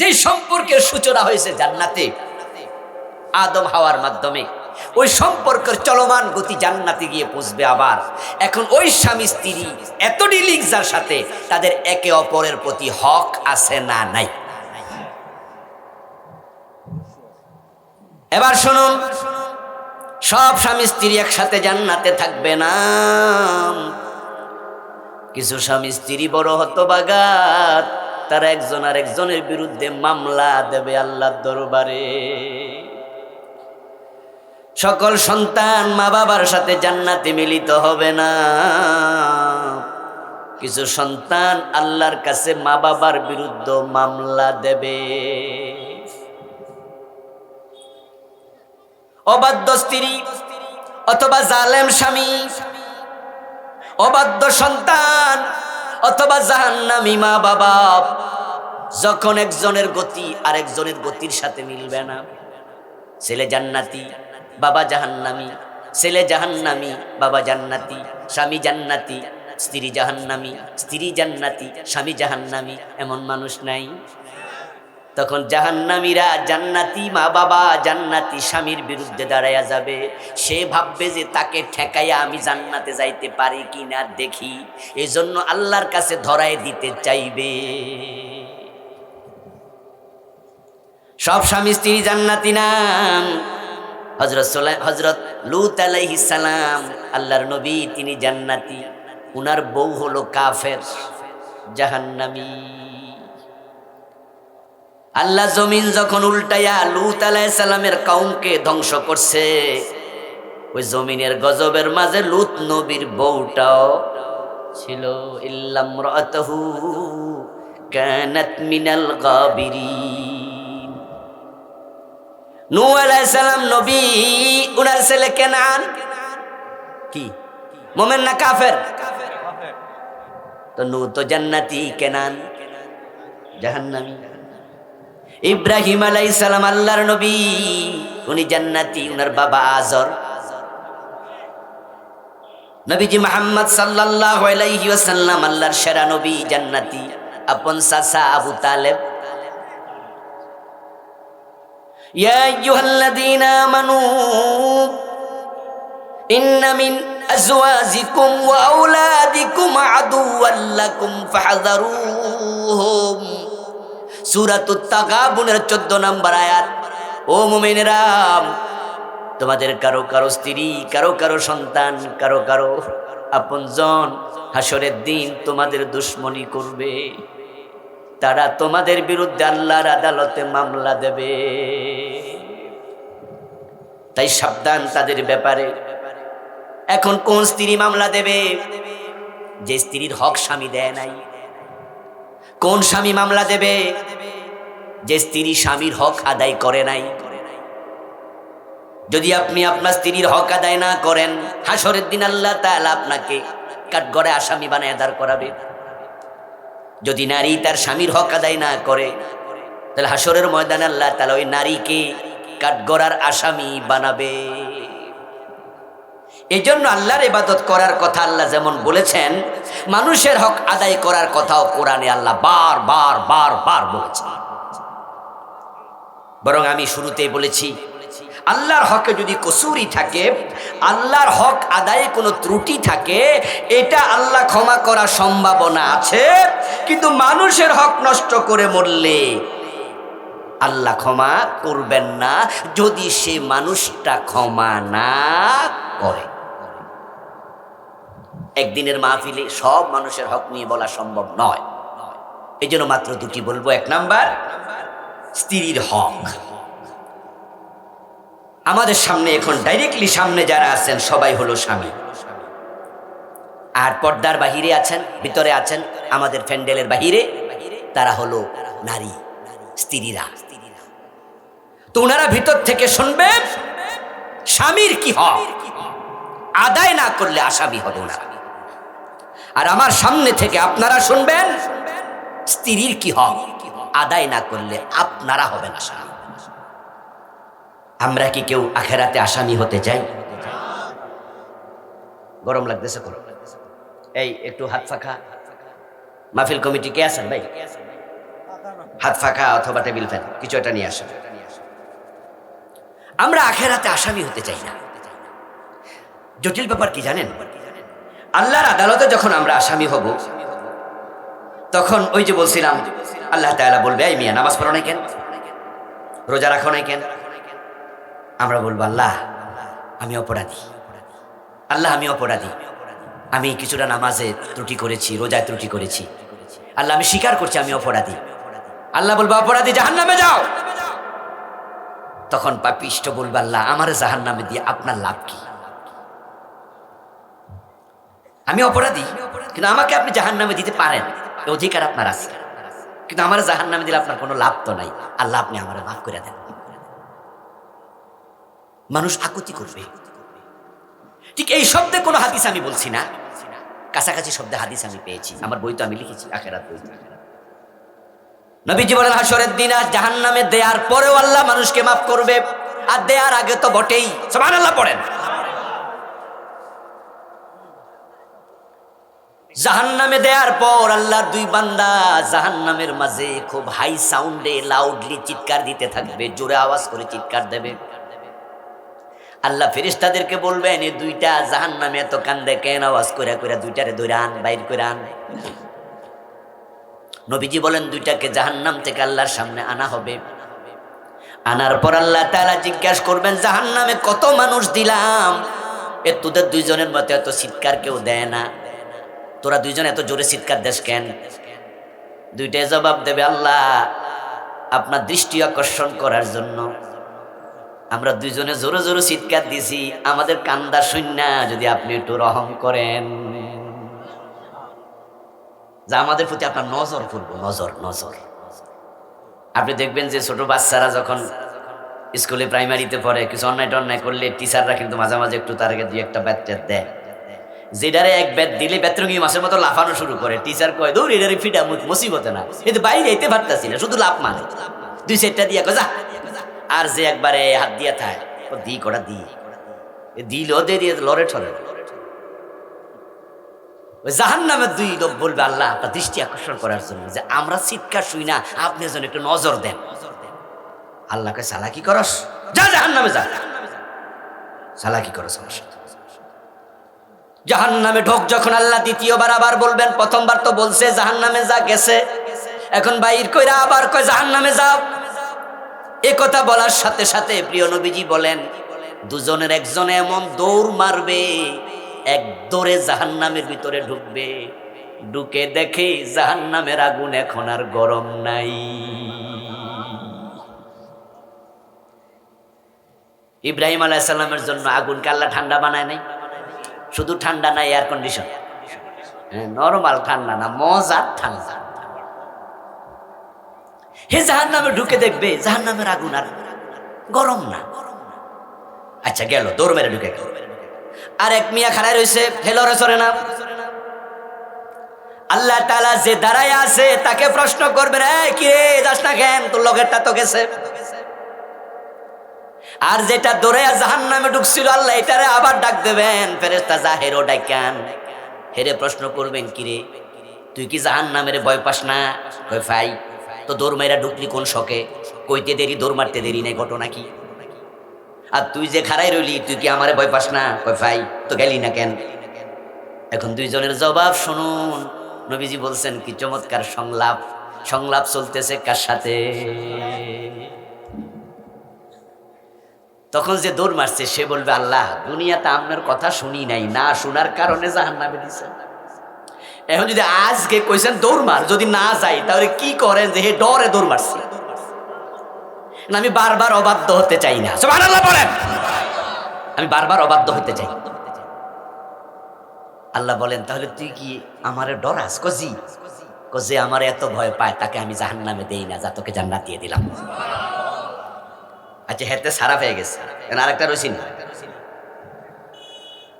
যে সম্পর্কের সূচনা হয়েছে জান্নাতে আদম হাওয়ার মাধ্যমে, ওই সম্পর্কের চলমান গতি জান্নাতে গিয়ে পৌঁছবে। আবার এখন ওই স্বামী স্ত্রী এত ডিলিংসের সাথে তাদের একে অপরের প্রতি হক আছে না নাই? এবার শুনুন, সব স্বামী স্ত্রী একসাথে জান্নাতে থাকবে না। কিছু স্বামী স্ত্রী বড় হতভাগা, তারা একজন আর একজনের বিরুদ্ধে মামলা দেবে আল্লাহর দরবারে। সকল সন্তান মা বাবার সাথে জান্নাতে মিলিত হবে না। কিছু সন্তান আল্লাহর কাছে মা বাবার বিরুদ্ধে মামলা দেবে। অবাধ্য স্ত্রী অথবা জালেম স্বামী, অবাধ্য সন্তান অথবা জাহান্নামী মা বাবা, যখন একজনের গতি আরেকজনের গতির সাথে মিলবে না, ছেলে জান্নাতি বাবা জাহান্নামী, ছেলে জাহান্নামী বাবা জান্নাতি, স্বামী জান্নাতি স্ত্রী জাহান্নামী, স্ত্রী জান্নাতি স্বামী জাহান্নামী, এমন মানুষ নাই? তখন জাহান্নামীরা জান্নাতি মা বাবা জান্নাতি স্বামীর বিরুদ্ধে দাঁড়ায়া যাবে। সে ভাববে যে তাকে ঠেকাইয়া আমি জান্নাতে যাইতে পারি কিনা দেখি, এজন্য আল্লাহর কাছে ধরায় দিতে চাইবে। সব স্বামী স্ত্রী জান্নাতি না। হযরত লূত আলাইহিস সালাম, আল্লাহর নবী, তিনি জান্নাতি, উনার বউ হলো কাফের, জাহান্নামী। আল্লাহ জমিন যখন উল্টাইয়া লূত আলাইহিস সালামের কওমকে ধ্বংস করছে, ওই জমিনের গজবের মাঝে লূত নবীর বউটাও ছিল। ইল্লামরাতাহু কানাত মিনাল গাবিরিন। নূহ আলাইহিস সালাম নবী, উনার ছেলে কেনান কি মুমিন না কাফের? তো নূহ তো জান্নাতি, কেনান জাহান্নামী। ইব্রাহিম আলাইহিস সালাম আল্লাহর নবী, উনি জান্নাতি, উনার বাবা আজর। নবীজি মুহাম্মদ সাল্লাল্লাহু আলাইহি ওয়াসাল্লাম আল্লাহর সেরা নবী, জান্নাতি। আপন চাচা আবু তালেব। ইয়া আইয়ুহাল্লাযীনা আমানু ইন্না মিন আজওয়াজিকুম ওয়া আওলাদিকুম আদুওয়াল লাকুম ফাহযারুহুম। সূরাতুত তাগাবুনের 14 নম্বর আয়াত। ও মুমিনেরা, তোমাদের কারো কারো স্ত্রী, কারো কারো সন্তান, কারো কারো আপনজন হাসরের দিন তোমাদের দুশমনি করবে। তারা তোমাদের বিরুদ্ধে আল্লাহর আদালতে মামলা দেবে। তাই সাবধান তাদের ব্যাপারে। এখন কোন স্ত্রী মামলা দেবে? যে স্ত্রীর হক স্বামী দেয় নাই। কোন স্বামী মামলা দেবে? যে স্ত্রী স্বামীর হক আদায় করে নাই। যদি আপনি আপনার স্ত্রীর হক আদায় না করেন, হাসরের দিন আল্লাহ তাআলা আপনাকে কাঠগড়ায় আসামি বানায় দাঁড় করাবে। যদি নারী তার স্বামীর হক আদায় না করে, তাহলে হাসরের ময়দানে আল্লাহ তাআলা ওই নারীকে কাঠগড়ার আসামি বানাবে। এই জন্য আল্লাহর ইবাদত করার কথা আল্লাহ যেমন বলেছেন, মানুষের হক আদায় করার কথাও কোরআনে আল্লাহ বার বার বার বার বলেছেন। বরং আমি শুরুতেই বলেছি, আল্লাহর হকে যদি কসুরি থাকে, আল্লাহর হক আদায়ে কোনো ত্রুটি থাকে, এটা আল্লাহ ক্ষমা করার সম্ভাবনা আছে। কিন্তু মানুষের হক নষ্ট করে মরলে আল্লাহ ক্ষমা করবেন না, যদি সে মানুষটা ক্ষমা না করে। একদিনের মাহফিলে সব মানুষের হক নিয়ে বলা সম্ভব নয়। এই জন্য মাত্র দুটি বলবো। এক নাম্বার, স্ত্রীর হক। আমাদের সামনে এখন ডাইরেক্টলি সামনে যারা আছেন সবাই হলো স্বামী, আর পর্দার বাহিরে আছেন, ভিতরে আছেন, আমাদের প্যান্ডেলের বাহিরে, তারা হলো নারী, স্ত্রীরা। তো ওনারা ভিতর থেকে শুনবেন স্বামীর কি হক, আদায় না করলে আসামি হবে না। আর আমার সামনে থেকে আপনারা শুনবেন স্ত্রীর কি হক, আদায় না করলে আপনারা হবেন আসামি। আমরা কি কেউ আখেরাতে আসামি হতে চাই? গরম লাগতেছে? এই একটু হাত ফাঁকা। মাহফিল কমিটি কে আছেন ভাই? হাত ফাঁকা অথবা টেবিল ফ্যান কিছু একটা নিয়ে আসেন। আমরা আখেরাতে আসামি হতে চাই না। জটিল ব্যাপার কি জানেন? আল্লাহর আদালতে যখন আমরা আসামি হব, তখন ওই যে বলছিলাম, আল্লাহ তাআলা বলবে, এই মিয়া নামাজ পড়ো নাই কেন, রোজা রাখো নাই কেন? আমরা বলবো, আল্লাহ আমি অপরাধী, আল্লাহ আমি অপরাধী, আমি কিছুটা নামাজে ত্রুটি করেছি, রোজায় ত্রুটি করেছি, আল্লাহ আমি স্বীকার করছি আমি অপরাধী। আল্লাহ বলবো, অপরাধী জাহান্নামে যাও। তখন পাপিষ্ঠ বলবে, আল্লাহ আমার জাহান্নামে দিয়ে আপনার লাভ কি? আমি অপরাধী, কিন্তু আমাকে আপনি জাহান্নামে দিতে পারেন, এই অধিকার আপনার আছে, কিন্তু আমার জাহান্নামে দিলে আপনার কোনো লাভ তো নাই। আল্লাহ আপনি আমার মাফ করে দেন। মানুষ আকুতি করবে। ঠিক এই শব্দে কোনো হাদিস আমি বলছি না, কাছাকাছি শব্দে হাদিস আমি পেয়েছি, আমার বই তো আমি লিখেছি, আখেরাত বই। নবীজি বলেন, হাসরের দিন আর জাহান্নামে দেয়ার পরেও আল্লাহ মানুষকে মাফ করবে, আর দেয়ার আগে তো বটেই। সুবহানাল্লাহ পড়েন। জাহান্নামে দেয়ার পর আল্লাহর দুই বান্দা জাহান্নামের মাঝে খুব হাই সাউন্ডে লাউডলি চিৎকার দিতে থাকবে, জোরে আওয়াজ করে চিৎকার দেবে। আল্লাহ ফেরেশতাদেরকে বলবেন, এই দুইটা জাহান্নামে এত কান্দে কেন, আওয়াজ করে করে দুইটারে ধরে আন, বাইর করে আন। নবীজি বলেন, দুইটাকে জাহান্নাম থেকে আল্লাহর সামনে আনা হবে। আনার পর আল্লাহ তাআলা জিজ্ঞাসা করবেন, জাহান্নামে কত মানুষ দিলাম, এ তোদের দুইজনের মতো এত চিৎকার কেউ দেয় না, তোরা দুইজন এত জোরে চিৎকার দেস কেন? দুইটাই জবাব দেবে, আল্লাহ আপনার দৃষ্টি আকর্ষণ করার জন্য আমরা দুইজনে জোরে জোরে চিৎকার দিছি, আমাদের কান্দা শুননা যদি আপনি একটু রহম করেন, যা আমাদের প্রতি আপনার নজর করবো, নজর নজর। আপনি দেখবেন যে ছোট বাচ্চারা যখন স্কুলে প্রাইমারিতে পড়ে, কিছু অন্যায় টন্যায় করলে টিচাররা কিন্তু মাঝে মাঝে একটু তার আগে দুই একটা ব্যাট দেয়, যেটারে এক ব্যাট দিলে বেতরঙ্গি মাছের মতো লাফানো শুরু করে। টিচার কয়, দৌড় এটারে ফিটা মুসিবতে না, কিন্তু বাইরে যেতে পারতাছি না, শুধু লাফ মানে, দুই সেটটা দিয়া কয় যা। আর যে একবারে হাত দিয়া থাক, দি কটা দিল দিয়ে লড়ে ঠরে। জাহান্নামের দুই লোক বলবে, আল্লাহ আপনার দৃষ্টি আকর্ষণ করার জন্য যে আমরা চিৎকার শুই না, আপনি যেন একটু নজর দেন। আল্লাহকে চালাকি করস, যা জাহান্নামে যা, চালাকি করস আমার সাথে। জাহান্নামে ঢোক যখন আল্লাহ দ্বিতীয়বার আবার বলবেন, প্রথমবার তো বলছে জাহান্নামে যা, গেছে, এখন বাইর কইরা আবার কয় জাহান্নামে যাও। এ কথা বলার সাথে সাথে প্রিয় নবীজি বলেন, দুজনের একজনে এমন দৌড় মারবে, এক দৌড়ে জাহান্নামের ভিতরে ঢুকবে, ঢুকে দেখে জাহান্নামের আগুন এখন আর গরম নাই। ইব্রাহিম আলাইহিস সালামের জন্য আগুনকে আল্লাহ ঠান্ডা বানায় নাই, শুধু ঠান্ডা নাই, এয়ার কন্ডিশন, নরমাল ঠান্ডা না, মজার ঠান্ডা। হে জাহান্নামে ঢুকে দেখবে জাহান্নামের আগুন আর গরম না। আচ্ছা গেল, দৌড় মেরে ঢুকে গেল। আর এক মিয়া খাড়ায় রয়েছে, হেলরে সরে না। আল্লাহ তাআলা যে দাঁড়ায় আছে তাকে প্রশ্ন করবেন, এই কি রে যাস না কেন, তোর লগেরটা তো গেছে। আর যেটা দৌড়ে জাহান্নামে ঢুকছিল, আল্লাহ এটারে আবার ডাক দেবেন, ফেরেশতা যা হেরো ডাকান। হেরে প্রশ্ন করবেন, কি রে তুই কি জাহান্নামের ভয় পাস না? কই ভাই, তো দৌড় মেরা ঢুকলি কোন শখে, কইতে দেরি দৌড় মারতে দেরি নাই, ঘটনা কি? আর তুই যে খাড়াই রইলি, তুই কি আমারে ভয় পাস না? কই ভাই, তো গেলি না কেন? এখন দুইজনের জবাব শুনুন। নবীজি বলছেন কি চমৎকার সংলাপ, সংলাপ চলতেছে কার সাথে? তখন যে দৌড় মারছে সে বলবে, আল্লাহ দুনিয়াতে আপনার কথা শুনি নাই, না শোনার কারণে জাহান্নামে দিয়েছেন। এখন যদি আজকে কইছেন দৌড় মার, যদি না যাই তাহলে কি করেন যে হে ডরে দৌড় মারছি? আমি বারবার অবাধ্য হতে চাই না, সুবহানাল্লাহ বলেন। আমি বারবার অবাধ্য হতে চাই। আল্লাহ বলেন, তাহলে তুই কি আমারে ডরাস? কজি কজি আমার এত ভয় পায় তাকে আমি জাহান্নামে দেই না, যা তোকে জান্নাত দিয়ে দিলাম। আচ্ছা হেতে সারা হয়ে গেছে, আরেকটা রয়েছি না।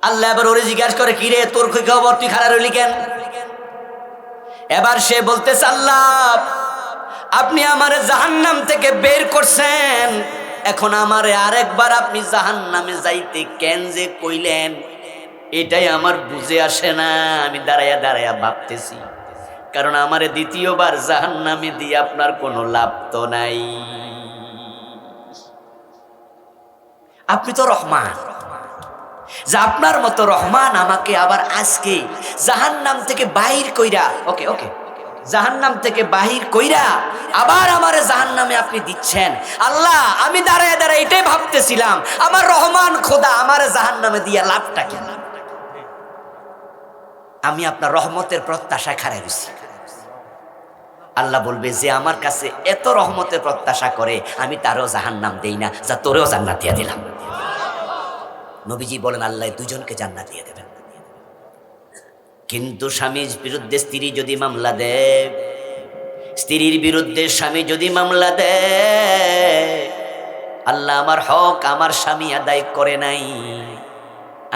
আল্লাহ এবার ওরে জিজ্ঞাসা করে, কি রে তোর কি খবর, তুই খাড়া রইলি কেন? এবার সে বলতেছে, আল্লাহ আপনি আমারে জাহান্নাম থেকে বের করছেন, এখন আমারে আরেকবার আপনি জাহান্নামে যাইতে কেন যে কইলেন, এটাই আমার বুঝে আসে না। আমি দাঁড়াইয়া দাঁড়াইয়া ভাবতেছি, কারণ আমারে দ্বিতীয়বার জাহান্নামে দিয়ে আপনার কোনো লাভ তো নাই। আপনি তো রহমান, যে আপনার মতো রহমান আমাকে আবার আজকে জাহান্নাম থেকে বাহির কইরা, ওকে ওকে, জাহান্নাম থেকে বাহির কইরা আবার আমারে জাহান্নামে আপনি দিচ্ছেন। আল্লাহ, আমি দাঁড়ায় দাঁড়ায় এটাই ভাবতেছিলাম, আমার রহমান খোদা আমারে জাহান্নামে দিয়া লাভটা কি? আমি আপনার রহমতের প্রত্যাশায় খাড়াই রইছি। আল্লাহ বলবে, যে আমার কাছে এত রহমতের প্রত্যাশা করে আমি তারও জাহান্নাম দেই না, যা তোরেও জান্নাত দিয়ে দিলাম। নবীজি বলেন, আল্লাহ দুজনকে জান্নাত দিয়ে দেবেন। কিন্তু স্বামীর বিরুদ্ধে স্ত্রী যদি মামলা দেয়, স্ত্রীর বিরুদ্ধে স্বামী যদি মামলা দেয়, আল্লাহ আমার হক আমার স্বামী আদায় করে নাই,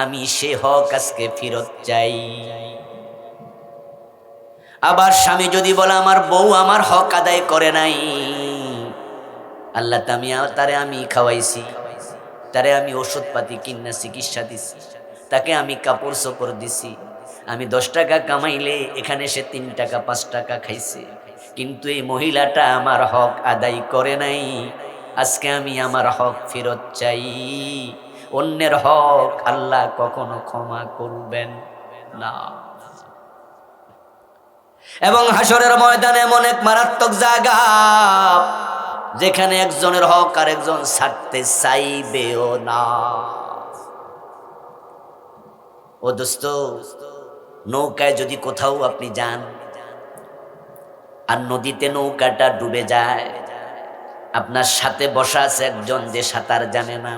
আমি সে হক আজকে ফেরত চাই। আবার স্বামী যদি বলে আমার বউ আমার হক আদায় করে নাই, আল্লাহ তারে আমি খাওয়াইছি, তারে আমি ওষুধপাতি কিনা চিকিৎসা দিছি, তাকে আমি কাপড় চোপড় দিছি, আমি 10 টাকা কামাইলে এখানে সে 3 টাকা 5 টাকা খাইছে, কিন্তু এই মহিলাটা আমার হক আদায় করে নাই, আজকে আমি আমার হক ফেরত চাই। অন্যের হক আল্লাহ কখনো ক্ষমা করবেন না। এবং হাসরের ময়দানে এমন এক মারাত্মক জায়গা, যেখানে একজনের হক আর একজন ছাড়তে চাইবেও না। ও দোস্ত, নৌকায় যদি কোথাও আপনি যান আর নদীতে নৌকাটা ডুবে যায়, আপনার সাথে বসা আছে একজন যে সাঁতার জানে না,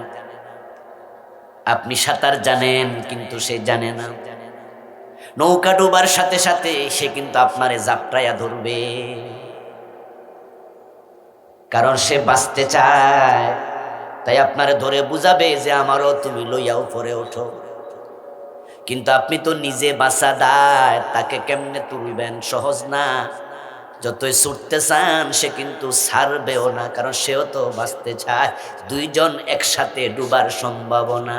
আপনি সাঁতার জানেন কিন্তু সে জানে না, নৌকা ডুবার সাথে সাথে সে কিন্তু আপনারে জাপটাইয়া ধরবে, কারণ সে বাঁচতে চায়, তাই আপনারে ধরে বুঝাবে যে আমারও তুমি লইয়া উপরে ওঠো। কিন্তু আপনি তো নিজে বাঁচা দায়, তাকে কেমনে তুলবেন? সহজ না। যতই ছুটতে চান সে কিন্তু ছাড়বেও না, কারণ সেও তো বাঁচতে চায়। দুইজন একসাথে ডুবার সম্ভাবনা।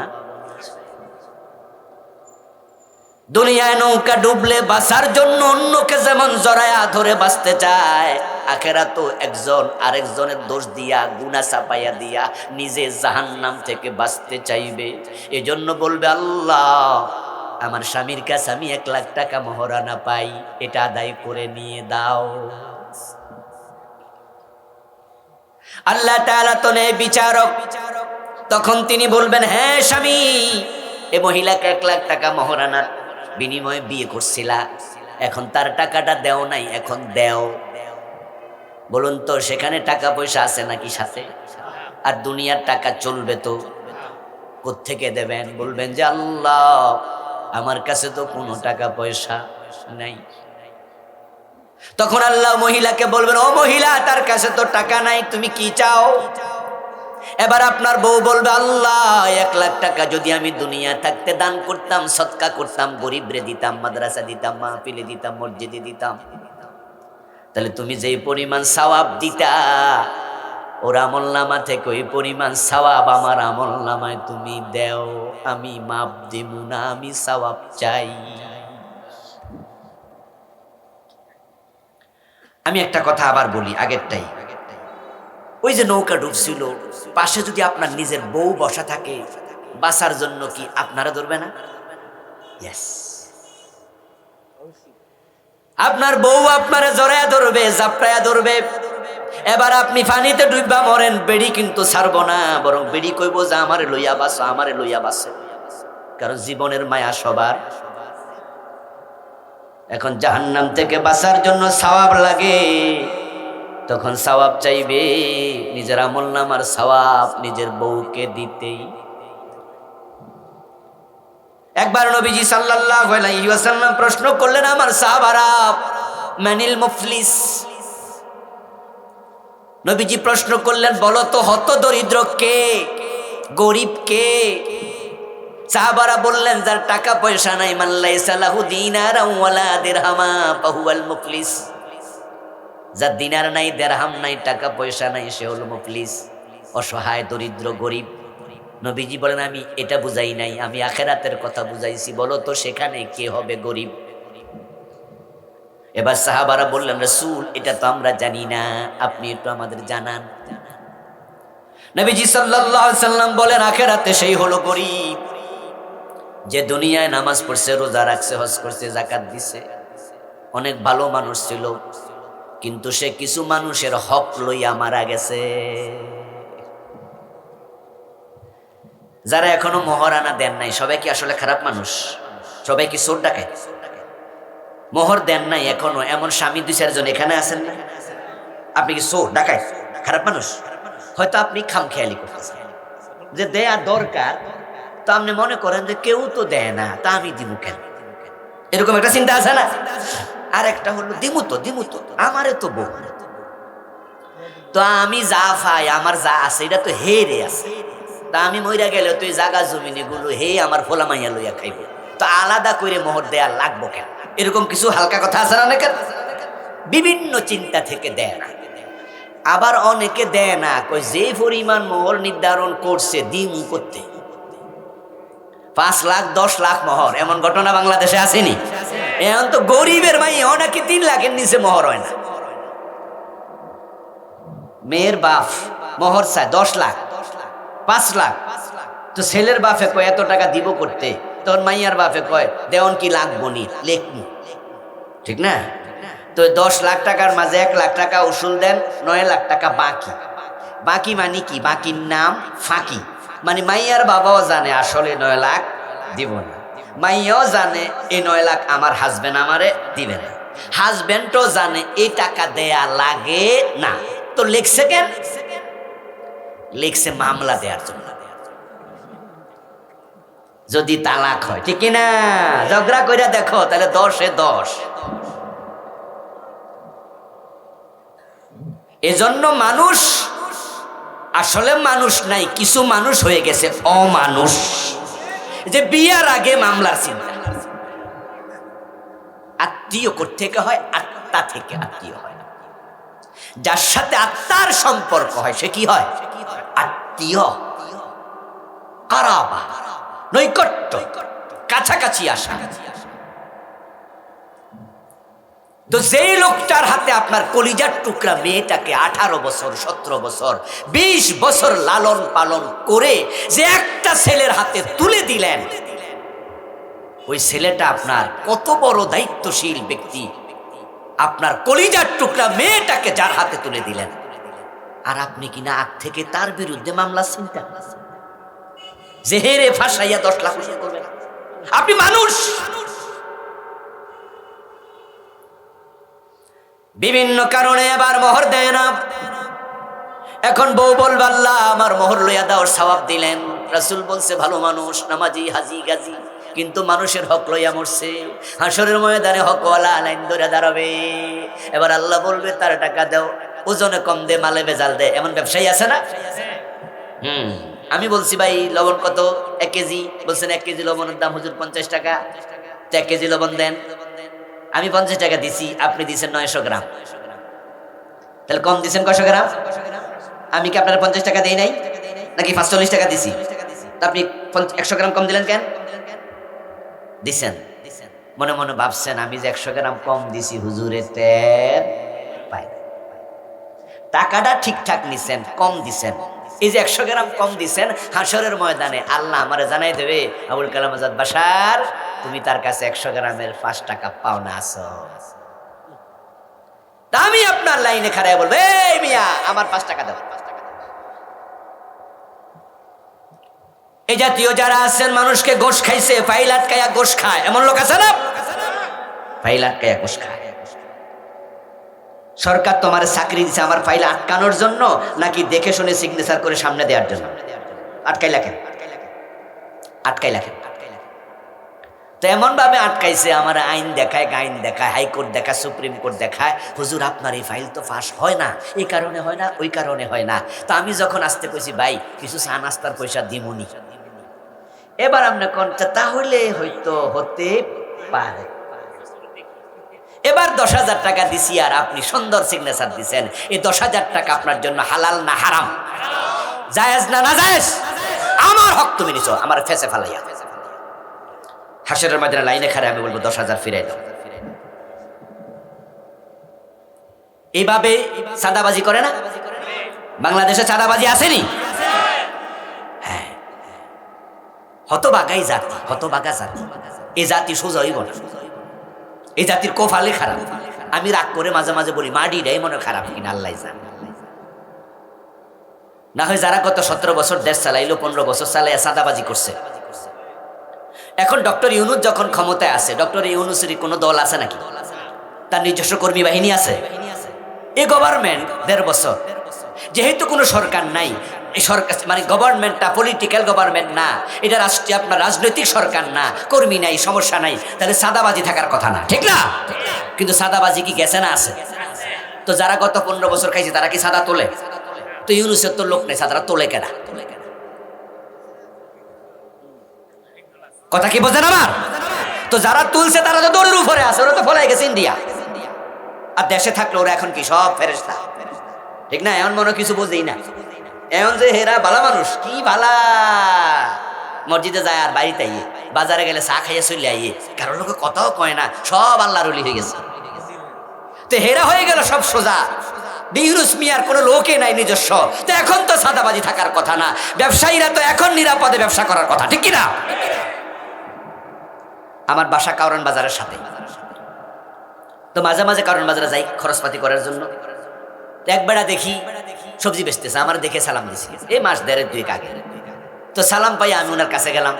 দুনিয়ায় নৌকা ডুবলে বাঁচার জন্য অন্যকে যেমন জড়ায়া ধরে বাঁচতে চায়, আখেরা তো একজন আরেকজনের দোষ দিয়া গুনাহ চাপাইয়া দিয়া নিজে জাহান্নাম থেকে বাঁচতে চাইবে। এজন্য বলবে, আল্লাহ আমার স্বামীর কাছে আমি 1 লাখ টাকা মহারণা পাই, এটা আদায় করে নিয়ে দাও। আল্লাহ তাআলা তো নেই বিচারক, তখন তিনি বলবেন, হ্যাঁ স্বামী, এ মহিলাকে 1 লাখ টাকা মহারণার বিনিময়ে বিয়ে করছিলা, এখন তার টাকাটা দেও নাই, এখন দেও। বলুন তো, সেখানে টাকা পয়সা আছে নাকি সাথে? আর দুনিয়ার টাকা চলবে তো, কোত্থেকে দেবেন? বলবেন যে আল্লাহ আমার কাছে তো কোনো টাকা পয়সা নাই। তখন আল্লাহ মহিলাকে বলবেন, ও মহিলা, তার কাছে তো টাকা নাই, তুমি কি চাও? এবার আপনার বউ বলবে, আল্লাহ 1 লাখ টাকা যদি আমি দুনিয়া থাকতে দান করতাম, সদকা করতাম, গরিবরে দিতাম, মাদ্রাসা দিতাম, মাহফিলে দিতাম, মসজিদে দিতাম, তাহলে তুমি যেই পরিমাণ সওয়াব দিতা ওর আমলনামা থেকে ওই পরিমাণ সওয়াব আমার আমলনামায় তুমি দেও, আমি মাপ দিমু না, আমি সওয়াব চাই। আমি একটা কথা আবার বলি, আগেরটাই, ওই যে নৌকা ডুবছিল, পাশে যদি আপনার নিজের বউ বসা থাকে, বাঁচার জন্য কি আপনারা ধরবে না? ইয়েস, আপনার বউ আপনারে জড়ায়া ধরবে, জাপটায়া ধরবে। এবার আপনি পানিতে ডুববা মরেন, বেড়ি কিন্তু ছাড়বো না, বরং বেড়ি কইব যে আমারে লইয়া বাঁচো, আমারে লইয়া বাঁচো, কারণ জীবনের মায়া সবার। এখন জাহান্নাম থেকে বাঁচার জন্য সওয়াব লাগে, তখন সওয়াব চাইবে, নিজের আমলনামার সওয়াব নিজের বউকে দিতেই। একবার নবীজি সাল্লাল্লাহু আলাইহি ওয়াসাল্লাম প্রশ্ন করলেন, আমার সাহাবারা, মানিল মুফলিস? নবীজি প্রশ্ন করলেন, বলো তো হত দরিদ্র কে, গরিব কে? সাহাবারা বললেন, যার টাকা পয়সা নাই, মান লাইসা লাহু দিনারা ওয়ালা দিরহামা ফাহুয়াল মুফলিস। যার দিনার নাই, দিরহাম নাই, টাকা পয়সা নাই, সে হলো মুফলিস, অসহায়, দরিদ্র, গরিব। নবীজি বলেন, আমি এটা বুঝাই নাই, আমি আখেরাতের কথা বুঝাইছি, বলো তো সেখানে কে হবে গরিব? এবার সাহাবারা বললেন, রাসূল এটা তো আমরা জানি না, আপনি একটু আমাদের জানান। নবীজি সাল্লাল্লাহু আলাইহি সাল্লাম বলেন, আখিরাতে সেই হলো গরিব যে দুনিয়ায় নামাজ পড়ছে, রোজা রাখছে, হজ করছে, যাকাত দিছে, অনেক ভালো মানুষ ছিল, কিন্তু সে কিছু মানুষের হক লইয়া মারা গেছে। যারা এখনো মোহরানা দেন নাই, সবাই কি আসলে খারাপ মানুষ? সবাই কি চোর ডাকাত? মোহর দেন নাই এখনো এমন স্বামী 2-4 জন এখানে আছেন না? আপনি কি চোর ডাকাত, খারাপ মানুষ? হয়তো আপনি খামখেয়ালি করতেছেন যে দেয়া দরকার, তো আপনি মনে করেন যে কেউ তো দেয় না, তা আমি দিব কেন, এরকম একটা চিন্তা আছে না? আর একটা হলো দিমু তো আমারে তো বউ, তো আমি যা পাই, আমার যা আছে এটা তো হেরে আছে, তা আমি মইরা গেলে তো এই জাগা জমিনে গুলো হে আমার ফোলা মাইয়া লইয়া খাইব, তো আলাদা করে মোহর দেয়া লাগবো কেন? এরকম কিছু হালকা কথা আছে না অনেকের? বিভিন্ন চিন্তা থেকে দেয় না। আবার অনেকে দেয় না, কই যে পরিমাণ মোহর নির্ধারণ করছে দিমু করতে, 5 লাখ 10 লাখ মোহর, এমন ঘটনা বাংলাদেশে আসেনি? এখন তো গরিবের মাইয়া নাকি 3 লাখের নিচে মোহর হয় না। মেয়ের বাপ মোহর চায় 10 লাখ 5 লাখ, তো ছেলের বাপে কয় এত টাকা দিব করতে, তখন মাইয়ার বাপে কয় দেওয়ান কি লাগবো নি, লেখনি, ঠিক না? তো 10 লাখ টাকার মাঝে 1 লাখ টাকা উসুল দেন, 9 লাখ টাকা বাকি। বাকি মানে কি? বাকির নাম ফাঁকি, মানে মাইয়ার বাবাও জানে আসলে 9 লাখ দিব না, মাইয়াও জানে এই 9 লাখ আমার হাজবেন্ড আমারে দিবে না, হাজবেন্ডও জানে এই টাকা দেয়া লাগে না, তো লিখছে কেন? লিখছে মামলা দেওয়ার জন্য, যদি তালাক হয়, ঠিক কিনা? ঝগড়া কইরা দেখো তাহলে 10-এ 10। এজন্য মানুষ আসলে মানুষ নাই, কিছু মানুষ হয়ে গেছে অমানুষ, যে বিয়ার আগে মামলার চিন্তা। আত্মীয় থেকে হয়, আত্মা থেকে আত্মীয় হয়, যার সাথে আত্মার সম্পর্ক হয় সে কি হয়? আত্মীয়, কারাবা, নৈকট্য, কাছাকাছি আসা। তো যেই লোকটার হাতে আপনার কলিজার টুকরা মেয়েটাকে 18 বছর 17 বছর 20 বছর লালন পালন করে যে একটা ছেলের হাতে তুলে দিলেন, ওই ছেলেটা আপনার কত বড় দায়িত্বশীল ব্যক্তি, আপনার কলিজার টুকরা মেয়েটাকে যার হাতে তুলে দিলেন, আর আপনি কিনা আগ থেকে তার বিরুদ্ধে মামলা চিন্তা যে হেরে ফাঁসাইয়া 10 লাখ করবেন। আপনি মানুষ। বিভিন্ন কারণে আবার মোহর দেয় না। এখন বউ বলবে আল্লাহ আমার মোহর লইয়া দাও, সওয়াব দিলেন। রাসূল বলছে ভালো মানুষ, নামাজি, হাজি, গাজী, কিন্তু মানুষের হক লইয়া মরছে। হাসরের ময়দানে হকওয়ালা লাইন ধরে দাঁড়াবে। এবার আল্লাহ বলবে তার টাকা দাও, ওজনে কম দে, মালে ভেজাল দে, এমন ব্যবসায়ী আছে না? আমি বলছি ভাই লবণ কত 1 কেজি, বলছেন 1 কেজি লবণের দাম হুজুর 50 টাকা, তো 1 কেজি লবণ দেন। আমি 50 টাকা দিছি, আপনি দিচ্ছেন 900 গ্রাম, তাহলে কম দিচ্ছেন কয়শো গ্রাম? আমি কি আপনার 50 টাকা দেই নাই, নাকি 45 টাকা দিছি? তো আপনি 100 গ্রাম কম দিলেন কেন? দিছেন, মনে মনে ভাবছেন আমি যে 100 গ্রাম কম দিছি হুজুরের তেল পাই, টাকাটা ঠিকঠাক নিছেন, কম দিছেন। এই যে 100 গ্রাম কম দিছেন, হাসরের ময়দানে আল্লাহ আমারে জানাই দেবে, আবুল কালাম আজাদ বাশার তুমি তার কাছে 100 গ্রামের 5 টাকা পাওনা আছো। আমি আপনার লাইনে খাড়ায় বলবো, এই মিয়া আমার 5 টাকা দাও। এই জাতীয় যারা আছেন মানুষকে গোশ খাইছে, ফাইল আটকায়া গোশ খায়, এমন লোক আছে না? ফাইল আটকায়া গোশ খায়। সরকার তোমার চাকরি দিছে আমার ফাইল আটকানোর জন্য, নাকি দেখে শুনে সিগনেচার করে সামনে দেওয়ার জন্য? আটকাই লেখেন, আটকাই লেখেন। তো এমন ভাবে আটকাইছে, আমার আইন দেখায়, গাইন দেখায়, হাইকোর্ট দেখায়, সুপ্রিম কোর্ট দেখায়, হুজুর আপনার এই ফাইল তো পাস হয় না, এই কারণে হয় না, ওই কারণে হয় না। তো আমি যখন আসতে কইছি ভাই কিছু চা নাস্তার পয়সা দিমুনি, এবার আপনি কোন তাহলে হয়তো হতে পারে। এবার 10,000 টাকা দিছি আর আপনি সুন্দর সিগনেচার দিছেন, এই 10,000 টাকা আপনার জন্য হালাল না হারাম? জায়েজ না নাজায়েজ? আমার হক তুমি নিছো, আমার ফেসে ফালাইয়া। হাসরের ময়দানে লাইনে খাড়া আমি বলবো 10,000 ফিরাই দাও। এইভাবে চাঁদাবাজি করে না? বাংলাদেশে চাঁদাবাজি আসেনি? হ্যাঁ, হতভাগাই জাতি, হতভাগা জাতি। এই জাতি সোজা হইব না, এই জাতির কপালে খারাপ। আমি রাগ করে মাঝে মাঝে বলি মাটিটাই মনে খারাপ কিনা আল্লাহ জানে। না হয় যারা গত 17 বছর দেশ চালাইলো, 15 বছর চালাই চাঁদাবাজি করছে, এখন ডক্টর ইউনূস যখন ক্ষমতায় আছে, ডক্টর ইউনূসেরই কোনো দল আছে নাকি? তার নিজস্ব কর্মী বাহিনী আছে? এই গভর্নমেন্ট 1.5 বছর, যেহেতু কোনো সরকার নাই, এই সরকার মানে গভর্নমেন্টটা পলিটিক্যাল গভর্নমেন্ট না, এটা রাষ্ট্রীয় আপনার রাজনৈতিক সরকার না, কর্মী নাই, সমস্যা নাই, তাহলে সাদাবাজি থাকার কথা না, ঠিক না? কিন্তু সাদাবাজি কি গেছে না আছে? তো যারা গত 15 বছর খাইছে তারা কি সাদা তোলে? তো ইউনূসের তো লোক নেই, সাদারা তোলে কেনা? কথা কি বোঝেন আমার? তো যারা তুলছে তারা তো দৌড়ের উপরে আছে, ওরা তো ফলাই গেছে ইন্ডিয়া। আর দেশে থাকলে ওরা এখন কি সব ফেরেশতা, ঠিক না? এমন মনে কিছু বুঝেই না, এমন যে হেরা ভালা মানুষ, কি ভালা, মসজিদে যায় আর বাড়িতে আইয়ে, বাজারে গেলে চা খাইয়ে চলে আইয়ে, কারোর লোকে কথাও কয় না, সব আল্লাহর ওলি হয়ে গেছে। তো হেরা হয়ে গেল সব সোজা, ইউনূস মিয়ার কোনো লোকে নাই নিজস্ব। তো এখন তো সাদাবাজি থাকার কথা না, ব্যবসায়ীরা তো এখন নিরাপদে ব্যবসা করার কথা, ঠিক কিনা? আমার বাসা কারণ বাজারের সাথে, তো মাঝে মাঝে কারণ বাজারে যাই খরচপাতি করার জন্য। একবেলা দেখি সবজি বেচতেছে, আমার দেখে সালাম দিছি, এই মাস 1.5-2 আগে। তো সালাম পাই, আমি ওনার কাছে গেলাম,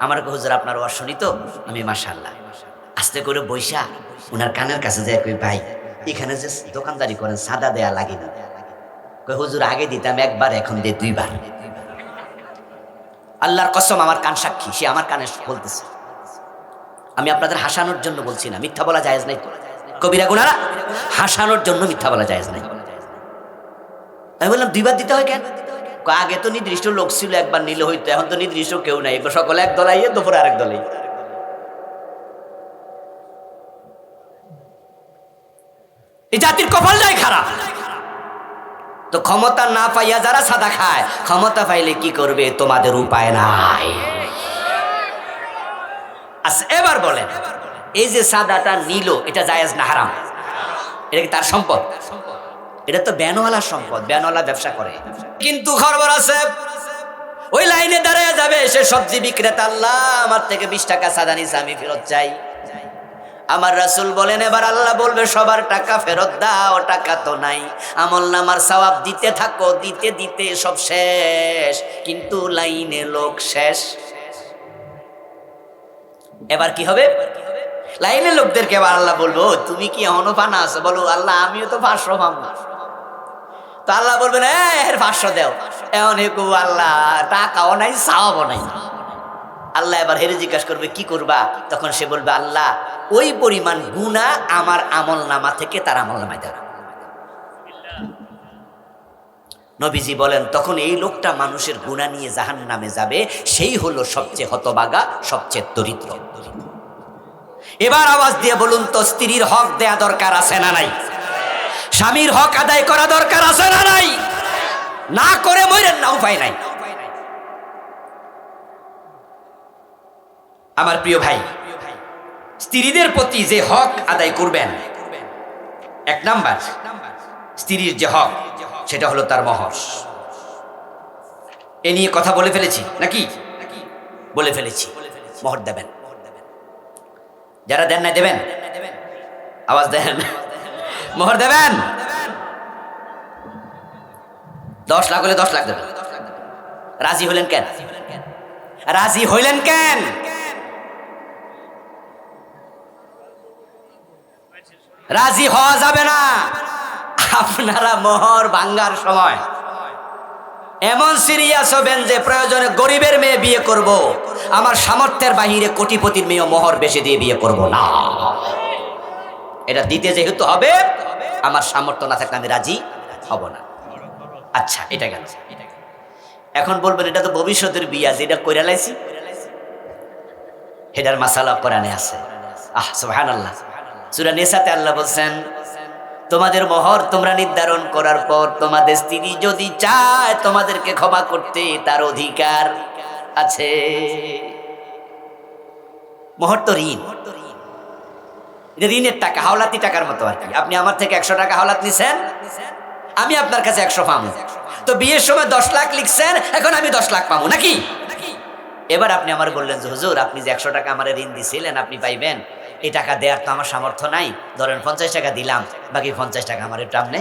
আমার হুজুর আপনার ওয়াজ শুনি তো। আমি মাশাআল্লাহ আস্তে করে বইসা ওনার কানের কাছে যাই, কই ভাই এখানে যে দোকানদারি করেন সাদা দেয়া লাগে না? কই হুজুর আগে দিতাম একবার, এখন দিয়ে 2 বার। আল্লাহর কসম, আমার কান সাক্ষী, সে আমার কানে বলতেছে। আমি আপনাদের হাসানোর জন্য বলছি না, মিথ্যা বলা জায়েজ নাই। কবিরা গুনারা হাসানোর জন্য মিথ্যা বলা জায়েজ নাই। আমি বললাম 2 বার দিতে হয় কেন? আগে তো নির্দিষ্ট লোক ছিল, একবার নিলে হইতো, এখন তো নির্দিষ্ট কেউ নাই, সকলে এক দলাইয়ে, দুপুরে আরেক দলাই। এই জাতির কপালটাই খারাপ। তো ক্ষমতা না পাইয়া যারা সাদা খায়, ক্ষমতা পাইলে কি করবে তোমাদের উপায় নাই। আচ্ছা এবার বলেন, এই যে সাদাটা নিল, এটা জায়েজ না হারাম? এটা কি তার সম্পদ? এটা তো ব্যানওয়ালার সম্পদ, ব্যানওয়ালা ব্যবসা করে। কিন্তু খবর আছে, ওই লাইনে দাঁড়ায় যাবে সে সবজি বিক্রেতা, আল্লাহ আমার থেকে 20 টাকা সাদা নিছে, আমি ফেরত চাই। আমার রাসূল বলেন, এবার আল্লাহ বলবে সবার টাকা ফেরত দাও, টাকা তো নাই। আমলনামার সওয়াব দিতে থাকো, দিতে দিতে সব শেষ, কিন্তু লাইনে লোক শেষ। এবার কি হবে? লাইনের লোকদেরকে এবার আল্লাহ বলবো, তুমি কি এখনো পানা আছো? বলো আল্লাহ আমিও তো 500 পাবো। তো আল্লাহ বলবেন, 500 দেও। এমন হেকু আল্লাহ টাকাও নাই, সওয়াবও নাই। আল্লাহ এবার হেরে জিজ্ঞাসা করবে কি করবা? তখন সে বলবে, আল্লাহ ওই পরিমাণ গুনাহ আমার আমল নামা থেকে তার আমল নামায় দেওয়া। নবীজি বলেন, তখন এই লোকটা মানুষের গুনাহ নিয়ে জাহান্নামে যাবে, সেই হলো সবচেয়ে হতভাগা, সবচেয়ে দরিদ্র। এবার আওয়াজ দিয়ে বলুন তো, স্ত্রীর হক দেয়া দরকার আছে না নাই? স্বামীর হক আদায় করা দরকার আছে না নাই? না করে মরেন না, উপায় নাই। আমার প্রিয় ভাই, স্ত্রীদের প্রতি যে হক আদায় করবেন, 1 নাম্বার স্ত্রীর যে হক, সেটা হলো তার মহর। এ নিয়ে কথা বলে ফেলেছি নাকি? বলে ফেলেছি। মহর দেবেন। যারা দেন না দেবেন, আওয়াজ দেন, মোহর দেবেন। 10 লাখ হলে 10 লাখ দেবেন। রাজি হইলেন কেন? রাজি হইলেন কেন? রাজি হওয়া যাবে না। আপনারা মোহর ভাঙ্গার সময় এমন সিরিয়াস হবেন যে প্রয়োজনে গরিবের মেয়ে বিয়ে করব, আমার সামর্থ্যের বাহিরে কোটিপতির মেয়ে মোহর বেশি দিয়ে বিয়ে করব না। এটা দিতে যেহেতু হবে, আমার সামর্থ্য না থাকলে আমি রাজি হব না। আচ্ছা এটা গেল। এখন বলবেন এটা তো ভবিষ্যতের বিয়া, যেটা কইরা লাইছি এটার মাসালা কোরআনে আছে। সুবহানাল্লাহ। সূরা নিসাতে আল্লাহ বলছেন, তোমাদের মোহর তোমরা নির্ধারণ করার পর তোমাদের স্ত্রী যদি চায় তোমাদেরকে ক্ষমা করতে, তার অধিকার আছে। মোহর তো ঋণ, এটা ঋণের টাকা, হাওলাতি টাকার মতো আর কি। আপনি আমার থেকে 100 টাকা হাওলাত নিছেন, আমি আপনার কাছে 100 পাবো। তো বিয়ের সময় 10 লাখ লিখছেন, এখন আমি 10 লাখ পাবো নাকি? এবার আপনি আমার বললেন যে হুজুর, আপনি যে 100 টাকা আমার ঋণ দিছিলেন আপনি পাইবেন, এই টাকা দেওয়ার তো আমার সামর্থ্য নাই, ধরেন 50 টাকা দিলাম, বাকি 50 টাকা আমার একটু আপনি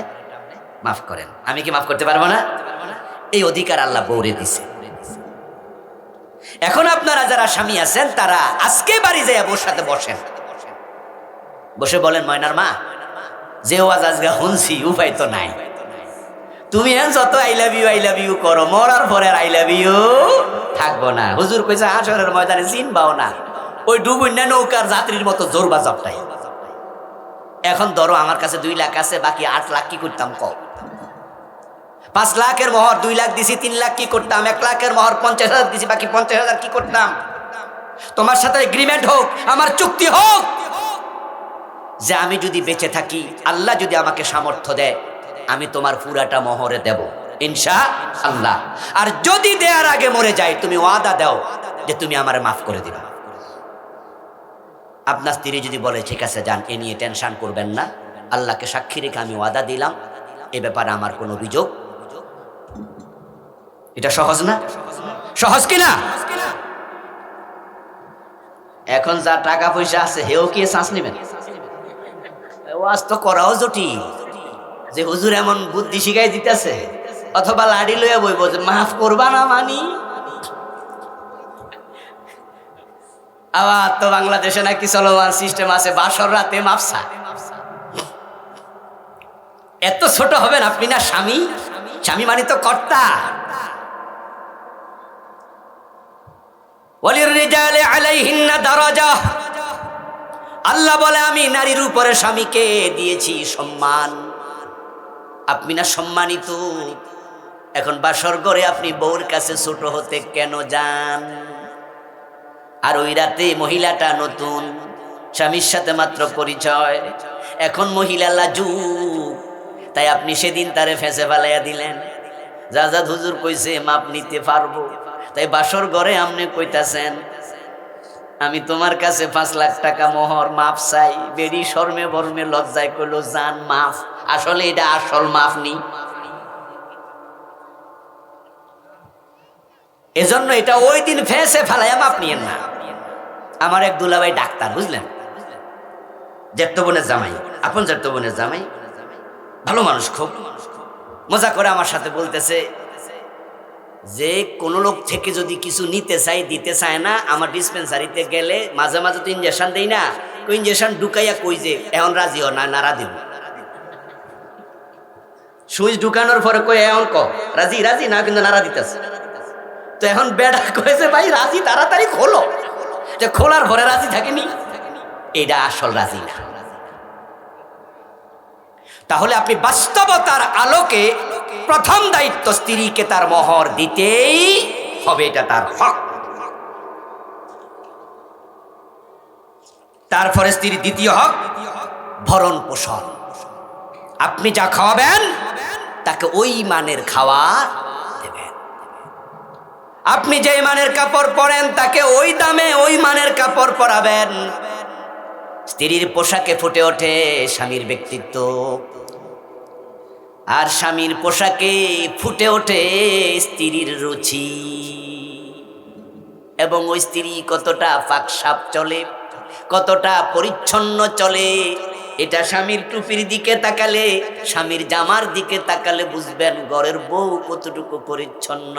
মাফ করেন। আমি কি মাফ করতে পারবো না? এই অধিকার আল্লাহ বউরে দিছে। এখন আপনারা যারা স্বামী আছেন তারা আজকে বাড়ি যায় বউর সাথে বসেন, বসে বলেন ময়নার মা, যে ওয়াজ আজকে শুনছি উপায় তো নাই, তুমি যত আই লাভ ইউ করো, মরার পরে আই লাভ ইউ থাকবো না। হুজুর কইছে হাসরের ময়দানে চিনবাও না, ওই ডুবুন্যা নৌকার যাত্রীর মতো জোরবা জপটাই। এখন ধরো আমার কাছে 2 লাখ আছে, বাকি 8 লাখ কি করতাম কও? 5 লাখের মোহর 2 লাখ দিছি, 3 লাখ কি করতাম? 1 লাখের মোহর 50,000 দিছি, বাকি 50,000 কি করতাম? তোমার সাথে এগ্রিমেন্ট হোক, আমার চুক্তি হোক যে আমি যদি বেঁচে থাকি, আল্লাহ যদি আমাকে সামর্থ্য দেয়, আমি তোমার পুরাটা মোহরে দেব ইনশাআল্লাহ। আর যদি দেওয়ার আগে মরে যাই, তুমি ওয়াদা দাও যে তুমি আমারে মাফ করে দিবা। আপনার স্ত্রী যদি বলে ঠিক আছে যান, এ নিয়ে টেনশন করবেন না, আল্লাহকে সাক্ষী রেখে আমি ওয়াদা দিলাম, এ ব্যাপারে আমার কোনো অভিযোগ। এটা সহজ না? সহজ কিনা? এখন যা টাকা পয়সা আছে হেও কি শ্বাস নেবেন? ওয়াজ তো করাও জটিল, যে হুজুর এমন বুদ্ধি শিখাই দিতেছে, অথবা লাড়ি লইয়া বইব যে মাফ করবা না মানি। আবার তো বাংলাদেশে নাকি চলমান সিস্টেম আছে, বাসর রাতে মাফসা। এত ছোট হবেন আপনি না? স্বামী, স্বামী মানে তো কর্তা। ওয়ালিররিজালি আলাইহিন্না দারাজা, আল্লাহ বলে আমি নারীর উপরে স্বামীকে দিয়েছি সম্মান। আপনি না সম্মানিত? এখন বাসর ঘরে আপনি বউর কাছে ছোট হতে কেন যান? আর ওই রাতে মহিলাটা নতুন, স্বামীর সাথে মাত্র পরিচয়, এখন মহিলা লাজুক, তাই আপনি সেদিন তারে ফেঁসে ফেলাইয়া দিলেন। জাজাদ হুজুর কইছে মাপ নিতে পারবো, তাই বাসর ঘরে আপনি কইতাছেন আমি তোমার কাছে 5 লাখ টাকা মোহর মাপ চাই। বেরি শর্মে বর্মে লজ্জায় কইল জান মাফ। আসলে এটা আসল মাফ নি। এজন্য এটা ওই দিন ফেঁসে ফেলাইয়া মাপ নিয়েন না। আমার এক দুলাভাই ডাক্তার, বুঝলেন, জ্যাঠতো বোনের জামাই, আপন জ্যাঠতো বোনের জামাই, ভালো মানুষ, খুব মজা করে আমার সাথে বলতেছে যে কোন লোক থেকে যদি কিছু নিতে চাই, দিতে চায় না, আমার ডিসপেন্সারিতে গেলে মাঝে মাঝে তো ইঞ্জেকশন দেই না, ওই ইঞ্জেকশন ঢুকাইয়া কই যে এখন রাজি হ না, নাড়া দিব। সুইচ ঢুকানোর পরে কই এখন ক রাজি, রাজি না, কিন্তু নাড়া দিতেছে। তো এখন বেড়া কয়েছে ভাই রাজি, তাড়াতাড়ি খোলো। যে খোলার পরে রাজি থাকেনি, এটা আসল রাজি না। তাহলে আপনি বাস্তবতার আলোকে প্রথম দায়িত্ব স্ত্রীকে তার মোহর দিতেই হবে, এটা তার হক। তারপরে স্ত্রীর দ্বিতীয় হক ভরণ পোষণ। আপনি যা খাওয়াবেন তাকে ওই মানের খাওয়া দেবেন। আপনি যে মানের কাপড় পরেন তাকে ওই দামে ওই মানের কাপড় পরাবেন। স্ত্রীর পোশাকে ফুটে ওঠে স্বামীর ব্যক্তিত্ব, আর স্বামীর পোশাকে ফুটে ওঠে স্ত্রীর রুচি, এবং ওই স্ত্রী কতটা পাকসাপ চলে, কতটা পরিচ্ছন্ন চলে, এটা স্বামীর টুপির দিকে তাকালে, স্বামীর জামার দিকে তাকালে বুঝবেন ঘরের বউ কতটুকু পরিচ্ছন্ন।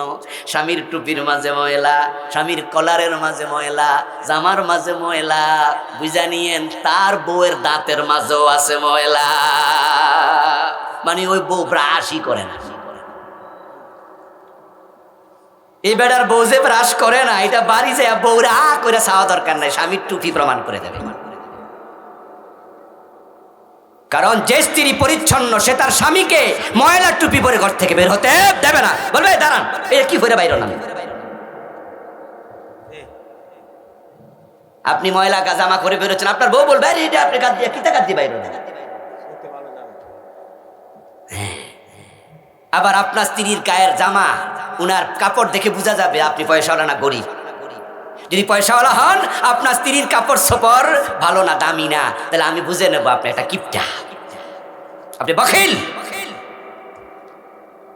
স্বামীর টুপির মাঝে ময়লা, স্বামীর কলারের মাঝে ময়লা, জামার মাঝে ময়লা, বুঝা নিয়েন তার বউয়ের দাঁতের মাঝেও আছে ময়লা। মানে ওই বউ ব্রাশই করে না। এই বেটার বউ যে ব্রাশ করে না, এটা বাড়ি যায় বউরা করে চাওয়া দরকার নাই, স্বামীর টুপি প্রমাণ করে দেবে। কারণ যে স্ত্রী পরিচ্ছন্ন সে তার স্বামীকে ময়লার টুপি পরে ঘর থেকে বের হতে দেবে না। বলবে দাঁড়ান, এটা কি করে বাইর না? আপনি ময়লা জামা করে বেরোচ্ছেন, আপনার বউ বলবে এটা আপনি কাজ দিয়ে কিতা কাজ দিয়ে বাইর না। আবার আপনার স্ত্রীর গায়ের জামা, উনার কাপড় দেখে বোঝা যাবে আপনি পয়সাওয়ালা না গরিব। যদি পয়সাওয়ালা হন, আপনার স্ত্রীর কাপড় চোপড় ভালো না, দামি না, তাহলে আমি বুঝে নেবো আপনি একটা কিপটা, আপনি বখিল।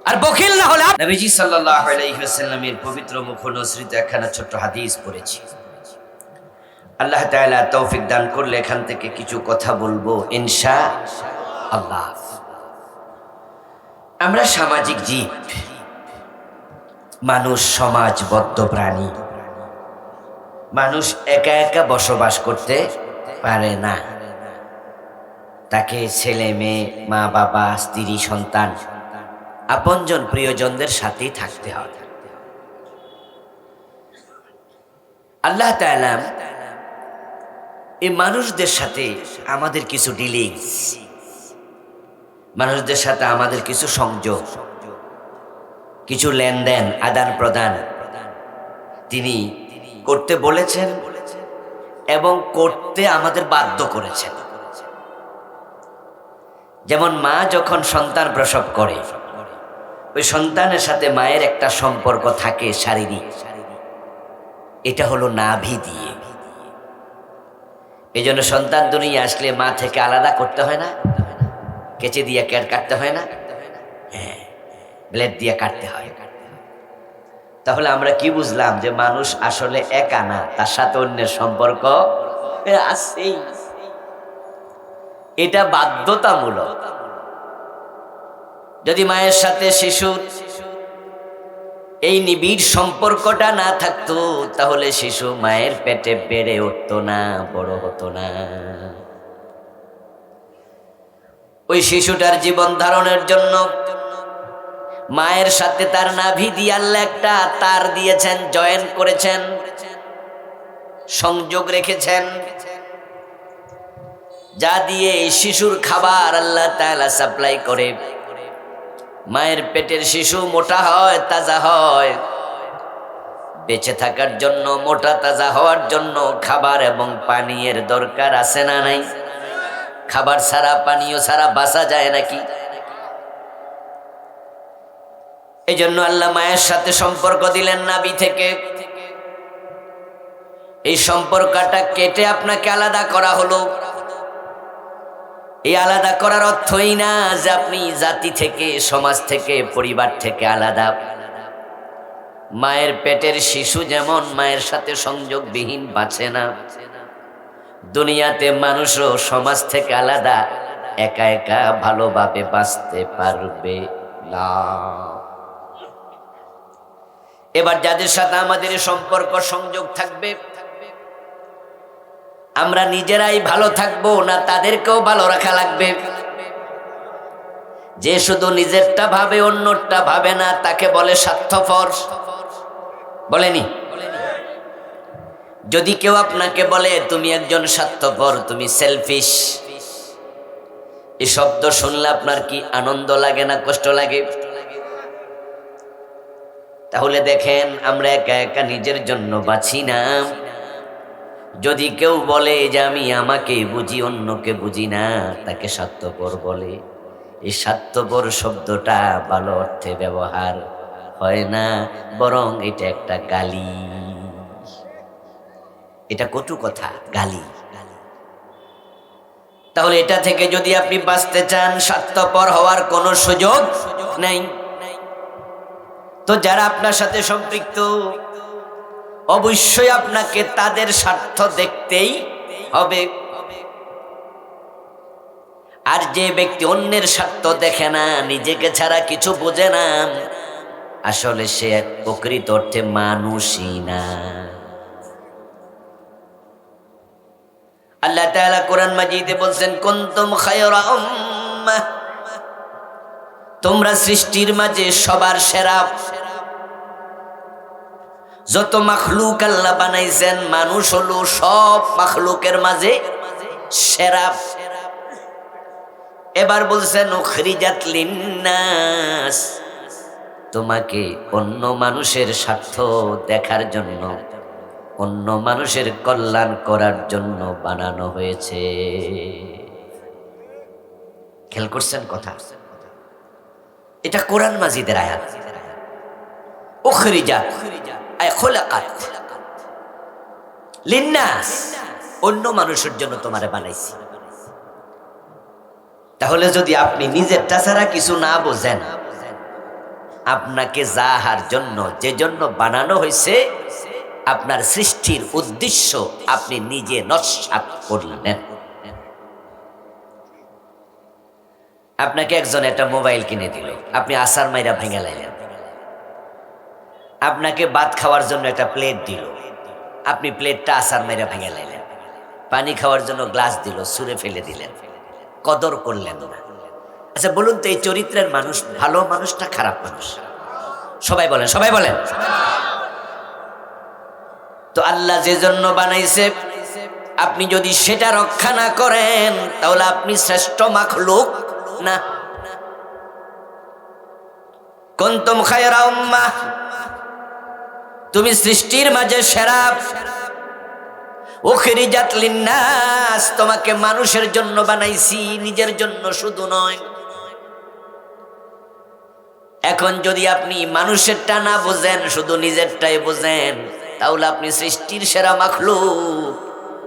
আর বখিল না হলে নবীজি সাল্লাল্লাহু আলাইহি ওয়াসাল্লামের পবিত্র মুখ নসৃত একখানা ছোট্ট হাদিস পড়েছি। আল্লাহ তাআলা তৌফিক দান করলে এখান থেকে কিছু কথা বলবো ইনশাআল্লাহ। আমরা সামাজিক জীব, মানুষ সমাজবদ্ধ প্রাণী। মানুষ একা একা বসবাস করতে পারে না, তাকে ছেলে মেয়ে, মা বাবা, স্ত্রী, সন্তান, আপনজন প্রিয়জনদের সাথেই থাকতে হয়। আল্লাহ তাআলা এই মানুষদের সাথে আমাদের কিছু ডিলিংস, মানুষদের সাথে আমাদের কিছু সংযোগ, কিছু লেনদেন, আদান প্রদান তিনি করতে বলেছেন এবং করতে আমাদের বাধ্য করেছেন। যেমন মা যখন সন্তান প্রসব করে, ওই সন্তানের সাথে মায়ের একটা সম্পর্ক থাকে শারীরিক, এটা হলো নাভি দিয়ে। এই জন্য সন্তান দুনিয়া আসলে মা থেকে আলাদা করতে হয় না, কেচে দিয়ে কাটতে হয় না, হ্যাঁ, ব্লেড দিয়ে কাটতে হয়। তাহলে আমরা কি বুঝলাম? যে মানুষ আসলে একা না, তার সাথে অন্যের সম্পর্ক আছেই। এটা বাধ্যতামূলক। যদি মায়ের সাথে শিশুর এই নিবিড় সম্পর্কটা না থাকতো, তাহলে শিশু মায়ের পেটে বেড়ে উঠতো না, বড় হতো না। ওই শিশুটার জীবন ধারণের জন্য মায়ের সাথে তার নাভি দিয়ে আল্লাহ একটা তার দিয়েছেন, জয়েন করেছেন, সংযোগ রেখেছেন, যা দিয়ে এই শিশুর খাবার আল্লাহ তাআলা সাপ্লাই করে। মায়ের পেটের শিশু মোটা হয়, তাজা হয়। বেঁচে থাকার জন্য, মোটা তাজা হওয়ার জন্য খাবার এবং পানীয়ের দরকার আছে না নাই? খাবার ছাড়া, পানীয় ছাড়া বাঁচা যায় নাকি? এই জন্য আল্লাহ মায়ের সাথে সম্পর্ক দিলেন নাভি থেকে। এই সম্পর্কটা কেটে আপনাকে আলাদা করা হলো। এই আলাদা করার অর্থই না যে আপনি জাতি থেকে, সমাজ থেকে, পরিবার থেকে আলাদা। মায়ের পেটের শিশু যেমন মায়ের সাথে সংযোগবিহীন বাঁচে না, দুনিয়াতে মানুষও সমাজ থেকে আলাদা একা একা ভালোভাবে বাঁচতে পারবে না। এবার যাদের সাথে আমাদের সম্পর্ক সংযোগ থাকবে, আমরা নিজেরাই ভালো থাকবো না তাদেরকেও ভালো রাখা লাগবে। যে শুধু নিজেরটা ভাবে, অন্যটা ভাবে না, তাকে বলে স্বার্থপর। বলেনি? যদি কেউ আপনাকে বলে তুমি একজন স্বার্থপর, তুমি সেলফিশ, এই শব্দ শুনলে আপনার কি আনন্দ লাগে না কষ্ট লাগে? তাহলে দেখেন, আমরা একা একা নিজের জন্য বাঁচি না। যদি কেউ বলে যে আমি আমাকে বুঝি, অন্যকে বুঝি না, তাকে স্বার্থপর বলে। এই স্বার্থপর শব্দটা ভালো অর্থে ব্যবহার হয় না, বরং এটা একটা গালি, এটা কটু কথা, গালি। তাহলে এটা থেকে যদি আপনি বাঁচতে চান, স্বার্থপর হওয়ার কোনো সুযোগ নেই। তো যারা আপনার সাথে সম্পৃক্ত, অবশ্যই আপনাকে তাদের স্বার্থ দেখতেই হবে। আর যে ব্যক্তি অন্যের স্বার্থ দেখে না, নিজেকে ছাড়া কিছু বোঝে না, আসলে সে প্রকৃত অর্থে মানুষই না। আল্লাহ তাআলা কোরআন মাজিদে বলছেন, কুনতুম খায়রা উম্মাহ, তোমরা সৃষ্টির মাঝে সবার সেরা। যত মাখলুক আল্লাহ বানাইছেন, মানুষ হলো সব মাখলুকের মাঝে সেরা। এবার বলছেন উখরিজাত লিন্নাস, তোমাকে অন্য মানুষের স্বার্থ দেখার জন্য, অন্য মানুষের কল্যাণ করার জন্য বানানো হয়েছে। খেয়াল করছেন কথা? এটা কোরআন মাজিদের আয়াত। উখরিজাত আয় খুলাকাত, লিন্নাস, অন্য মানুষের জন্য তোমারে বানাইছি। তাহলে যদি আপনি নিজেরটা ছাড়া কিছু না বোঝেন, আপনাকে যাহার জন্য যে জন্য বানানো হয়েছে, আপনার সৃষ্টির উদ্দেশ্য আপনি নিজে নস্যাৎ করলেন। আপনাকে একজন একটা মোবাইল কিনে দিল, আপনি আসার মাইরা ভেঙে লাইলেন। আপনাকে ভাত খাওয়ার জন্য একটা প্লেট দিল, আপনি প্লেটটা আসার মাইরা ভেঙে লাইলেন। পানি খাওয়ার জন্য গ্লাস দিল, ছুঁড়ে ফেলে দিলেন, কদর করলেন না। আচ্ছা বলুন তো, এই চরিত্রের মানুষ ভালো মানুষটা খারাপ মানুষ? সবাই বলেন, সবাই বলেন। তো আল্লাহ যে জন্য বানাইছে, আপনি যদি সেটা রক্ষা না করেন তাহলে আপনি শ্রেষ্ঠ মাখলুক না। কুনতুম খায়রা উম্মাহ, তুমি সৃষ্টির মাঝে সেরা। উখরিজাত লিন্নাস, তোমাকে মানুষের জন্য বানাইছি, নিজের জন্য শুধু নয়। এখন যদি আপনি মানুষেরটা না বোঝেন, শুধু নিজেরটাই বোঝেন, তাহলে আপনি সৃষ্টির সেরা মাখলুক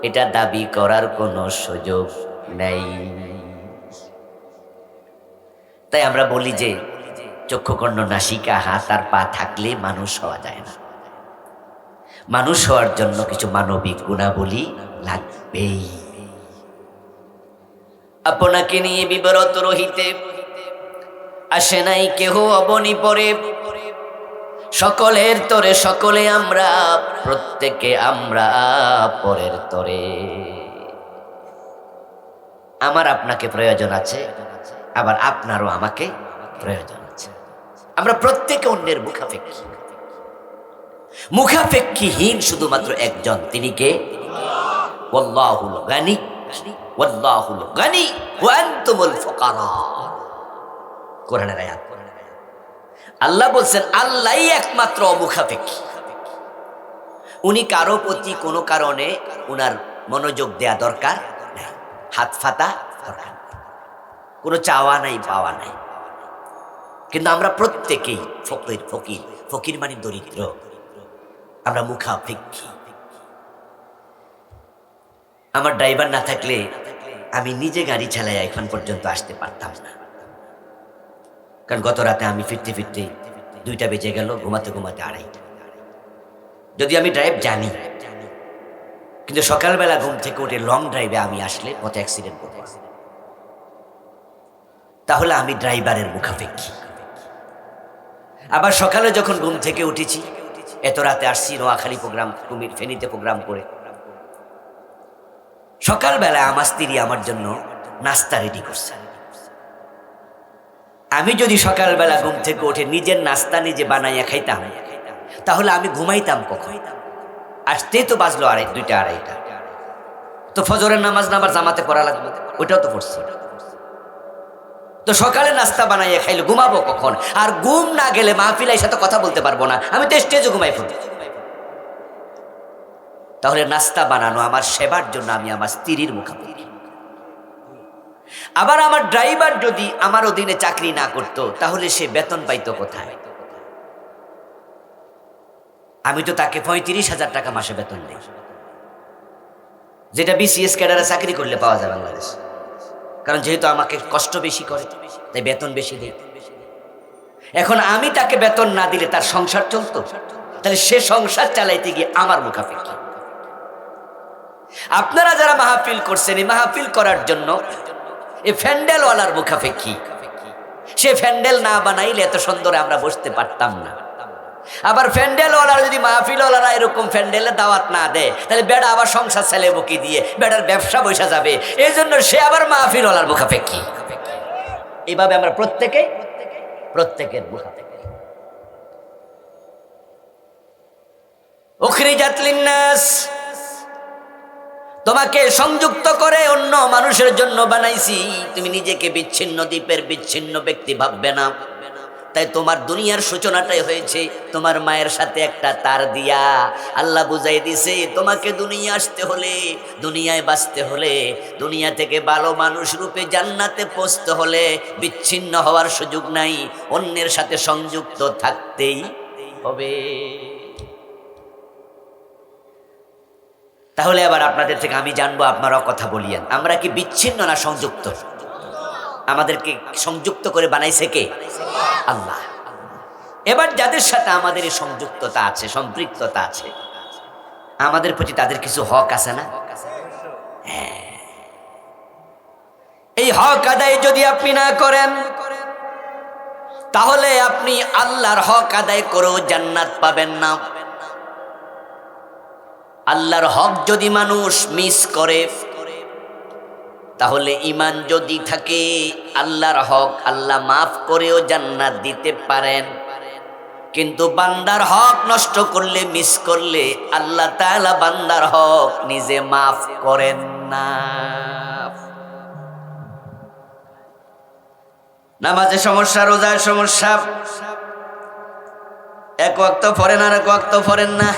এটা দাবি করার কোনো সুযোগ নেই। তাই আমরা বলি যে চক্ষু কর্ণ নাসিকা হাত আর পা থাকলে মানুষ হওয়া যায় না। মানুষ হওয়ার জন্য কিছু মানবিক গুণাবলী লাগবেই। আপনাকে নিয়ে বিব্রত রহিতে আসে নাই কেহ অবনি পরে, সকলের তরে সকলে আমরা, প্রত্যেকে আমরা পরের তরে। আমার আপনাকে প্রয়োজন আছে, আবার আপনারও আমাকে প্রয়োজন আছে। আমরা প্রত্যেকে অন্যের মুখাপেক্ষী। মুখাপেক্ষীহীন শুধুমাত্র একজন, তিনি কে? ওয়াল্লাহুল গানি, ওয়াল্লাহুল গানি ওয়া আনতুমুল ফুকারা। কোরআনের আয়াত। আল্লাহ বলছেন আল্লাহই একমাত্র মুখাপেক্ষী। উনি কারো প্রতি কোনো কারণে উনার মনোযোগ দেয়া দরকার নাই, হাত ফাতা দরকার নাই, কোনো চাওয়া নাই পাওয়া নাই। কিন্তু আমরা প্রত্যেকেই ফকির, ফকির ফকির মানে দরিদ্র, আমরা মুখাপেক্ষী। আমার ড্রাইভার না থাকলে আমি নিজে গাড়ি চালাই এখন পর্যন্ত আসতে পারতাম না। কারণ গত রাতে আমি ফিরতে ফিরতে 2টা বেজে গেল, ঘুমাতে ঘুমাতে 2:30। যদি আমি ড্রাইভ জানি, কিন্তু সকালবেলা ঘুম থেকে উঠে লং ড্রাইভে আমি আসলে পথে অ্যাক্সিডেন্ট করব, তাহলে আমি ড্রাইভারের মুখাপেক্ষী। আবার সকালে যখন ঘুম থেকে উঠেছি, এত রাতে আসছি নোয়াখালী প্রোগ্রাম, কুমির ফেনীতে প্রোগ্রাম করে, সকালবেলা আমার স্ত্রী আমার জন্য নাস্তা রেডি করছে। আমি যদি সকালবেলা ঘুম থেকে উঠে নিজের নাস্তা নিজে বানাইয়া খাইতাম, তাহলে আমি ঘুমাইতাম কখন? আসতেই তো বাজলো 2টা 2:30। তো ফজরের নামাজ না আবার জামাতে পড়া লাগবে, ওইটাও তো পড়ছি। তো সকালে নাস্তা বানাইয়া খাইলে ঘুমাবো কখন? আর ঘুম না গেলে মাহফিলের সাথে কথা বলতে পারবো না, আমি তো স্টেজে ঘুমাই ফেলব। তাহলে নাস্তা বানানো আমার সেবার জন্য আমি আমার স্ত্রীর মুখাপেক্ষী। আবার আমার ড্রাইভার যদি আমার অধীনে চাকরি না করত, তাহলে সে বেতন পাইতো কোথায়? আমি তো তাকে 35,000 টাকা মাসে বেতন দিই, যেটা বিসিএস ক্যাডারে চাকরি করলে পাওয়া যায় বাংলাদেশ। কারণ যেহেতু আমাকে কষ্ট বেশি করে, তাই বেতন বেশি দেয়। এখন আমি তাকে বেতন না দিলে তার সংসার চলতো? তাহলে সে সংসার চালাইতে গিয়ে আমার মুখাপেক্ষী। আপনারা যারা মাহফিল করছেন, এই মাহফিল করার জন্য এই ফ্যান্ডেলওয়ালার মুখাপেক্ষী। সে ফ্যান্ডেল না বানাইলে এত সুন্দর আমরা বসতে পারতাম না। আবার ফ্যান্ডেলওয়ালার যদি মাহফিলওয়ালারা এরকম ফ্যান্ডেলে দাওয়াত না দেয়, তাহলে বেড়া আবার সংসার ছেলে বকি দিয়ে বেড়ার ব্যবসা বসা যাবে। এই জন্য সে আবার মাহফিলওয়ালার মুখাপেক্ষী। এইভাবে আমরা প্রত্যেকের মুখাপেক্ষী। উখরিজাত লিন্নাস, তোমাকে সংযুক্ত করে অন্য মানুষের জন্য বানাইছি। তুমি নিজেকে বিচ্ছিন্ন দ্বীপের বিচ্ছিন্ন ব্যক্তি ভাববে না। তাই তোমার দুনিয়ার সূচনাটাই হয়েছে তোমার মায়ের সাথে একটা তার দিয়া। আল্লাহ বুঝাই দিছে, তোমাকে দুনিয়া আসতে হলে, দুনিয়ায় বাঁচতে হলে, দুনিয়া থেকে ভালো মানুষ রূপে জান্নাতে পৌঁছতে হলে বিচ্ছিন্ন হওয়ার সুযোগ নাই, অন্যের সাথে সংযুক্ত থাকতেই হবে। তাহলে আবার আপনাদের থেকে আমি জানবো, আপনারাও কথা বলিয়েন, আমরা কি বিচ্ছিন্ন না সংযুক্ত? আমাদেরকে সংযুক্ত করে বানাইছে কে? আল্লাহ। এবার যাদের সাথে আমাদের এই সংযুক্ততা আছে, সম্পৃক্ততা আছে, আমাদের প্রতি তাদের কিছু হক আছে না? এই হক আদায় যদি আপনি না করেন, তাহলে আপনি আল্লাহর হক আদায় করেও জান্নাত পাবেন না। আল্লাহর হক যদি মানুষ মিস করে, তাহলে ঈমান যদি থাকে, আল্লাহর হক আল্লাহ মাফ করেও জান্নাত দিতে পারেন। কিন্তু বান্দার হক নষ্ট করলে, মিস করলে, আল্লাহ তাআলা বান্দার হক নিজে মাফ করেন না। নামাজে সমস্যা, রোজায় সমস্যা, এক ওয়াক্ত পড়েন আর এক ওয়াক্ত পড়েন না।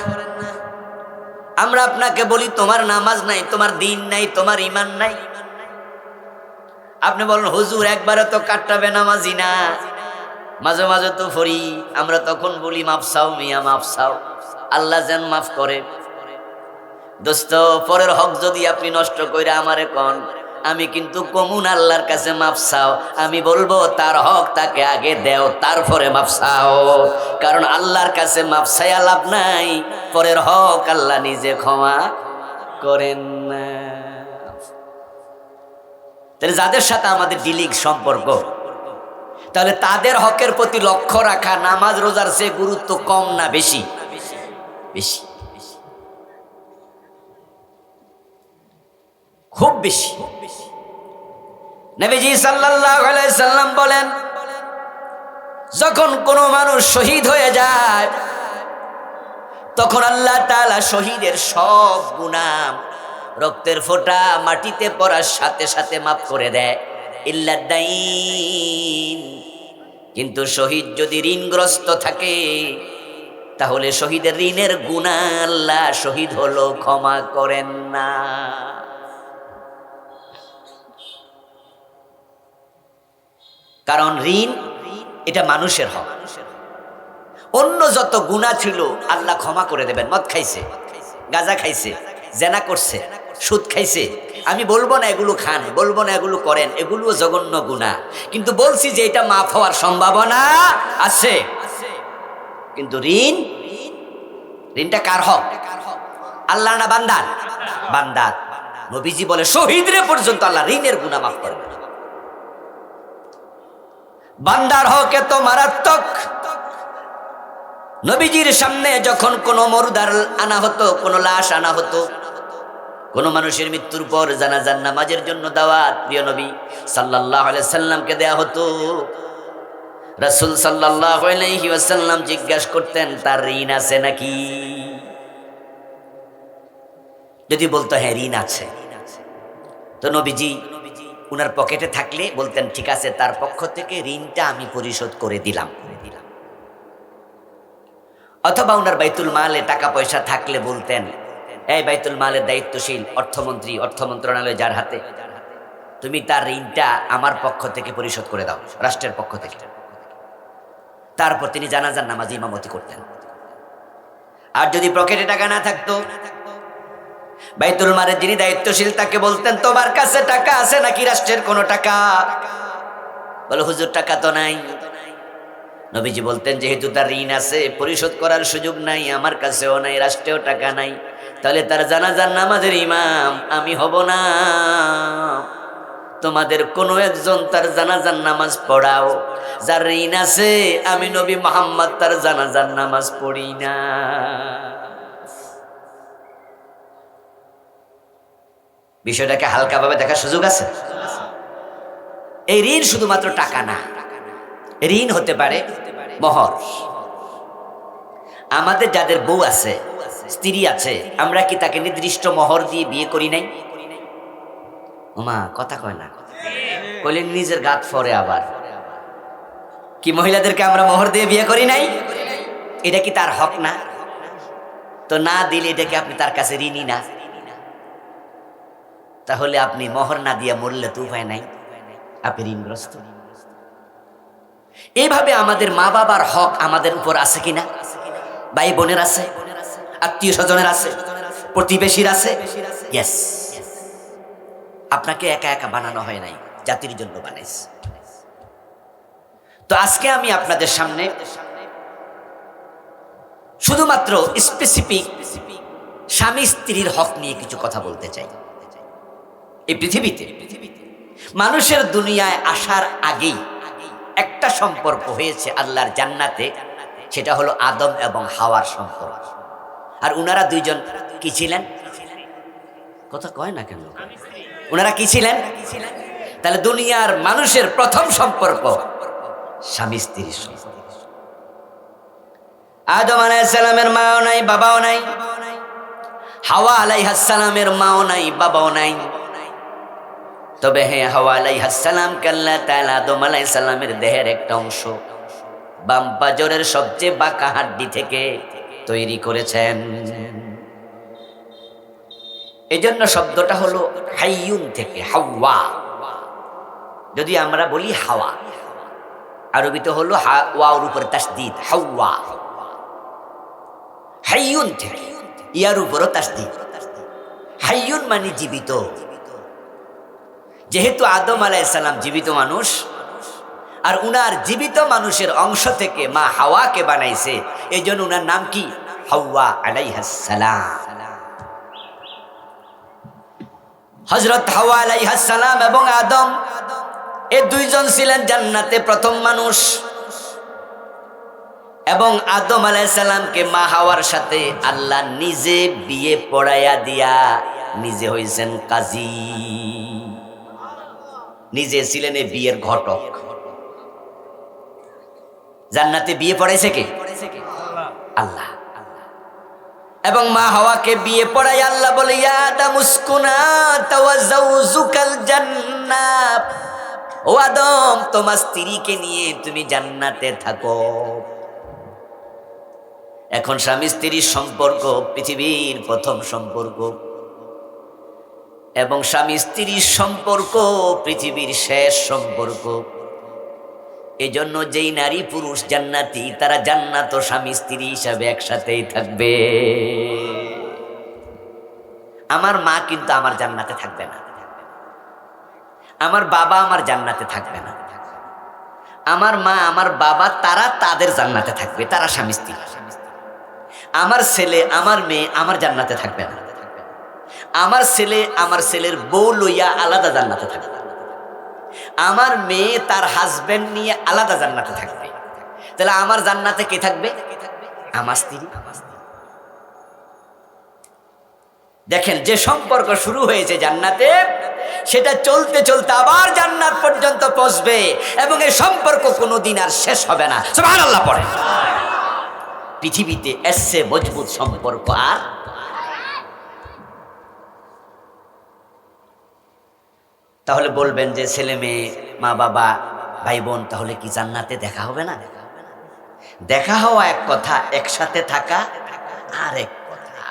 আমরা আপনাকে বলি তোমার নামাজ নাই, তোমার দিন নাই, তোমার ঈমান নাই। আপনি বলেন হুজুর একবারে তো কাট্টাবে নামাজি না, মাঝে মাঝে তো পড়ি। আমরা তখন বলি মাফ চাও মিয়া, মাফ চাও, আল্লাহ যেন মাফ করে। দোস্ত, পরের হক যদি আপনি নষ্ট করে আমারে কন, আমি কিন্তু কমুন আল্লাহর কাছে মাফ চাও, আমি বলবো তার হক তাকে আগে দেও, তারপরে মাফ চাও। কারণ আল্লাহর কাছে মাফ চাইয়া লাভ নাই, পরের হক আল্লাহ নিজে ক্ষমা করেন না। তাহলে যাদের সাথে আমাদের ডিলিং সম্পর্ক, তাহলে তাদের হকের প্রতি লক্ষ্য রাখা নামাজ রোজার চেয়ে গুরুত্ব কম না বেশি? বেশি, খুব বেশি। নবীজি সাল্লাল্লাহু আলাইহি সাল্লাম বলেন, যখন কোনো মানুষ শহীদ হয়ে যায়, তখন আল্লাহ তাআলা শহীদের সব গুনাহ, রক্তের ফোঁটা মাটিতে পড়ার সাথে সাথে মাফ করে দেয়, ইল্লা দাইন। কিন্তু শহীদ যদি ঋণগ্রস্ত থাকে, তাহলে শহীদের ঋণের গুনাহ আল্লাহ শহীদ হলো ক্ষমা করেন না। কারণ ঋণ এটা মানুষের হক। অন্য যত গুনাহ ছিল আল্লাহ ক্ষমা করে দেবেন। মদ খাইছে, গাঁজা খাইছে, জেনা করছে, সুদ খাইছে, আমি বলবো না এগুলো খান, বলবো না এগুলো করেন, এগুলো জঘন্য গুনাহ, কিন্তু বলছি যে এটা মাফ হওয়ার সম্ভাবনা আছে। কিন্তু ঋণটা কার হক? আল্লাহ না বান্দার? বান্দার। নবীজি বলে শহীদরে পর্যন্ত আল্লাহ ঋণের গুনাহ মাফ করবে। বান্দার হক এত মারাত্মক। নবীজির সামনে যখন কোনো মুর্দার আনা হতো, কোনো লাশ আনা হতো, কোন মানুষের মৃত্যুর পর জানাজার নামাজের জন্য দাওয়াত প্রিয় নবী সাল্লাল্লাহু আলাইহি সাল্লামকে দেয়া হতো। রাসূল সাল্লাল্লাহু আলাইহি ওয়াসাল্লাম জিজ্ঞাসা করতেন তার ঋণ আছে নাকি? যদি বলতো হ্যাঁ ঋণ আছে, তো নবীজি উনার পকেটে থাকলে বলতেন ঠিক আছে, তার পক্ষ থেকে ঋণটা আমি পরিশোধ করে দিলাম। অথবা উনার বাইতুল মালে টাকা পয়সা থাকলে বলতেন, এই বাইতুল মালের দায়িত্বশীল অর্থমন্ত্রী, অর্থ মন্ত্রণালয় যার হাতে, তুমি তার ঋণটা আমার পক্ষ থেকে পরিশোধ করে দাও, রাষ্ট্রের পক্ষ থেকে। তারপর তিনি জানাজার নামাজ ইমামতি করতেন। আর যদি পকেটে টাকা না থাকতো, বাইতুল মালের যিনি দায়িত্বশীল তাকে বলতেন তোমার কাছে টাকা আছে নাকি রাষ্ট্রের কোনো টাকা? বলে হুজুর টাকা তো নাই। নবীজি বলতেন যেহেতু তার ঋণ আছে, পরিশোধ করার সুযোগ নাই, আমার কাছেও নাই, রাষ্ট্রেও টাকা নাই, তাহলে তার জানাজার নামাজের ইমাম আমি হব না। তোমাদের কোনো একজন তার জানাজার নামাজ পড়াও, যার ঋণ আছে। আমি নবী মুহাম্মদ তার জানাজার নামাজ পড়ি না। বিষয়টাকে হালকাভাবে দেখার সুযোগ আছে। এই ঋণ শুধুমাত্র টাকা না, ঋণ হতে পারে মোহর। আমাদের যাদের বউ আছে, স্ত্রী আছে, আমরা কি তাকে নির্দিষ্ট মোহর দিয়ে বিয়ে করি নাই? ওমা কথা কয় না, কইলেন নিজের গাত ফরে। আবার কি মহিলাদেরকে আমরা মোহর দিয়ে বিয়ে করি নাই? এটা কি তার হক না? তো না দিলে এটা কি আপনি তার কাছে ঋণী না? তাহলে আপনি মোহর না দিয়ে মরলে তো উপায় নাই, আপনি ঋণগ্রস্ত। এইভাবে আমাদের মা বাবার হক আমাদের উপর আছে কিনা? ভাই বোনের আছে, আত্মীয় স্বজনের আছে, প্রতিবেশীর আছে? ইয়েস। আপনাকে একা একা বানানো হয় নাই, জাতির জন্য বানাইছে। তো আজকে আমি আপনাদের সামনে শুধুমাত্র স্পেসিফিক স্বামী স্ত্রীর হক নিয়ে কিছু কথা বলতে চাই। এই পৃথিবীতে মানুষের দুনিয়ায় আসার আগেই একটা সম্পর্ক হয়েছে আল্লাহর জান্নাতে, সেটা হলো আদম এবং হাওয়ার সম্পর্ক। আর উনারা দুইজন কি ছিলেন? কথা কয় না কেন? উনারা কি ছিলেন? তাহলে দুনিয়ার মানুষের প্রথম সম্পর্ক স্বামী স্ত্রীর সম্পর্ক। আদম আলাইহিস সালামের মাও নাই, বাবাও নাই। হাওয়া আলাইহিস সালামের মাও নাই, বাবাও নাই। তবে হ্যাঁ, হাওয়া আলাইহিস সালামকে আল্লাহ তাআলা আদম আলাইহিস সালামের দেহের একটা অংশ বাম পাজরের সবচেয়ে বাঁকা হাড্ডি থেকে তৈরি করেছেন। এজন্য শব্দটা হলো হাইয়ুন থেকে হাওয়া। যদি আমরা বলি হাওয়া, আরবিতে হলো ওয়াওর উপর তাসদীদ, হাওয়া। হাইয়ুন থেকে, ইয়ার উপরও তাসদীদ। হাইয়ুন মানে জীবিত। যেহেতু আদম আলাইহিস সালাম জীবিত মানুষ, আর উনার জীবিত মানুষের অংশ থেকে মা হাওয়াকে বানাইছে, এই জন্য উনার নাম কি? হাওয়া আলাইহিস সালাম। হযরত হাওয়া আলাইহিস সালাম এবং আদম এই দুইজন ছিলেন জান্নাতে প্রথম মানুষ। এবং আদম আলাইহিস সালামকে মা হাওয়ার সাথে আল্লাহ নিজে বিয়ে পড়াইয়া দিয়া নিজে হইছেন কাজী, নিজে ছিলেন এই বিয়ের ঘটক। জান্নাতে বিয়ে পড়াইছে কে? আল্লাহ। এবং মা হাওয়াকে বিয়ে পড়াই আল্লাহ বলে, ইয়া আদম উসকুনা ওয়া যাওজুকাল জান্নাত, ও আদম তোমার স্ত্রীকে নিয়ে তুমি জান্নাতে থাকো। এখন স্বামী স্ত্রীর সম্পর্ক পৃথিবীর প্রথম সম্পর্ক, এবং স্বামী স্ত্রীর সম্পর্ক পৃথিবীর শেষ সম্পর্ক। এই জন্য যেই নারী পুরুষ জান্নাতি, তারা জান্নাত ও স্বামী স্ত্রী হিসাবে একসাথেই থাকবে। আমার মা কিন্তু আমার জান্নাতে থাকবে না, আমার বাবা আমার জান্নাতে থাকবে না। আমার মা আমার বাবা তারা তাদের জান্নাতে থাকবে, তারা স্বামী স্ত্রী। আমার ছেলে আমার মেয়ে আমার জান্নাতে থাকবে না। আমার ছেলে আমার ছেলের বউ লইয়া আলাদা জান্নাতে থাকবে। আমার মেয়ে তার হাজবেন্ড নিয়ে আলাদা জান্নাতে থাকবে। তাহলে আমার জান্নাতে কে থাকবে? আমার স্ত্রী। দেখেন, যে সম্পর্ক শুরু হয়েছে জান্নাতে, সেটা চলতে চলতে আবার জান্নাত পর্যন্ত পৌঁছবে, এবং এই সম্পর্ক কোনোদিন আর শেষ হবে না। সুবহানাল্লাহ পড়ে। পৃথিবীতে এর চেয়ে মজবুত সম্পর্ক আর তাহলে বলবেন যে ছেলে মেয়ে, মা বাবা, ভাই বোন, তাহলে কি জান্নাতে দেখা হবে না? দেখা হওয়া এক কথা, একসাথে থাকা আর এক কথা।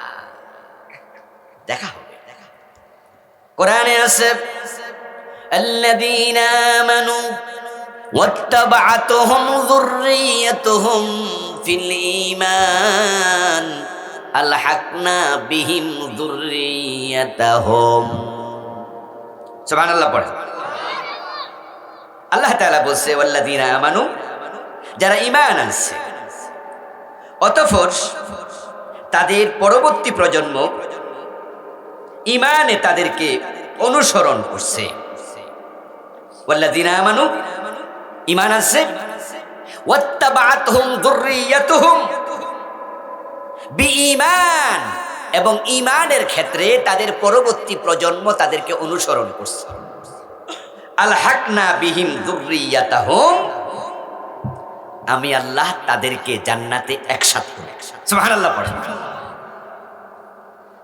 দেখা হবে। কোরআনে আছে, আল্লাযীনা আমানু ওয়াত্তাবা'আতুহুম যুররিয়্যাতুহুম ফিল ঈমান আলহাকনা বিহিম যুররিয়্যাতাহুম। সুবহানাল্লাহ পড়ে। আল্লাহ তাআলা বলছে, ওয়াল্লাযীনা আমানু, যারা ঈমান আনছে, অতঃপর তাদের পরবর্তী প্রজন্ম ঈমানে তাদেরকে অনুসরণ করছে। ওয়াল্লাযীনা আমানু, ঈমান আনছে, ওয়াত্তাবা'আতহুম যুররিয়্যাতুহুম বিঈমান, এবং ঈমানের ক্ষেত্রে তাদের পরবর্তী প্রজন্ম তাদেরকে অনুসরণ করছে। আলহাকনা বিহিম যুররিয়্যাতাহুম, আমি আল্লাহ তাদেরকে জান্নাতে একসাথে করে। সুবহানাল্লাহ পড়েন।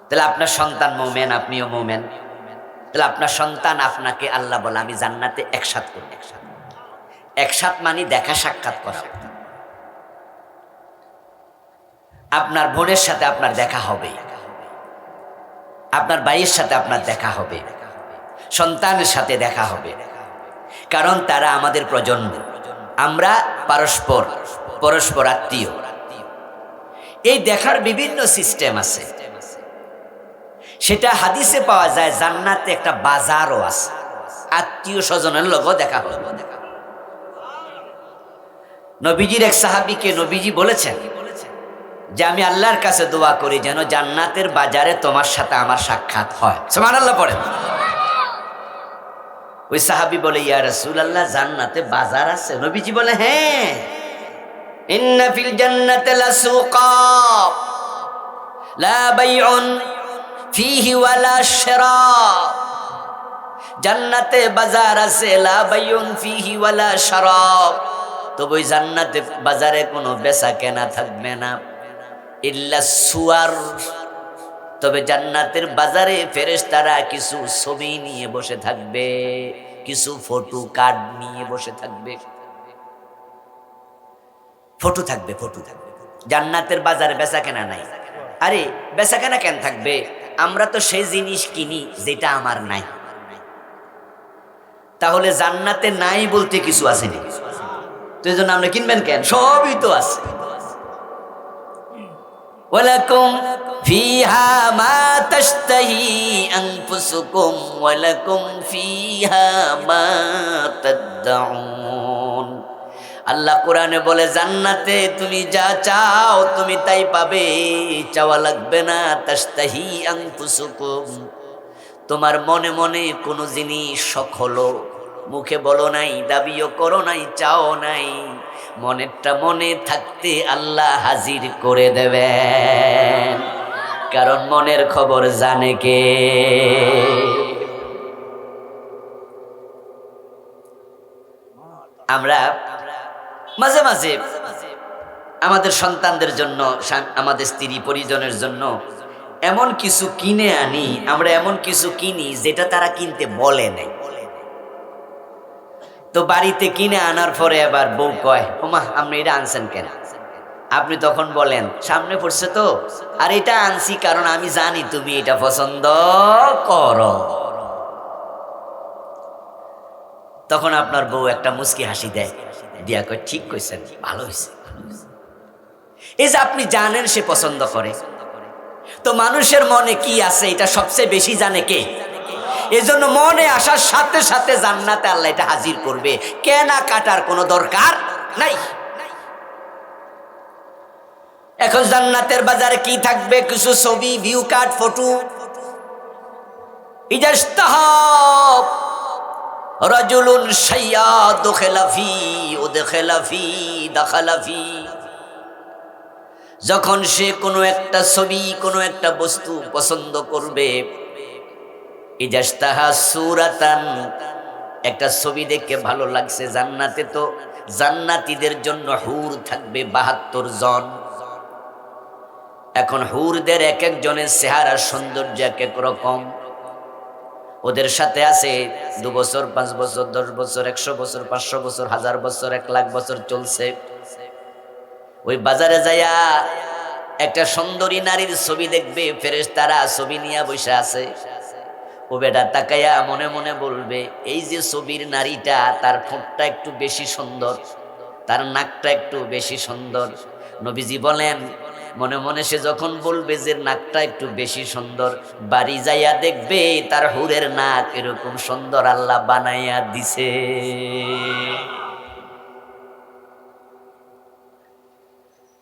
তাহলে আপনার সন্তান মুমিন, আপনিও মুমিন, তাহলে আপনার সন্তান আপনাকে আল্লাহ বলে আমি জান্নাতে একসাথে করব। একসাথ মানে দেখা সাক্ষাৎ করা। আপনার বোনের সাথে আপনার দেখা হবে, আপনার ভাইয়ের সাথে আপনার দেখা হবে, সন্তানের সাথে দেখা হবে, কারণ তারা আমাদের প্রজন্ম। আমরা পরস্পর আত্মীয়। এই দেখার বিভিন্ন সিস্টেম আছে। সেটা হাদিসে পাওয়া যায়। জান্নাতে একটা বাজারও আছে, আত্মীয় স্বজনের লোক দেখা হবে। নবীজির এক সাহাবীকে নবীজি বলেছেন যে আমি আল্লাহর কাছে দোয়া করি যেন জান্নাতের বাজারে তোমার সাথে আমার সাক্ষাৎ হয়। সুবহানাল্লাহ পড়েন। ওই সাহাবী বলে, ইয়া রাসূলুল্লাহ, জান্নাতে বাজার আছে? নবীজি বলে, হ্যাঁ, ইন্না ফিল জান্নাতি লাসুকা লা বাইউন ফিহি ওয়ালা শিরা। জান্নাতে বাজার আছে, লা বাইউন ফিহি ওয়ালা শারাব। তবে ওই জান্নাতে বাজারে কোনো বেচা কেনা থাকবে না, ইল্লা সুয়ার। তবে জান্নাতের বাজারে ফেরেশতারা কিছু ছবি নিয়ে বসে থাকবে, কিছু ফটো কার্ড নিয়ে বসে থাকবে। ফটো থাকবে, ফটো থাকবে। জান্নাতের বাজারে বেচা কেনা নাই। আরে বেচা কেনা কেন থাকবে? আমরা তো সেই জিনিস কিনি যেটা আমার নাই। তাহলে জান্নাতে নাই বলতে কিছু আছে না, তো এই জন্য আপনি কিনবেন কেন? সবই তো আছে। ওয়ালাকুম ফিহা মা তাশতাহি আনফুসুকুম ওয়ালাকুম ফিহা মা তাদউন। আল্লাহ কোরআনে বলে, জান্নাতে তুমি যা চাও তুমি তাই পাবে, চাওয়া লাগবে না। তাশতাহি আনফুসুকুম, তোমার মনে মনে কোনো জিনিস শখ হলো, মুখে বলো নাই, দাবিও করো নাই, চাও নাই, মনেরটা মনে থাকতে আল্লাহ হাজির করে দেবেন, কারণ মনের খবর জানে কে? আমরা মাঝে মাঝে আমাদের সন্তানদের জন্য, আমাদের স্ত্রী পরিজনের জন্য এমন কিছু কিনে আনি, আমরা এমন কিছু কিনি যেটা তারা কিনতে বলে নাই। তো বাড়িতে কিনে আনার পরে আবার বউ কয়, ওমা আপনি এটা আনছেন কেন? আপনি তখন বলেন, সামনে পড়ছে তো, আর এটা আনছি কারণ আমি জানি তুমি এটা পছন্দ করো। তখন আপনার বউ একটা মুচকি হাসি দেয়, দিয়া কয়, ঠিক কইছেন, ভালো হয়েছে। এই যে আপনি জানেন সে পছন্দ করে, তো মানুষের মনে কি আছে এটা সবচেয়ে বেশি জানে কে? এজন্য মনে আসার সাথে সাথে জান্নাতে আল্লাহ এটা হাজির করবে, কেনা কাটার কোনো দরকার নাই। এখন জান্নাতের বাজারে কি থাকবে? কিছু ছবি, ভিউ কার্ড, ফটো। ইজাস্তাহাব রাজুলুন শাইয়া দুখিলা ফি উদখিলা ফি দাখালা ফি। যখন সে কোনো একটা ছবি, কোনো একটা বস্তু পছন্দ করবে, ইজাস্তাহা সূরাতান, একটা ছবি দেখে ভালো লাগছে। জান্নাতে তো জান্নাতীদের জন্য হুর থাকবে ৭২ জন। এখন হুরদের এক একজনের চেহারার সৌন্দর্য এক এক রকম। ওদের সাথে আছে ২ বছর, ৫ বছর, ১০ বছর, ১০০ বছর, ৫০০ বছর, ১০০০ বছর, ১,০০,০০০ বছর চলছে। ওই বাজারে যাইয়া একটা সুন্দরী নারীর ছবি দেখবে, ফেরেশতারা ছবি নিয়ে বসে আছে। ও বেটা তাকাইয়া মনে মনে বলবে, এই যে ছবির নারীটা, তার ঠোঁটটা একটু বেশি সুন্দর, তার নাকটা একটু বেশি সুন্দর। নবীজি বলেন, মনে মনে সে যখন বলবে যে নাকটা একটু বেশি সুন্দর, বাড়ি যাইয়া দেখবে তার হুরের নাক এরকম সুন্দর আল্লাহ বানাইয়া দিছে।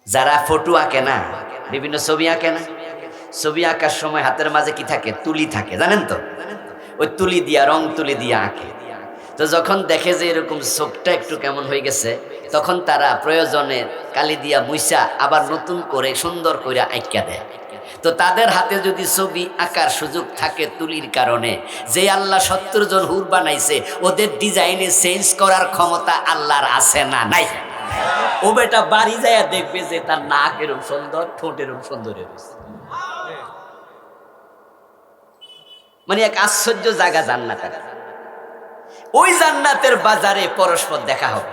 যারা ফটো আঁকে না, বিভিন্ন ছবি আঁকে না, ছবি আঁকার সময় হাতের মাঝে কি থাকে? তুলি থাকে, জানেন তো? ওই তুলি দিয়া, রং তুলি দিয়া আঁকে। তো যখন দেখে যে এরকম চোখটা একটু কেমন হয়ে গেছে, তখন তারা প্রয়োজনে কালি দিয়া মুইসা আবার নতুন করে সুন্দর করে আঁকা দেয়। তো তাদের হাতে যদি ছবি আঁকার সুযোগ থাকে তুলির কারণে, যে আল্লাহ ৭০ জন হুর বানাইছে, ওদের ডিজাইনে চেঞ্জ করার ক্ষমতা আল্লাহর আছে না নাই? ও বেটা বাড়ি যাইয়া দেখবে যে তার নাক এরকম সুন্দর, ঠোঁট এরকম সুন্দর হয়েছে। মানে এক আশ্চর্য জায়গা জান্নাত। ওই জান্নাতের বাজারে পরস্পর দেখা হবে।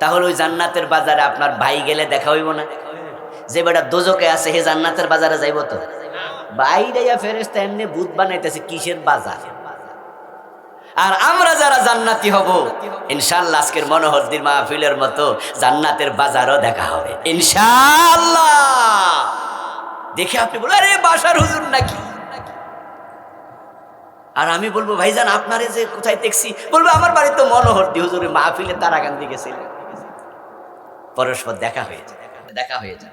তাহলে ওই জান্নাতের বাজারে আপনার ভাই গেলে দেখা হইব না? যে বেটা দোজকে আছে হে জান্নাতের বাজারে যাইব তো? বাইরে ফেরেশতা এমনি ভূত বানাইতেছে, কিসের বাজার? আর আমরা যারা জান্নাতি হব, ইনশাআল্লাহ আজকের মনোহরদির মাহফিলের মতো জান্নাতের বাজারও দেখা হবে ইনশাআল্লাহ। দেখে আপনি বলেন, আরে বাসার হুজুর নাকি? আর আমি বলবো ভাইজান আপনারে যে কোথায় দেখছি, বলবো আমার বাড়ি তো মনোহরদী, হুজুরে মাহফিলে তারাকান্দি গেছিলেন। পরস্পর দেখা হয়েছে, দেখা হয়েছে।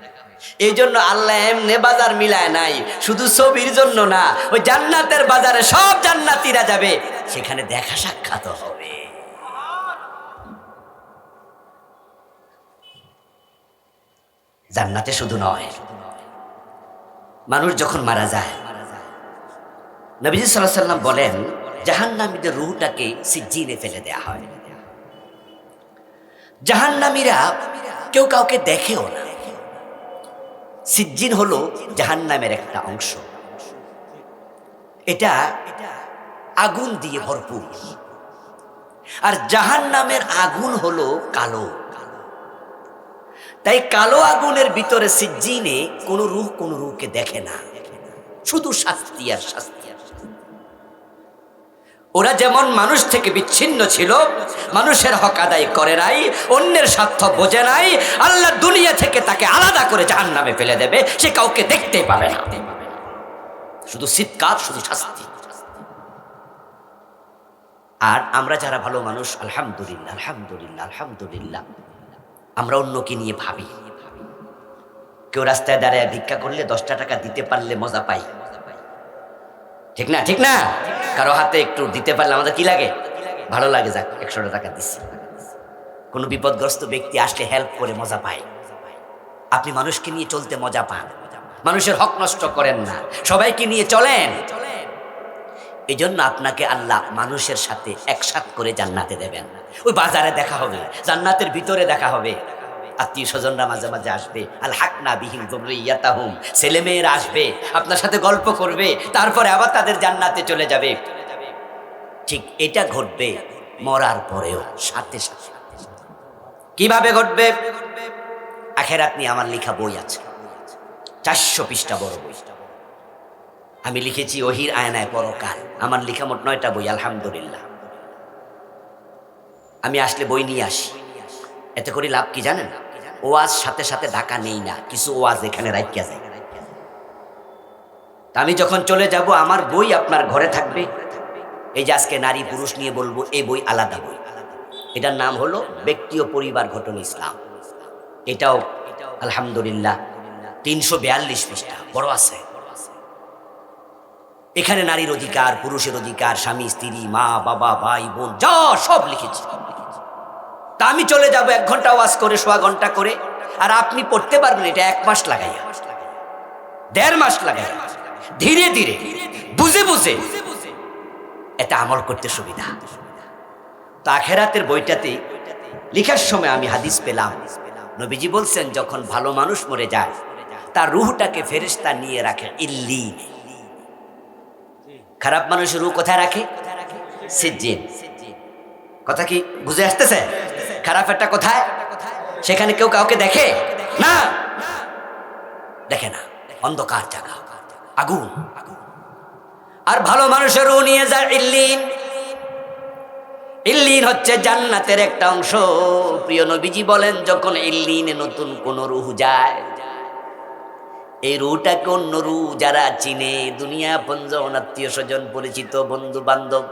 এই জন্য আল্লাহ এমনি বাজার মিলায় নাই, শুধু ছবির জন্য না, ওই জান্নাতের বাজারে সব জান্নাতীরা যাবে, সেখানে দেখা সাক্ষাৎ হবে। জান্নাতে শুধু নয়, মানুষ যখন মারা যায়, নবীজি সাল্লাল্লাহু আলাইহি ওয়াসাল্লাম বলেন জাহান্নামীদের রূহটাকে সিজ্জিনে ফেলে দেয়া হয়। জাহান্নামীরা কেউ কাউকে দেখেও না। সিজ্জিন হলো জাহান্নামের একটা অংশ, এটা আগুন দিয়ে ভরপুর। আর জাহান্নামের আগুন হলো কালো, তাই কালো আগুনের ভিতরে সিজ্জিনে কোন রূহকে দেখে না, শুধু শাস্তি আর শাস্তি। ওরা যেমন মানুষ থেকে বিচ্ছিন্ন ছিল, মানুষের হক আদায় করে নাই, অন্যের স্বার্থ বোঝে নাই, আল্লাহ দুনিয়া থেকে তাকে আলাদা করে জাহান্নামে ফেলে দেবে, সে কাউকে দেখতেই পাবে না, শুধু চিৎকার, শুধু শাস্তি। আর আমরা যারা ভালো মানুষ, আলহামদুলিল্লাহ আলহামদুলিল্লাহ আলহামদুলিল্লাহ, আমরা অন্যকে নিয়ে ভাবি। কেউ রাস্তায় দাঁড়ায় ভিক্ষা করলে 10টা টাকা দিতে পারলে মজা পাই, ঠিক না? ঠিক না? কারো হাতে একটু দিতে পারলে আমাদের কি লাগে? ভালো লাগে, যাক 100 টাকা দিচ্ছি। কোনো বিপদগ্রস্ত ব্যক্তি আসলে হেল্প করে মজা পায়। আপনি মানুষকে নিয়ে চলতে মজা পান, মানুষের হক নষ্ট করেন না, সবাইকে নিয়ে চলেন। এই জন্য আপনাকে আল্লাহ মানুষের সাথে একসাথ করে জান্নাতে দেবেন। ওই বাজারে দেখা হবে, জান্নাতের ভিতরে দেখা হবে, আত্মীয় স্বজনরা মাঝে মাঝে আসবে, আল হাকনা বিহিম যুররিয়াতাহুম, ছেলে মেয়েরা আসবে, আপনার সাথে গল্প করবে, তারপরে আবার তাদের জান্নাতে চলে যাবে। ঠিক এটা ঘটবে মরার পরেও, সাথে সাথে। কিভাবে ঘটবে? আখিরাত নিয়ে আমার লেখা বই আছে, 400 পৃষ্ঠা বড় বই। আমি লিখেছি ওহির আয়নায় পরকাল। আমার লেখা মোট 9টা বই, আলহামদুলিল্লাহ। আমি আসলে বই নিয়ে আসি, এতে করে লাভ কি জানেন? ওয়াজ সাথে সাথে ঢাকা নেই না, কিছু ওয়াজ এখানে রাখিয়া যায়। আমি যখন চলে যাব আমার বই আপনার ঘরে থাকবে। এই যে আজকে নারী পুরুষ নিয়ে বলবো, এই বই আলাদা বই, এটার নাম হলো ব্যক্তি ও পরিবার গঠন ইসলাম। এটাও আলহামদুলিল্লাহ 342 পৃষ্ঠা, বড় আছে। এখানে নারীর অধিকার, পুরুষের অধিকার, স্বামী স্ত্রী, মা বাবা, ভাই বোন, যা সব লিখেছি। তা আমি চলে যাব 1 ঘন্টা ওয়াজ করে, 1.25 ঘন্টা করে, আর আপনি পড়তে পারবেন এটা 1 মাস লাগাইয়া, 1.5 মাস লাগাইয়া, ধীরে ধীরে বুঝে বুঝে এটা আমল করতে সুবিধা। তো আখিরাতের বইটাতে লেখার সময় আমি হাদিস পেলাম, নবীজি বলছেন যখন ভালো মানুষ মরে যায়, তার রূহটাকে ফেরেশতা নিয়ে রাখে ইল্লিন। খারাপ মানুষের রূহ কোথায় রাখে? সিজ্জিন। কথা কি বুঝে আসতেছে? খারাপেরটা কোথায়? সেখানে কেউ কাউকে দেখে না, দেখে না, অন্ধকার জায়গা, আগুন। আর ভালো মানুষের রূহ নিয়ে যায় ইল্লিন। ইল্লিন হচ্ছে জান্নাতের একটা অংশ। প্রিয় নবীজি বলেন যখন ইল্লিনে নতুন কোন রূহ যায়, এই রূহটাকে অন্য রূহ যারা চিনে, দুনিয়া পঞ্জন, আত্মীয় স্বজন, পরিচিত বন্ধু বান্ধব,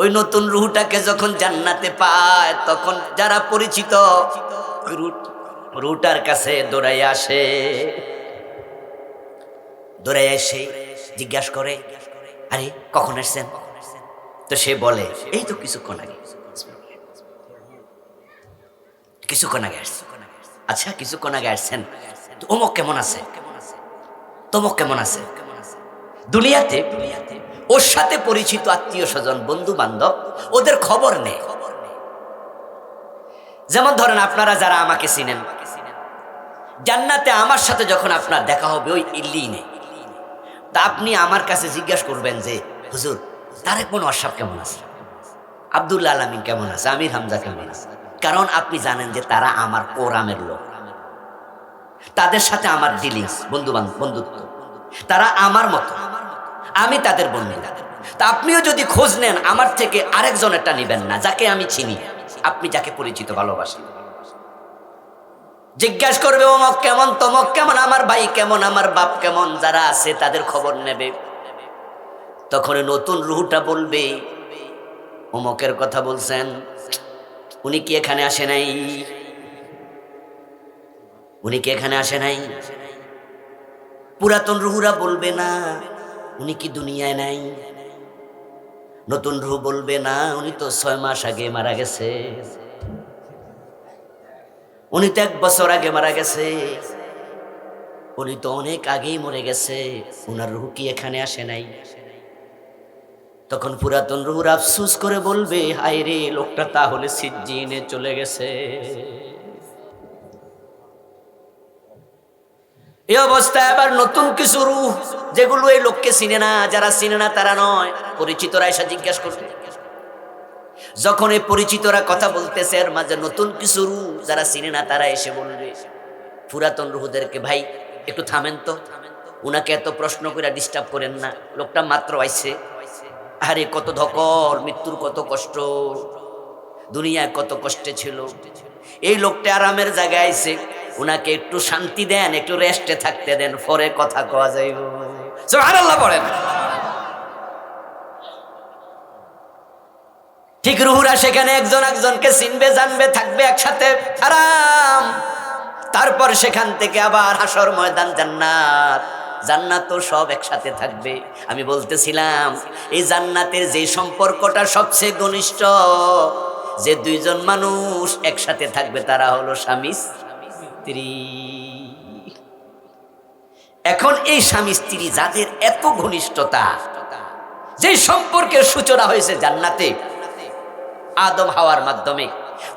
ওই নতুন রূহটাকে যখন জান্নাতে পায়, তখন যারা পরিচিত রূহটার কাছে দৌড়াই আসে, দৌড়াই এসে জিজ্ঞাসা করে, আরে কখন আসছেন? তো সে বলে এই তো কিছুক্ষণ আগে, কিছুক্ষণ আগে আসছে। আচ্ছা কিছুক্ষণ আগে আসছেন, তো অমুক কেমন আছে, তমুক কেমন আছে? দুনিয়াতে ওর সাথে পরিচিত আত্মীয় স্বজন, বন্ধু বান্ধব, ওদের খবর নেই। যেমন ধরেন আপনারা যারা আমাকে চিনেন, জান্নাতে আমার সাথে যখন আপনার দেখা হবে ওই ইল্লিনে, তা আপনি আমার কাছে জিজ্ঞাসা করবেন যে হুজুর তারেক মনোয়ার সাহেব কেমন আছে, আব্দুল্লাহ আলামিন কেমন আছে, আমির হামজা কেমন আছে? কারণ আপনি জানেন যে তারা আমার কোরামের লোক, তাদের সাথে আমার ডিলিংস, বন্ধুত্ব, তারা আমার মতো, আমি তাদের বন্ধু। তা আপনিও যদি খোঁজ নেন, আমার থেকে আরেকজনেরটা নিবেন না, যাকে আমি চিনি, আপনি যাকে পরিচিত ভালোবাসেন। জিজ্ঞাসা করবে অমক কেমন, তমক কেমন, আমার ভাই কেমন, আমার বাপ কেমন, যারা আছে তাদের খবর নেবে। তখন নতুন রুহটা বলবে, অমুকের কথা বলছেন, উনি কি এখানে আসে নাই? উনি কি এখানে আসে নাই? পুরাতন রুহুরা বলবে, না উনি কি দুনিয়ায় নাই? নতুন রুহ বলবে, না উনি তো 6 মাস আগে মারা গেছে, উনি তো 1 বছর আগে মারা গেছে, উনি তো অনেক আগেই মরে গেছে, উনার রুহ কি এখানে আসে নাই? তখন পুরাতন রুহুর আফসুস করে বলবে, হায় রে, লোকটা তাহলে সিজ্জিনে চলে গেছে। এই অবস্থায় আবার নতুন কিছু রূহ, যেগুলো এই লোককে চিনে না, যারা চিনে না তারা নয়, পরিচিতরা এসে জিজ্ঞাসা করবে। যখন এই পরিচিতরা কথা বলতেছে, এর মাঝে নতুন কিছু রূহ, যারা চিনে না তারা এসে বলবে পুরাতন রুহদেরকে, ভাই একটু থামেন তো, উনাকে এত প্রশ্ন করে ডিস্টার্ব করেন না, লোকটা মাত্র আইছে। আরে কত ধকল, মৃত্যুর কত কষ্ট, দুনিয়ায় কত কষ্টে ছিল, এই লোকটা আরামের জায়গায় আইছে, উনাকে একটু শান্তি দেন, একটু রেস্টে থাকতে দেন, পরে কথা কওয়া যাইব। সুবহানাল্লাহ বলেন। ঠিক রুহুরা সেখানে একজন একজনকে চিনবে, জানবে, থাকবে একসাথে আরাম। তারপর সেখান থেকে আবার হাসর ময়দান, জান্নাত, জান্নাত তো সব একসাথে থাকবে। আমি বলতেছিলাম এই জান্নাতের যে সম্পর্কটা সবচেয়ে ঘনিষ্ঠ, যে দুইজন মানুষ একসাথে থাকবে তারা হলো স্বামী স্ত্রী। এখন এই স্বামী স্ত্রী যাদের এত ঘনিষ্ঠতা, যে সম্পর্কের সূচনা হয়েছে জান্নাতে আদম হাওয়ার মাধ্যমে,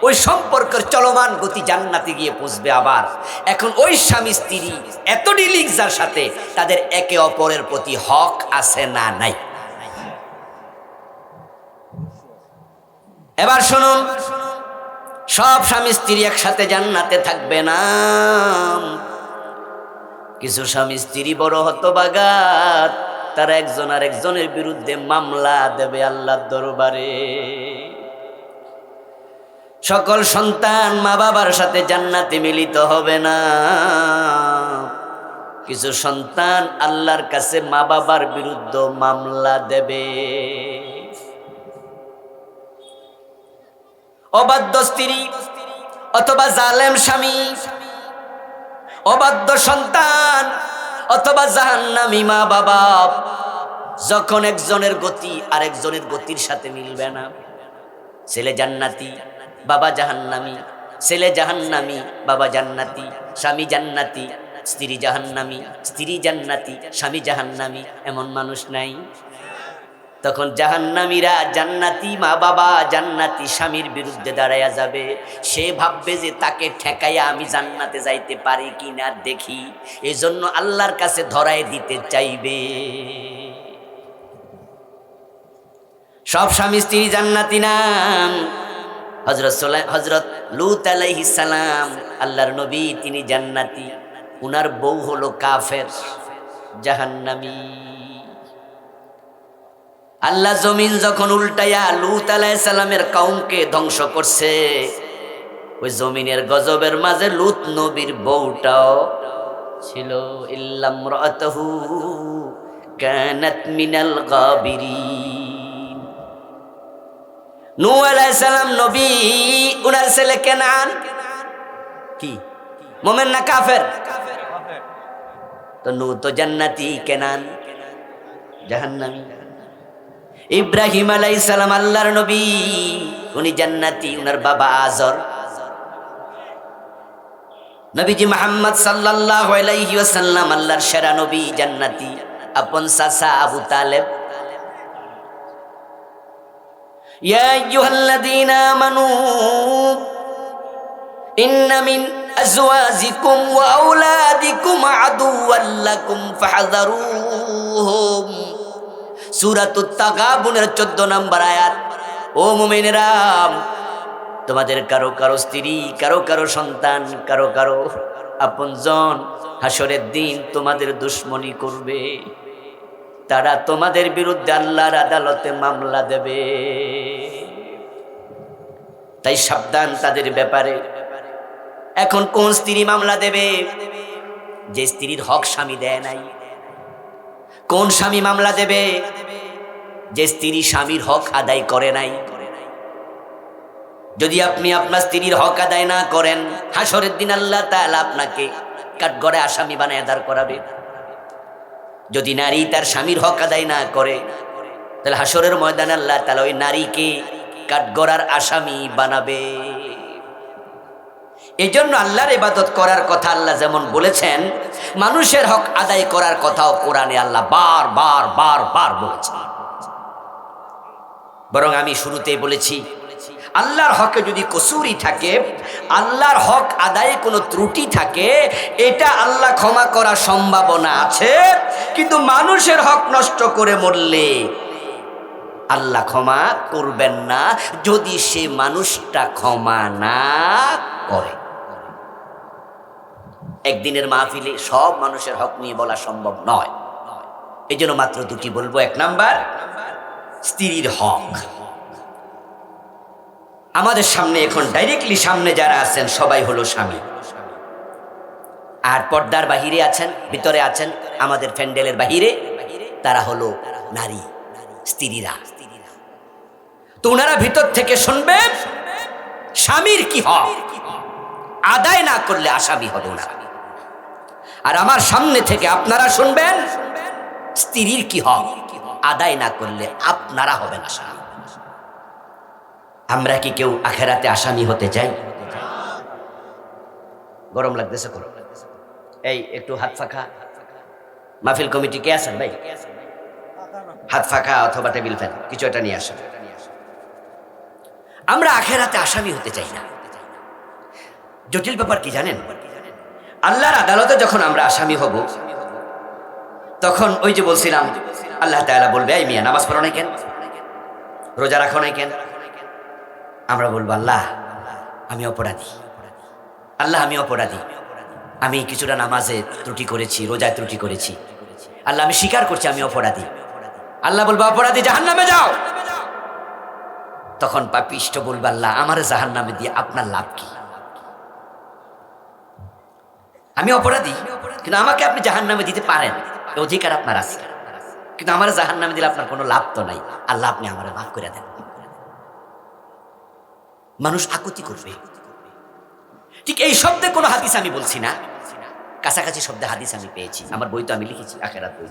ওই সম্পর্কের চলমান গতি জান্নাতে গিয়ে পৌঁছবে আবার। এখন ওই স্বামী স্ত্রী এত ডিলিংস যার সাথে, তাদের একে অপরের প্রতি হক আছে না নাই? এবার শুনুন, সব স্বামী স্ত্রী একসাথে জান্নাতে থাকবে না। কিছু স্বামী স্ত্রী বড় হতভাগা, তারা একজন আর একজনের বিরুদ্ধে মামলা দেবে আল্লাহর দরবারে। সকল সন্তান মা বাবার সাথে জান্নাতে মিলিত হবে না। কিছু সন্তান আল্লাহর কাছে মা বাবার বিরুদ্ধে মামলা দেবে। অবাধ্য স্ত্রী অথবা জালেম স্বামী, অবাধ্য সন্তান অথবা জাহান্নামী মা বাবা, যখন একজনের গতি আরেকজনের গতির সাথে মিলবে না, ছেলে জান্নাতি বাবা জাহান্নামী, ছেলে জাহান্নামী বাবা জান্নাতি, স্বামী জান্নাতি স্ত্রী জাহান্নামী, স্ত্রী জান্নাতি স্বামী জাহান্নামী, এমন মানুষ নাই? তখন জাহান্নামীরা জান্নাতি মা বাবা জান্নাতি স্বামীর বিরুদ্ধে দাঁড়াইয়া যাবে। সে ভাববে যে তাকে ঠেকাইয়া আমি জান্নাতে যাইতে পারি কিনা দেখি, এজন্য আল্লাহর কাছে ধরায় দিতে চাইবে। সব স্বামী স্ত্রী জান্নাতি না। হযরত লূত আলাইহিস সালাম, আল্লাহর নবী, তিনি জান্নাতি, উনার বউ হলো কাফের, জাহান্নামী। আল্লাহ জমিন যখন উল্টাইয়া লূত আলাইহিস সালামের কওমকে ধ্বংস করছে, ওই জমিনের গজবের মাঝে লূত নবীর বউটাও ছিল। ইল্লামরাতাহু কানাত মিনাল গাবিরিন। নূহ আলাইহিস সালাম নবী, উনার ছেলে কেনান কি মুমিন না কাফের? তো নূহ তো জান্নাতি, কেনান জাহান্নামী। ইব্রাহিম আলাইহিস সালাম আল্লাহর নবী, উনি জান্নাতি, উনার বাবা আজর। নবীজি মুহাম্মদ সাল্লাল্লাহু আলাইহি ওয়াসাল্লাম আল্লাহর সেরা নবী, জান্নাতি। আপন চাচা আবু তালেব। ইয়া আইয়ুহাল্লাযীনা আমানু ইন্না মিন আজওয়াজিকুম ওয়া আওলাদিকুম আদুওয়াল লাকুম ফাহযারুহুম। সূরাতুত তাগাবুনের 14 নম্বর আয়াত। ও মুমিনেরা, তোমাদের কারো কারো স্ত্রী, কারো কারো সন্তান, কারো কারো আপনজন হাসরের দিন তোমাদের দুশমনি করবে। তারা তোমাদের বিরুদ্ধে আল্লাহর আদালতে মামলা দেবে। তাই সাবধান তাদের ব্যাপারে। এখন কোন স্ত্রী মামলা দেবে? যে স্ত্রীর হক স্বামী দেয় নাই। কোন স্বামী মামলা দেবে? যে স্ত্রী স্বামীর হক আদায় করে নাই। যদি আপনি আপনার স্ত্রীর হক আদায় না করেন, হাসরের দিন আল্লাহ তাআলা আপনাকে কাঠগড়ায় আসামি বানায় দাঁড় করাবে। যদি নারী তার স্বামীর হক আদায় না করে, তাহলে হাসরের ময়দানে আল্লাহ তাআলা ওই নারীকে কাঠগড়ার আসামি বানাবে। এই জন্য আল্লাহর ইবাদত করার কথা আল্লাহ যেমন বলেছেন, মানুষের হক আদায় করার কথাও কোরআনে আল্লাহ বার বার বার বার বলেছেন। বরং আমি শুরুতেই বলেছি, আল্লাহর হকে যদি কসুরি থাকে, আল্লাহর হক আদায়ে কোনো ত্রুটি থাকে, এটা আল্লাহ ক্ষমা করার সম্ভাবনা আছে। কিন্তু মানুষের হক নষ্ট করে মরলে আল্লাহ ক্ষমা করবেন না, যদি সে মানুষটা ক্ষমা না করে। একদিনের মাহফিলে সব মানুষের হক নিয়ে বলা সম্ভব নয়, এই জন্য মাত্র দুটি বলবো। এক নাম্বার, স্ত্রীর হক। আমাদের সামনে এখন ডাইরেক্টলি সামনে যারা আছেন সবাই হলো স্বামী, আর পর্দার বাহিরে আছেন, ভিতরে আছেন, আমাদের প্যান্ডেলের বাহিরে তারা হলো নারী, স্ত্রীরা। তো ওনারা ভিতর থেকে শুনবেন স্বামীর কি হক আদায় না করলে আসামি হবে ওনারা। আর আমার সামনে থেকে আপনারা শুনবেন স্ত্রীর কি হক আদায় না করলে আপনারা হবেন আসামি। আমরা কি কেউ আখেরাতে আসামি হতে চাই? গরম লাগতেছে? এই একটু হাত ফাঁকা। মাহফিল কমিটি কে আছেন ভাই? হাত ফাঁকা অথবা টেবিল ফ্যান কিছু একটা নিয়ে আসেন। আমরা আখেরাতে আসামি হতে চাই না। জটিল ব্যাপার কি জানেন? আল্লাহর আদালতে যখন আমরা আসামি হব, তখন ওই যে বলছিলাম, আল্লাহ তাআলা বলবে, এই মিয়া নামাজ পড়ো নাই কেন, রোজা রাখো নাই কেন? আমরা বলবো, আল্লাহ আমি অপরাধী, আল্লাহ আমি অপরাধী, আমি কিছুটা নামাজে ত্রুটি করেছি, রোজায় ত্রুটি করেছি, আল্লাহ আমি স্বীকার করছি আমি অপরাধী। আল্লাহ বলবো, অপরাধী জাহান্নামে যাও। তখন পাপিষ্ঠ বলবে, আল্লাহ আমার জাহান্নামে দিয়ে আপনার লাভ কি? আমি অপরাধী, কিন্তু আমাকে আপনি জাহান্নামে দিতে পারেন, অধিকার আপনার আছে, কিন্তু আমার জাহান্নামে দিলে আপনার কোনো লাভ তো নাই। আল্লাহ আপনি আমার মাফ করে দেন। মানুষ আকুতি করবে। ঠিক এই শব্দে কোনো হাদিস আমি বলছি না, কাছাকাছি শব্দে হাদিস আমি পেয়েছি, আমার বই তো আমি লিখেছি, আখেরাত বই।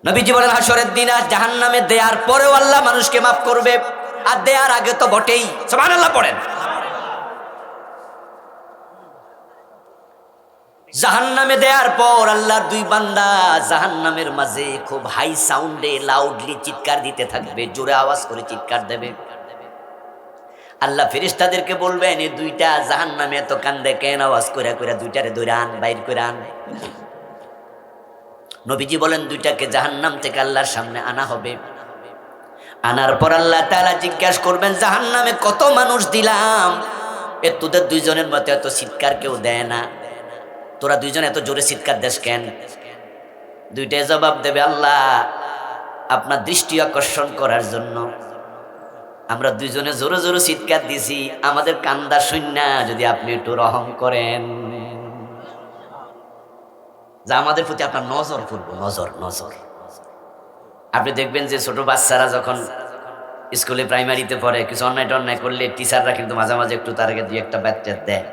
নবীজি বলেন, হাসরের দিন আর জাহান্নামে দেয়ার পরেও আল্লাহ মানুষকে মাফ করবে, আর দেয়ার আগে তো বটেই। সুবহানাল্লাহ পড়েন। জাহান্নামে দেয়ার পর আল্লাহর দুই বান্দা জাহান্নামের মাঝে খুব হাই সাউন্ডে লাউডলি চিৎকার দিতে থাকবে, জোরে আওয়াজ করে চিৎকার দেবে। আল্লাহ ফেরেশতাদেরকে বলবেন, এই দুইটা জাহান্নামে এত কান্দে কেন, আওয়াজ করে করে দুইটারে ধরে আন, বাইর করে আন। নবীজি বলেন, দুইটাকে জাহান্নাম থেকে আল্লাহর সামনে আনা হবে। আনার পর আল্লাহ তাআলা জিজ্ঞাসা করবেন, জাহান্নামে কত মানুষ দিলাম, এ তোদের দুইজনের মতো এত চিৎকার কেউ দেয় না, তোরা দুইজন এত জোরে চিৎকার দেস কেন? দুইটাই জবাব দেবে, আল্লাহ আপনার দৃষ্টি আকর্ষণ করার জন্য আমরা দুইজনে জোরে জোরে চিৎকার দিছি, আমাদের কান্দা শূন্য যদি আপনি একটু রহম করেন, যা আমাদের প্রতি আপনার নজর পড়বো। নজর নজর আপনি দেখবেন যে ছোট বাচ্চারা যখন স্কুলে প্রাইমারিতে পড়ে, কিছু অন্যায় টন্যায় করলে টিচাররা কিন্তু মাঝে মাঝে একটু তার আগে দুই একটা ব্যাট ট্যাট দেয়।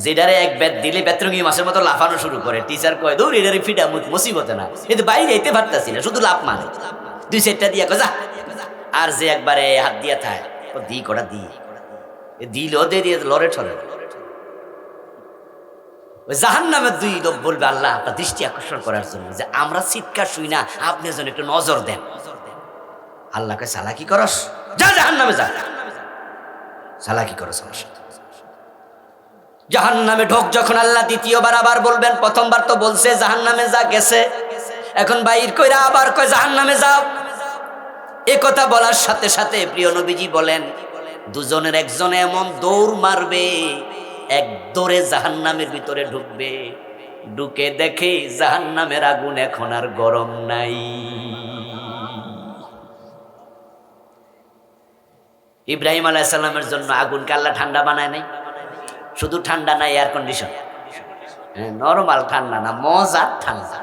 যেটারে এক ব্যাট দিলে ব্যাতরঙ্গি মাছের মতো লাফানো শুরু করে, টিচার কয়, দৌড় এটারে ফিডা মুসিবতে না, কিন্তু বাইরে যেতে পারতাছি না, শুধু লাফ মারে, দুই চারটা দিয়া কজা। আর যে একবারে হাত দিয়া থাকে, ও দি কটা দিল দে দিয়ে লড়ে ঠরে। জাহান্নামের দুই লোক বলবে, আল্লাহ আপনার দৃষ্টি আকর্ষণ করার জন্য যে আমরা চিৎকার শুই না, আপনি যেন একটু নজর দেন। আল্লাহকে চালাকি করস, যা জাহান্নামে যা, চালাকি করস আমার সাথে। জাহান্নামে ঢোক যখন আল্লাহ দ্বিতীয়বার আবার বলবেন, প্রথমবার তো বলছে জাহান্নামে যা, গেছে, এখন বাইর কইরা আবার কয় জাহান্নামে যাও। এ কথা বলার সাথে সাথে প্রিয় নবীজি বলেন, দুজনের একজনে এমন দৌড় মারবে, এক দৌড়ে জাহান্নামের ভিতরে ঢুকবে, ঢুকে দেখে জাহান্নামের আগুন এখন আর গরম নাই। ইব্রাহিম আলাইহিস সালামের জন্য আগুনকে আল্লাহ ঠান্ডা বানায় নাই, শুধু ঠান্ডা না, এয়ার কন্ডিশন, নরমাল ঠান্ডা না, মজার ঠান্ডা।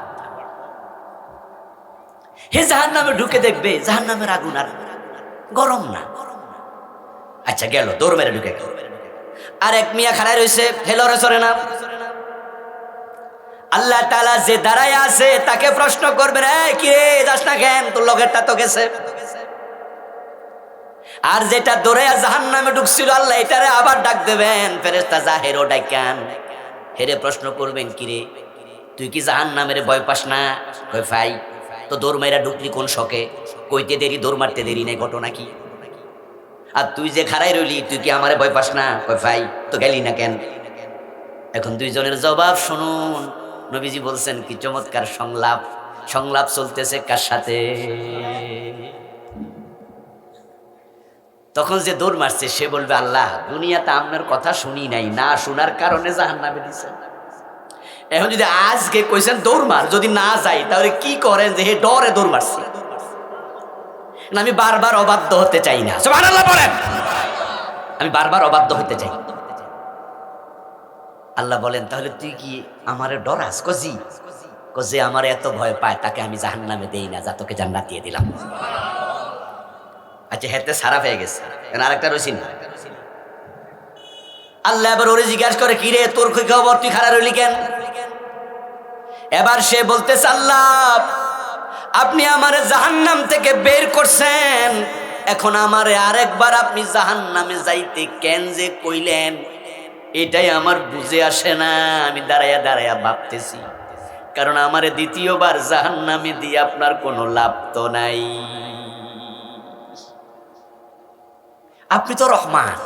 হে জাহান্নামে ঢুকে দেখবে জাহান্নামের আগুন আর গরম না। আচ্ছা গেল, দৌড় মেরে ঢুকে গেল। আর এক মিয়া খাড়ায় রয়েছে, হেলরে চড়ে না। আল্লাহ তাআলা যে দাঁড়ায় আছে তাকে প্রশ্ন করবেন, এই কি রে যাস না কেন, তোর লগেরটা তো গেছে। আর যেটা দৌড়ে জাহান্নামে ঢুকছিল আল্লাহ এটারে আবার ডাক দেবেন, ফেরেশতা যা হেরো ডাকান। হেরে প্রশ্ন করবেন, কি রে তুই কি জাহান্নামের ভয় পাস না? কই ভাই, তো দৌড় মেরা ঢুকলি কোন শখে? কইতে দেরি, দৌড় মারতে দেরি নাই, ঘটনা কি? আর তুই যে খাড়াই রইলি, তুই কি আমারে ভয় পাস না? কই ভাই, তো গেলি না কেন? এখন দুইজনের জবাব শুনুন। নবীজি বলছেন কি চমৎকার সংলাপ। সংলাপ চলতেছে কার সাথে? তখন যে দৌড় মারছে সে বলবে, আল্লাহ দুনিয়াতে আপনার কথা শুনি নাই, না শোনার কারণে জাহান্নামে দিয়েছেন। এখন যদি আজকে কইছেন দৌড় মার, যদি না যাই তাহলে কি করেন যে হে ডরে দৌড় মারছে? আমি বারবার অবাধ্য হতে চাই না, সুবহানাল্লাহ বলেন। আমি বারবার অবাধ্য হতে চাই। আল্লাহ বলেন, তাহলে তুই কি আমারে ডরাস? কজি কজি আমার এত ভয় পায় তাকে আমি জাহান্নামে দেই না, যা তোকে জান্নাত দিয়ে দিলাম। আচ্ছা হেতে সারা পেয়ে গেছে, আরেকটা রয়েছি না। আল্লাহ এবার ওরে জিজ্ঞাসা করে, কি রে তোর কি খবর, তুই খাড়া রইলি কেন? এবার সে বলতেছে, আল্লাহ আপনি আমারে জাহান্নাম থেকে বের করছেন, এখন আমারে আরেকবার আপনি জাহান্নামে যাইতে কেন যে কইলেন, এটাই আমার বুঝে আসে না। আমি দাঁড়াইয়া দাঁড়াইয়া ভাবতেছি, কারণ আমারে দ্বিতীয়বার জাহান্নামে দিয়ে আপনার কোনো লাভ তো নাই। আপনি তো রহমান,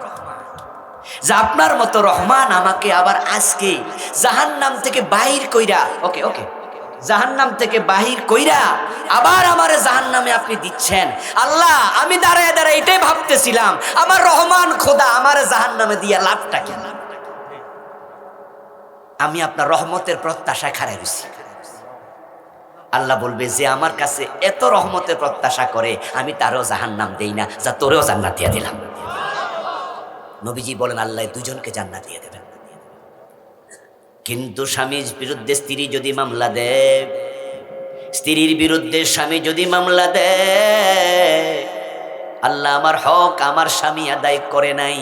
যে আপনার মতো রহমান আমাকে আবার আজকে জাহান্নাম থেকে বাহির কইরা, ওকে ওকে জাহান্নাম থেকে বাহির কইরা আবার আমারে জাহান্নামে আপনি দিচ্ছেন। আল্লাহ আমি দাঁড়ায় দাঁড়ায় এটাই ভাবতেছিলাম, আমার রহমান খোদা আমারে জাহান্নামে দিয়া লাভটা কি? আমি আপনার রহমতের প্রত্যাশায় খাড়া রইছি। আল্লাহ বলবে, যে আমার কাছে এত রহমতের প্রত্যাশা করে আমি তারও জাহান্নাম দেই না, যা তোরেও জান্নাত দিয়ে দিলাম। নবীজি বলেন, আল্লাহ দুজনকে জান্নাত দিয়ে দেবেন। কিন্তু স্বামীর বিরুদ্ধে স্ত্রী যদি মামলা দেয়, স্ত্রীর বিরুদ্ধে স্বামী যদি মামলা দেয়, আল্লাহ আমার হক আমার স্বামী আদায় করে নাই,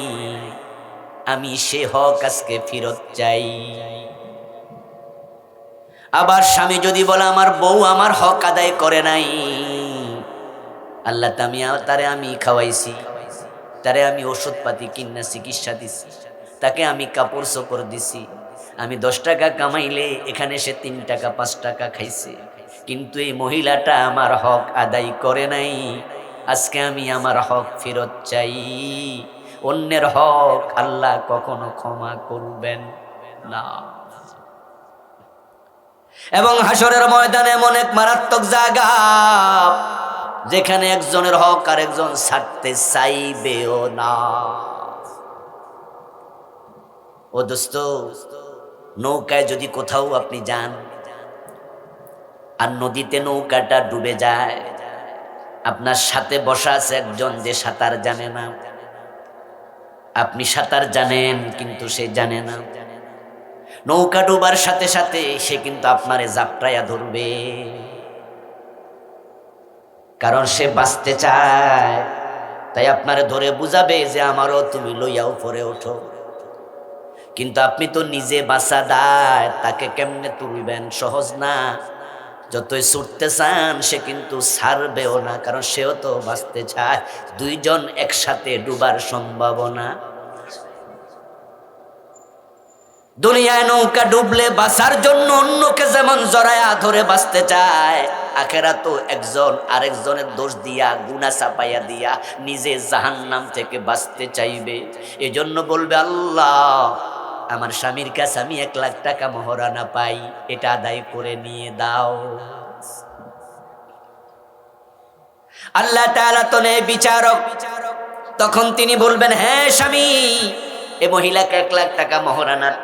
আমি সে হক আজকে ফেরত চাই। আবার স্বামী যদি বলে আমার বউ আমার হক আদায় করে নাই, আল্লাহ তারে আমি খাওয়াইছি, তারে আমি ওষুধপাতি কিনা চিকিৎসা দিছি, তাকে আমি কাপড় চোপড় দিছি, আমি 10 টাকা কামাইলে এখানে সে 3 টাকা 5 টাকা খাইছে, কিন্তু এই মহিলাটা আমার হক আদায় করে নাই, আজকে আমি আমার হক ফেরত চাই। অন্যের হক আল্লাহ কখনো ক্ষমা করবেন না। এবং হাসরের ময়দানে এমন এক মারাত্মক জায়গা, যেখানে একজনের হক আর একজন ছাড়তে চাইবেও না। ও দোস্ত, নৌকায় যদি কোথাও আপনি যান আর নদীতে নৌকাটা ডুবে যায়, আপনার সাথে বসা আছে একজন যে সাঁতার জানে না, আপনি সাঁতার জানেন কিন্তু সে জানে না, নৌকা ডুবার সাথে সাথে সে কিন্তু আপনারে জাপটাইয়া ধরবে, কারণ সে বাঁচতে চায়, তাই আপনারে ধরে বুঝাবে যে আমারও তুমি লইয়া উপরে ওঠো। কিন্তু আপনি তো নিজে বাঁচা দায়, তাকে কেমনে তুলবেন? সহজ না। যতই ছুটতে চান সে কিন্তু ছাড়বেও না, কারণ সেও তো বাঁচতে চায়। দুইজন একসাথে ডুবার সম্ভাবনা। দুনিয়ায় নৌকা ডুবলে বাঁচার জন্য অন্যকে যেমন জড়ায়া ধরে বাঁচতে চায়, আখেরা তো একজন আরেকজনের দোষ দিয়া গুনাহ চাপাইয়া দিয়া নিজে জাহান্নাম থেকে বাঁচতে চাইবে। এজন্য বলবে, আল্লাহ আমার স্বামীর কাছে আমি 1 লাখ টাকা মহারণা পাই, এটা আদায় করে নিয়ে দাও। আল্লাহ তাআলা তো নেই বিচারক, তখন তিনি বলবেন, হ্যাঁ স্বামী, এ মহিলাকে 1 লাখ টাকা মহারণার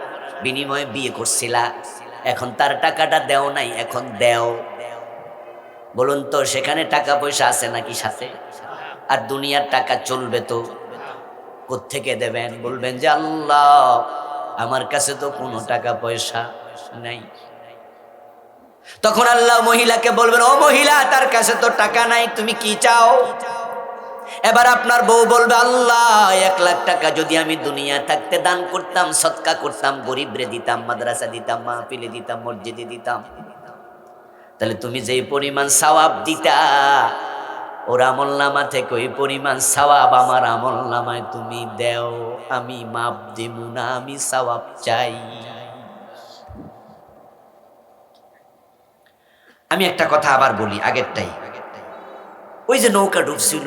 বিনিময়ে বিয়ে করছিলা, এখন তার টাকাটা দেও নাই, এখন দেও। বলুন তো সেখানে টাকা পয়সা আছে নাকি সাথে? আর দুনিয়ার টাকা চলবে তো, কোত্থেকে দেবেন? বলবেন যে আল্লাহ আমার কাছে তো কোনো টাকা পয়সা নাই। তখন আল্লাহ মহিলাকে বলবেন, ও মহিলা, তার কাছে তো টাকা নাই, তুমি কি চাও? এবার আপনার বউ বলবে, আল্লাহ 1,00,000 টাকা যদি আমি দুনিয়া থাকতে দান করতাম, সদকা করতাম, গরিবরে দিতাম, মাদ্রাসা দিতাম, মাহফিলে দিতাম, মসজিদে দিতাম, তাহলে তুমি যেই পরিমাণ সওয়াব দিতা, ওর আমলনামা থেকে ওই পরিমাণ সওয়াব আমার আমলনামায় তুমি দেও, আমি মাপ দেবো না, আমি সওয়াব চাই। আমি একটা কথা আবার বলি, আগেরটাই, ওই যে নৌকা ডুবছিল,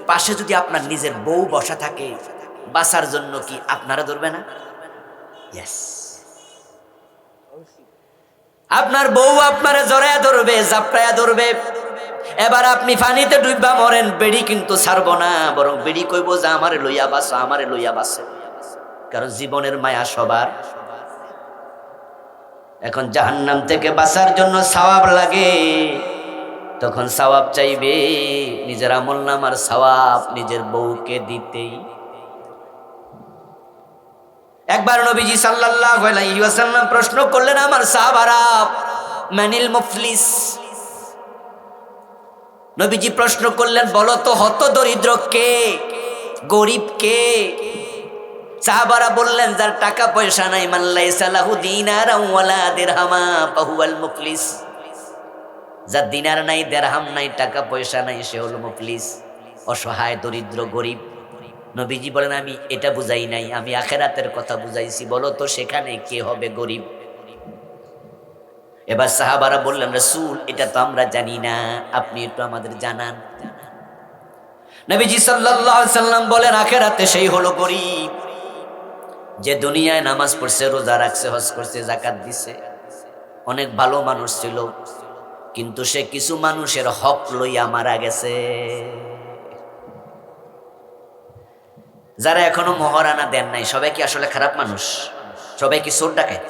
পাশে যদি আপনার নিজের বউ বসা থাকে, বাঁচার জন্য কি আপনারা ধরবে না? ইয়েস, আপনার বউ আপনারে জড়ায়া ধরবে, জাপটায়া ধরবে। এবার আপনি পানিতে ডুববা মরেন, বেড়ি কিন্তু ছাড়বো না, বরং বেড়ি কইব যে আমারে লইয়া বাসো, আমারে লইয়া বাসো। কারণ জীবনের মায়া সবার। এখন জাহান্নাম থেকে বাঁচার জন্য সওয়াব লাগে, তখন সওয়াব চাইবে, নিজের আমলনামার সওয়াব নিজের বউকে দিতেই। একবার নবীজি সাল্লাল্লাহু আলাইহি ওয়াসাল্লাম প্রশ্ন করলেন, আমার সাহাবারা, মানিল মুফলিস? নবীজি প্রশ্ন করলেন, বলো তো হত দরিদ্র কে, গরিব কে? সাহাবারা বললেন, যার টাকা পয়সা নাই, মান লাইসা লাহু দিনারা ওয়ালা দিরহামা ফাহুয়াল মুফলিস। যার দিনার নাই, দিরহাম নাই, টাকা পয়সা নাই, সে হলো মুফলিস, অসহায়, দরিদ্র, গরিব। নবীজি বলেন, আমি এটা বুঝাই নাই, আমি আখিরাতের কথা বুঝাইছি, বলো তো সেখানে কে হবে গরিব? এবার সাহাবারা বললেন, রাসূল, এটা তো আমরা জানি না, আপনি একটু আমাদের জানান। নবীজি সাল্লাল্লাহু আলাইহি সাল্লাম বলেন, আখিরাতে সেই হলো গরিব, যে দুনিয়ায় নামাজ পড়ছে, রোজা রাখছে, হজ করছে, যাকাত দিছে, অনেক ভালো মানুষ ছিল, কিন্তু সে কিছু মানুষের হক লইয়া মারা গেছে। যারা এখনো মোহরানা দেন নাই, সবাই কি আসলে খারাপ মানুষ? সবাই কি চোর ডাকাত?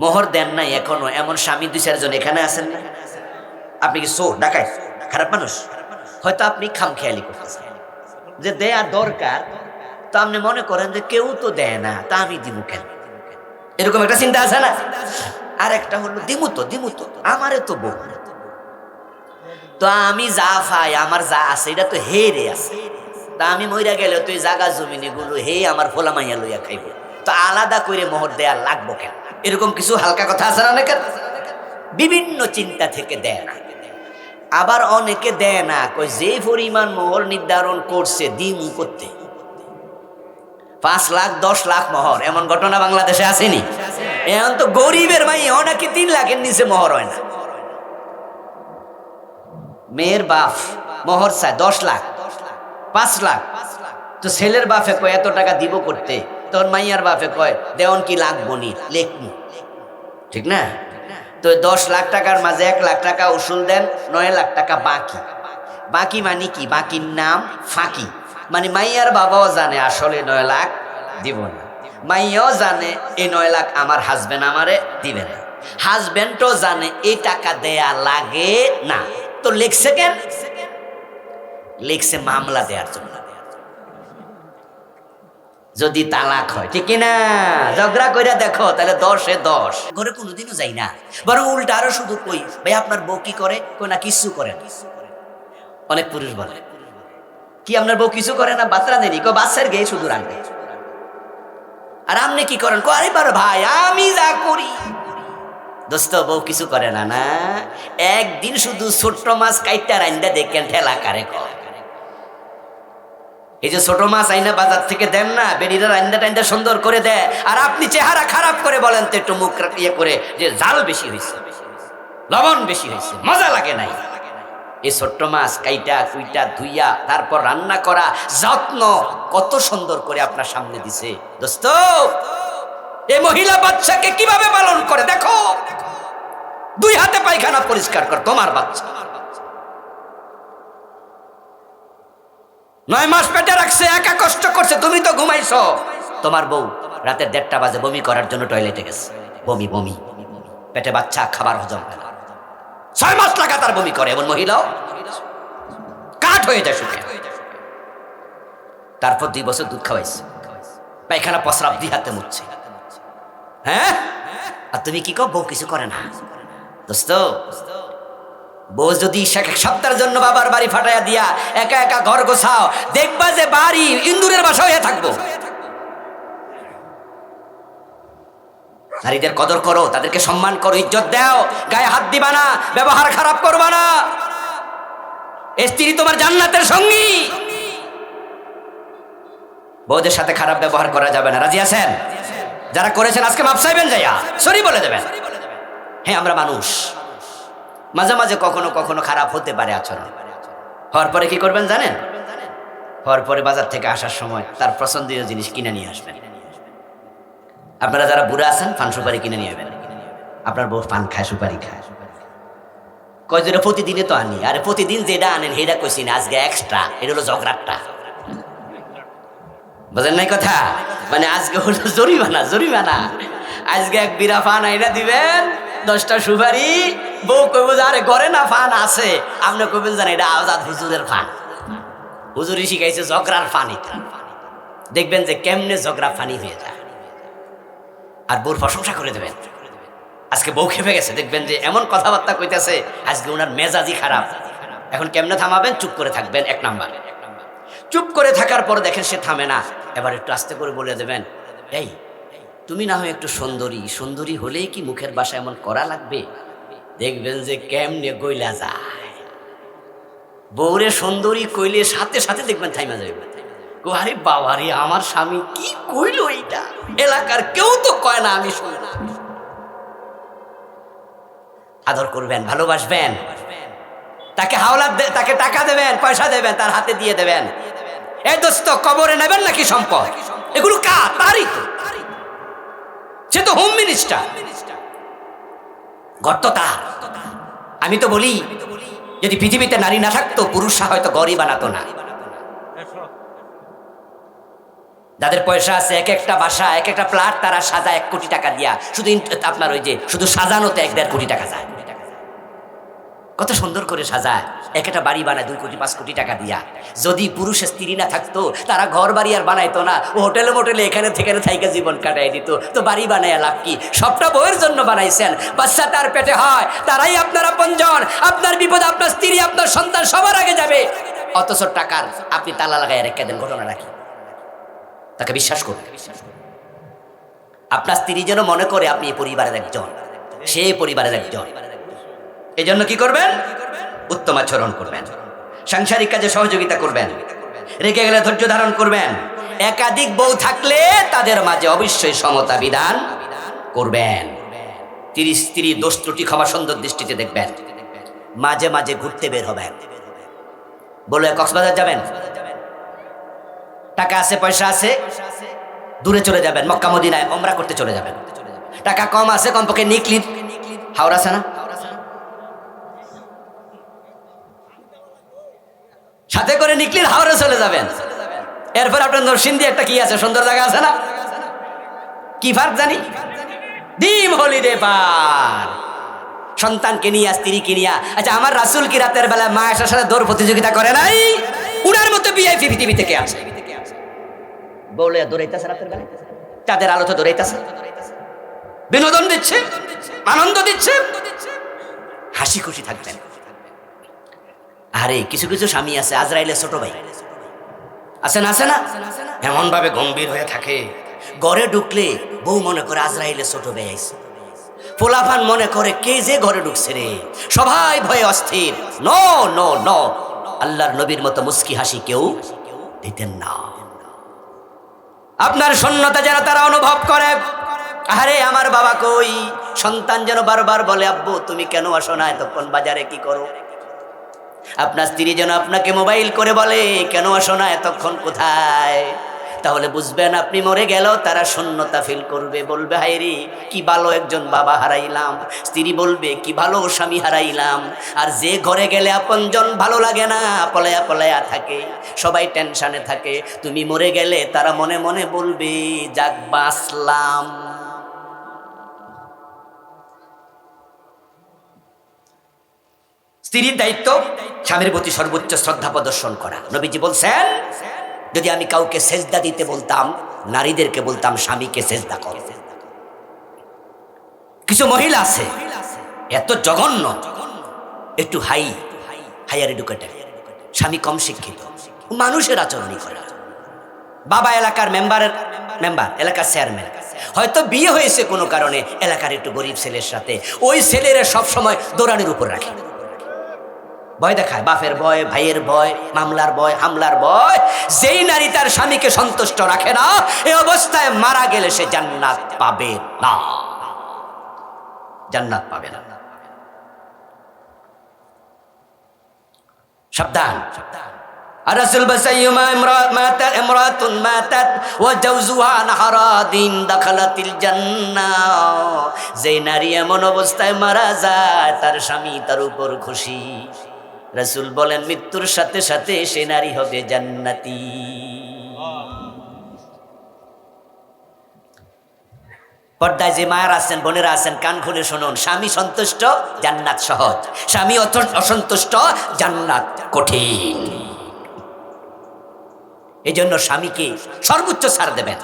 মোহর দেন নাই এখনো, এমন স্বামী 2-4 জন এখানে আছেন না? আপনি কি চোর ডাকাত, খারাপ মানুষ? হয়তো আপনি খামখেয়ালি করতেছেন, যে দেয়া দরকার, তো আপনি মনে করেন যে কেউ তো দেয় না, তা আমি দিমু কেন, এরকম একটা চিন্তা আছে না? আর একটা হলো, দিমু তো আমারে তো বউ, তো আমি যা পাই, আমার যা আছে এটা তো হেরে আছে, তা আমি মইরা গেলে তো এই জাগা জমিনে গুলো হে আমার ফোলা মাইয়া লইয়া খাইব, তো আলাদা করে মোহর দেয়া লাগবো কেন? এরকম কিছু হালকা কথা আছে না অনেকের? বিভিন্ন চিন্তা থেকে দেয় না। আবার অনেকে দেয় না, কই যে পরিমাণ মোহর নির্ধারণ করছে দিমু করতে, 5 লাখ 10 লাখ মোহর, এমন ঘটনা বাংলাদেশে আসেনি? এখন তো গরিবের মাইয়া অনেকে 3 লাখের নিচে মোহর হয় না। মেয়ের বাপ মোহর চায় 10 লাখ 5 লাখ, তো ছেলের বাপে কয় এত টাকা দিব করতে, তখন মাইয়ার বাপে কয় দেওয়ান কি লাগবো নি, লেখমু, ঠিক না? তো 10 লাখ টাকার মাঝে 1 লাখ টাকা উসুল দেন, 9 লাখ টাকা বাকি। বাকি মানে কি? বাকির নাম ফাঁকি, মানে মাইয়ার বাবাও জানে আসলে 9 লাখ দিব না, মাইয়াও জানে এই 9 লাখ আমার হাজবেন্ড আমারে দিবে না, হাজবেন্ডও জানে এই টাকা দেয়া লাগে না, তো লিখছে কেন? লিখছে মামলা দেওয়ার জন্য, যদি তালাক হয়, ঠিক না? ঝগড়া কইরা দেখো, তাহলে 10-এ 10। ঘরে কোনোদিনও যাই না, বরং উল্টা আরো শুধু কই, ভাই আপনার বউ কি করে? কই না কিছু করে না। অনেক পুরুষ বলে, কি আপনার বউ কিছু করে না? বাচ্চা দেনি, কই বাচ্চার গিয়ে শুধু রাখবে। আর আপনি কি করেন? কই আরে বারে ভাই, আমি যা করি। দোস্ত, বউ কিছু করে না, না একদিন শুধু ছোট্ট মাছ কাইটা রাইন্দা দেখেন ঠেলা কারে কয়। এই যে ছোট মাছ আইনা বাজার থেকে দেন না, বেড়িরা রাইন্দা টাইন্দা সুন্দর করে দেয়, আর আপনি চেহারা খারাপ করে বলেন তো একটু মুখ ইয়ে করে যে জাল বেশি হয়েছে, লবণ বেশি হয়েছে, মজা লাগে নাই। এই ছোট্ট মাছ কাইটা কুইটা ধুইয়া তারপর রান্না করা যত্ন কত সুন্দর করে আপনার সামনে দিছে। দোস্ত, এই মহিলা বাচ্চাকে কিভাবে পালন করে দেখো, 2 হাতে পায়খানা পরিষ্কার কর তোমার বাচ্চা, 9 মাস পেটে রাখছে, একা কষ্ট করছে, তুমি তো ঘুমাইছো। তোমার বউ রাতের 1:30 বাজে বমি করার জন্য টয়লেটে গেছে, বমি বমি, পেটে বাচ্চা, খাবার হজম হয় না, 6 মাস লাগাতার বমি করে, এমন মহিলাও কাঠ হয়ে যায় সুখে। তারপর 2 বছর দুধ খাওয়াইছে, পায়খানা প্রস্রাব 2 হাতে মুছছে, হ্যাঁ? আর তুমি কি কও বউ কিছু করে না? দোস্ত, বউ যদি এক সপ্তাহের জন্য বাবার বাড়ি ফাটাইয়া দিয়া একা একা ঘর গোছাও, দেখবা যে বাড়ি ইন্দুরের বাসা হয়ে থাকবো। নারীদের কদর করো, তাদেরকে সম্মান করো, ইজ্জত দাও, গায়ে হাত দিবা না, ব্যবহার খারাপ করবা না। স্ত্রী তোমার জান্নাতের সঙ্গী। বউদের সাথে খারাপ ব্যবহার করা যাবে না। রাজি আছেন? যারা করেছেন আজকে মাপ চাইবেন, যাইয়া সরি বলে দেবেন। হ্যাঁ, আমরা মানুষ, মাঝে মাঝে কখনো কখনো খারাপ হতে পারে আচরণ। হওয়ার পরে কি করবেন জানেন? হওয়ার পরে বাজার থেকে আসার সময় তার পছন্দীয় জিনিস কিনে নিয়ে আসবেন। আপনারা যারা বুড়া আছেন, পান সুপারি কিনে নিয়ে যাবেন। আপনার বউ পান খায়, সুপারি খায়, কয় যেটা প্রতিদিনে তো আনি। আরে প্রতিদিন যেটা আনেন সেটা কইছি না, আজকে এক্সট্রা। এটা হলো জগরাটটা, বুঝেন নাই কথা? মানে আজকে হলো জরিমানা, জরিমানা। আজকে এক বিড়া পান আইনা দিবেন, 10টা সুপারি। বউ কইব যে আরে ঘরে না পান আছে, আপনি কইবেন জান এটা আজাদ হুজুরের পান, হুজুরি শিখাইছে জগরার পানি। দেখবেন যে কেমনে জগরা পানি হয়ে যায়। আর বউর প্রশংসা করে দেবেন। আজকে বউ খেপে গেছে, দেখবেন যে এমন কথাবার্তা কইতেছে, আজকে ওনার মেজাজই খারাপ। এখন কেমনে থামাবেন? চুপ করে থাকবেন, 1 নাম্বার। চুপ করে থাকার পর দেখেন সে থামে না, এবার একটু আস্তে করে বলে দেবেন, এই তুমি না হয় একটু সুন্দরী, সুন্দরী হলেই কি মুখের বাসা এমন করা লাগবে? দেখবেন যে কেমনে গইলা যায়। বউরে সুন্দরী কইলে সাথে সাথে দেখবেন থাইমা যাবে। আরে বাবারে, আমার স্বামী কি কইলো এইটা, এলাকার কেউ তো কয় না আমি শুনলাম। আদর করবেন, ভালোবাসবেন, তাকে হাওলাত, তাকে টাকা দেবেন, পয়সা দেবেন, তার হাতে দিয়ে দেবেন। এই দোস্ত, কবরে নেবেন নাকি সম্পদ? এগুলো কার? তারই তো। সে তো হোম মিনিস্টার, ঘর তো তার। আমি তো বলি, যদি পৃথিবীতে নারী না থাকতো, পুরুষরা হয়তো ঘরই বানাতো না। যাদের পয়সা আছে, এক একটা বাসা, এক একটা ফ্ল্যাট তারা সাজায় 1 কোটি টাকা দিয়া। শুধু আপনার ওই যে শুধু সাজানোতে 1-1.5 কোটি টাকা যায়। কত সুন্দর করে সাজায়, এক একটা বাড়ি বানায় 2 কোটি 5 কোটি টাকা দিয়া। যদি পুরুষের স্ত্রী না থাকতো, তারা ঘর বাড়ি আর বানাইতো না, ও হোটেলে মোটেলে এখানে থেকে থাইকা জীবন কাটাই দিত। তো বাড়ি বানায় লাভ কি? সবটা বউয়ের জন্য বানাইছেন। বাচ্চা তার পেটে হয়, তারাই আপনার আপনজন। আপনার বিপদ আপনার স্ত্রী, আপনার সন্তান সবার আগে যাবে। অথচ টাকার আপনি তালা লাগায় রেখে দেন। ঘটনা রাখি, তাকে বিশ্বাস করুন। আপনার স্ত্রী যেন মনে করে আপনি এই পরিবারের একজন, সে পরিবারের একজন। এই জন্য কি করবেন? উত্তম আচরণ করবেন, সাংসারিক কাজে সহযোগিতা করবেন, রেগে গেলে ধৈর্য ধারণ করবেন। একাধিক বউ থাকলে তাদের মাঝে অবশ্যই সমতা বিধান করবেন। স্ত্রী দোষ ত্রুটি ক্ষমা সুন্দর দৃষ্টিতে দেখবেন। মাঝে মাঝে ঘুরতে বের হবেন। বলে কক্সবাজার যাবেন, টাকা আছে, পয়সা আছে, দূরে চলে যাবেন, মক্কা মদিনায় ওমরা করতে চলে যাবেন। টাকা কম আছে, কমপক্ষে নিকলি হাওড়া আছে না, সাথে করে নিকলির হাওড়ে চলে যাবেন। এরপর আপনার নরসিংদী একটা কি আছে, সুন্দর জায়গা আছে না, কি পার্ক জানি, ডিম হলিডে পার্ক। সন্তানকে নিয়ে, স্ত্রীকে নিয়ে। আচ্ছা, আমার রাসূল কি রাতের বেলা মা আয়েশার সাথে দৌড় প্রতিযোগিতা করে নাই? উনার মতো ভিআইপি পৃথিবী থেকে আছে। বলে দৌড়াইতেছে রাতের বেলা, চাঁদের আলোতে দৌড়াইতেছে, বিনোদন দিচ্ছে, আনন্দ দিচ্ছে, হাসি খুশি থাকবেন। আরে কিছু কিছু স্বামী আছে, আজরাইলের ছোট ভাই আছে না, আছে না, এমন ভাবে গম্ভীর হয়ে থাকে, ঘরে ঢুকলে বউ মনে করে আজরাইলের ছোট ভাই আইছে, পোলাপান মনে করে কে যে ঘরে ঢুকছে রে, সবাই ভয়ে অস্থির। নো নো নো, আল্লাহর নবীর মতো মুস্কি হাসি কেউ দিতেন না। আপনার শূন্যতা যেন তারা অনুভব করে। আরে আমার বাবা কই? সন্তান যেন বারবার বলে, আব্বু তুমি কেন আসো না, এতক্ষণ বাজারে কি করো? আপনার স্ত্রী যেন আপনাকে মোবাইল করে বলে, কেন আসো না, এতক্ষণ কোথায়? তাহলে বুঝবেন আপনি মরে গেলেও তারা শূন্যতা ফিল করবে, বলবে হায়রে কি ভালো একজন বাবা হারাইলাম। স্ত্রী বলবে কি ভালো স্বামী হারাইলাম। আর যে ঘরে গেলে আপনজন ভালো লাগে না, পলায়া পলায়া থাকে, সবাই টেনশনে থাকে, তুমি মরে গেলে তারা মনে মনে বলবে যাক বাঁচলাম। স্ত্রীর দায়িত্ব স্বামীর প্রতি সর্বোচ্চ শ্রদ্ধা প্রদর্শন করা। নবীজি বলছেন, যদি আমি কাউকে সেজদা দিতে বলতাম, নারীদেরকে বলতাম স্বামীকে সেজদা করো। কিছু মহিলা আছে এত জঘন্য, একটু হায়ার এডুকেটেড, স্বামী কম শিক্ষিত, মানুষের আচরণই করে। বাবা এলাকার মেম্বার, এলাকার চেয়ারম্যান, হয়তো বিয়ে হয়েছে কোনো কারণে এলাকার একটু গরিব ছেলের সাথে, ওই ছেলেরা সব সময় দৌড়ানির উপর রাখে, ভয় দেখায়, বাপের ভয়, ভাইয়ের ভয়, মামলার ভয়, হামলার ভয়। যেই নারী তার স্বামীকে সন্তুষ্ট রাখে না, এই অবস্থায় মারা গেলে সে জান্নাত পাবে না, জান্নাত পাবে না। সাবধান। আর রাসূল বাসাইয়ুমা ইমরাতুন মাতাত ওয়া জাওজুহা নাহরাদিন দাখালাতিল জান্নাহ। যে নারী এমন অবস্থায় মারা যায় তার স্বামী তার উপর খুশি, রাসূল বলেন মৃত্যুর সাথে সাথে সে নারী হবে জান্নাতি। পর্দায় যে মায়েরা আছেন, বোনেরা আছেন, কান খুলে শুনুন, স্বামী সন্তুষ্ট জান্নাত সহজ, স্বামী অসন্তুষ্ট জান্নাত কঠিন। এই জন্য স্বামীকে সর্বোচ্চ ছাড় দেবেন।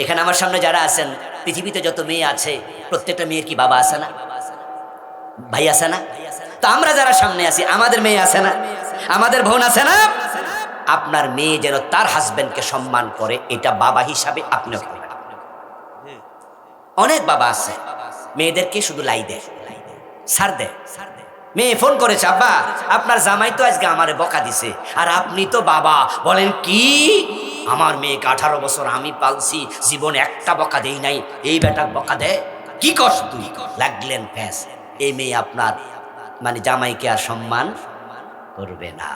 এখানে আমার সামনে যারা আছেন, পৃথিবীতে যত মেয়ে আছে প্রত্যেকটা মেয়ের কি বাবা আছে না, ভাই আছে না? তো আমরা যারা সামনে আছি আমাদের মেয়ে আছে না, আমাদের বোন আছে না? আপনার মেয়ে যেন তার হাজবেন্ডকে সম্মান করে, এটা বাবা হিসাবে আপনিও করবেন। অনেক বাবা আছে মেয়েদেরকে শুধু লাই দেয়, ছাড় দেয়। মেয়ে ফোন করেছে, আব্বা আপনার জামাই তো আজকে আমারে বকা দিছে, আর আপনি তো বাবা, বলেন কি আমার মেয়েকে 18 বছর আমি পালছি, জীবনে একটা বকা দেই নাই, এই বেটা বকা দেয়, কি কষ্ট তুই? লাগলেন ফ্যাস। এই মেয়ে আপনার মানে জামাইকে আর সম্মান করবে না।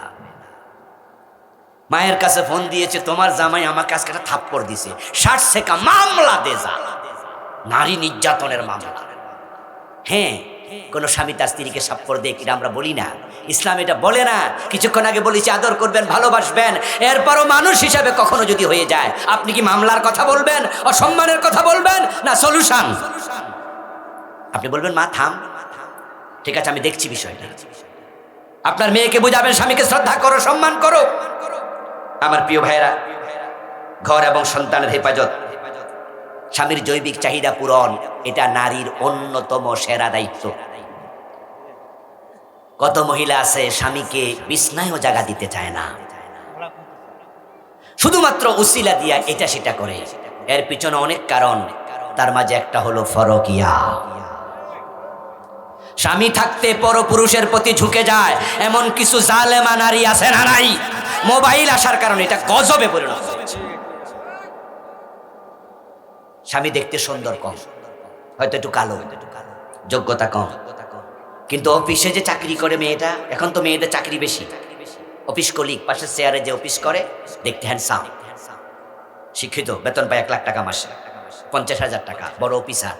মায়ের কাছে ফোন দিয়েছে, তোমার জামাই আমাকে আজকে একটা থাপ্পড় দিছে, 60 সেকা মামলা দে যা, নারী নির্যাতনের মামলা। হ্যাঁ, কোন স্বামী তার স্ত্রীকে থাপ্পড় দেয় কিনা আমরা বলি না, ইসলাম এটা বলে না। কিছুক্ষণ আগে বলেছি আদর করবেন, ভালোবাসবেন, এরপরও মানুষ হিসাবে কখনো যদি হয়ে যায়, আপনি কি মামলার কথা বলবেন, অসম্মানের কথা বলবেন, না সলিউশন? আপনি বলবেন মা থাম, ঠিক আছে আমি দেখছি বিষয়টা। আপনার মেয়েকে বুঝাবেন স্বামীকে শ্রদ্ধা করো, সম্মান করো। আমার প্রিয় ভাইয়েরা, ঘর এবং সন্তানের হেফাজত, স্বামীর জৈবিক চাহিদা পূরণ, এটা নারীর অন্যতম সেরা দায়িত্ব। কত মহিলা আছে স্বামীকে বিছনায়ও জায়গা দিতে চায় না, শুধুমাত্র উসিলা দিয়া এটা সেটা করে। এর পিছনে অনেক কারণ, তার মাঝে একটা হলো ফরকিয়া। স্বামী থাকতে পরপুরুষের প্রতি ঝুঁকে যায় এমন কিছু জালেমা নারী আছে না নাই? মোবাইল আসার কারণে এটা গজবে পরিণত হয়েছে। স্বামী দেখতে সুন্দর কম, হয়তো একটু কালো, যোগ্যতা কম, কিন্তু অফিসে যে চাকরি করে মেয়েটা, এখন তো মেয়েদের চাকরি বেশি, অফিস কলিগ, পাশের চেয়ারে যে অফিস করে, দেখতে হ্যান্ডসাম, শিক্ষিত, বেতন পায় 1 লাখ টাকা মাসে, 50,000 টাকা, বড় অফিসার।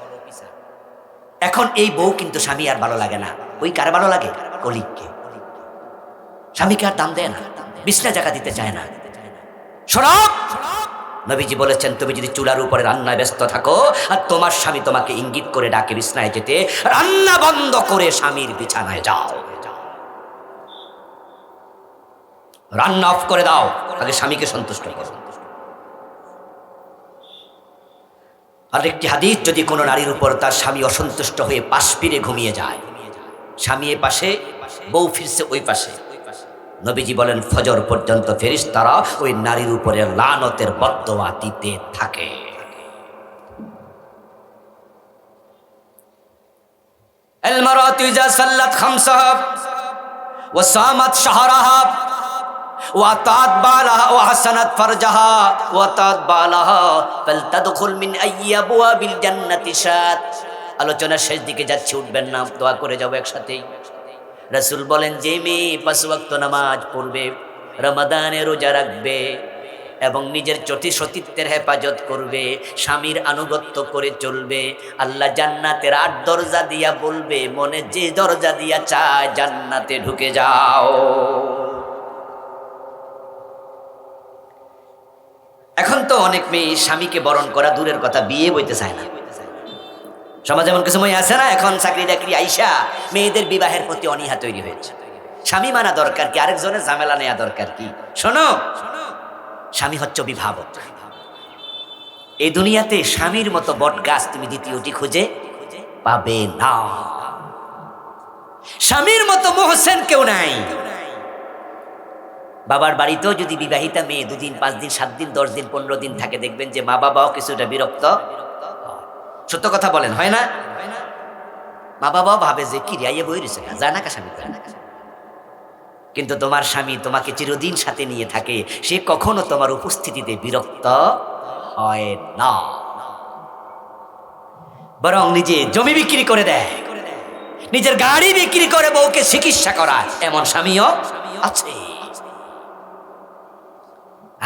এখন এই বউ কিন্তু স্বামী আর ভালো লাগে না, ওই কার ভালো লাগে? কলিগকে। স্বামীকে আর দাম দেয় না, বিছনা জায়গা দিতে চায় না। সরব নবীজি বলেছেন, তুমি যদি চুলার উপরে রান্নায় ব্যস্ত থাকো আর তোমার স্বামী তোমাকে ইঙ্গিত করে ডাকে বিছনায় যেতে, রান্না বন্ধ করে স্বামীর বিছানায় যাও, রান্না অফ করে দাও, আগে স্বামীকে সন্তুষ্ট করো। আর একটি হাদিস, যদি কোনো নারীর উপর তার স্বামী অসন্তুষ্ট হয়ে পাশ ফিরে ঘুমিয়ে যায়, স্বামী এ পাশে, বউ ফিরছে ওই পাশে, নবীজি বলেন ফজর পর্যন্ত ফেরেশতারা ওই নারীর উপরে লানতের বদদোয়া দিতে থাকে। আল মারাতু ইজা সাল্লাত খামসাহা ওয়া সামাত শাহরাহা ওয়া আতাত বালাহা ওয়া হাসানাত ফারজাহা ওয়া আতাত বালাহা ফালতাদখুল মিন আইয়ি আবওয়াবিল জান্নাতি শাত। আলোচনার শেষ দিকে যাচ্ছি, উঠবেন না, দোয়া করে যাবো একসাথেই। রাসূল বলেন, যে মেয়ে 5 ওয়াক্ত নামাজ পড়বে, রমাদানে রোজা রাখবে এবং নিজের সতীত্বের হেফাজত করবে, স্বামীর আনুগত্য করে চলবে, আল্লাহ জান্নাতের 8 দরজা দিয়া বলবে, মনে যে দরজা দিয়া চায় জান্নাতে ঢুকে যাও। এখন তো অনেক মেয়ে স্বামীকে বরণ করা দূরের কথা, বিয়ে বইতে চায় না। সমাজে এমন কিছু মেয়ে আছে না, এখন চাকরি টাকরি আইসা মেয়েদের বিবাহের প্রতি অনীহা তৈরি হয়েছে। স্বামী মানা দরকার কি, আরেকজনের ঝামেলা নেওয়া দরকার কি? শোনো, স্বামী হচ্ছে অভিভাবক। এই দুনিয়াতে স্বামীর মতো বট গাছ তুমি দ্বিতীয়টি খুঁজে পাবে না। স্বামীর মতো মোহসেন কেউ নাই। বাবার বাড়িতেও যদি বিবাহিতা মেয়ে 2 দিন 5 দিন 7 দিন 10 দিন 15 দিন থাকে, দেখবেন যে মা বাবাও কিছুটা বিরক্ত। সত্য কথা বলেন, হয় না? মা বাবাও ভাবে যে কি রিয়াইয়ে বই রয়েছে, যায় না কা স্বামী করে না। কিন্তু তোমার স্বামী তোমাকে চিরদিন সাথে নিয়ে থাকে, সে কখনো তোমার উপস্থিতিতে বিরক্ত হয় না, বরং নিজে জমি বিক্রি করে দেয়, নিজের গাড়ি বিক্রি করে বউকে চিকিৎসা করায়, এমন স্বামীও আছে।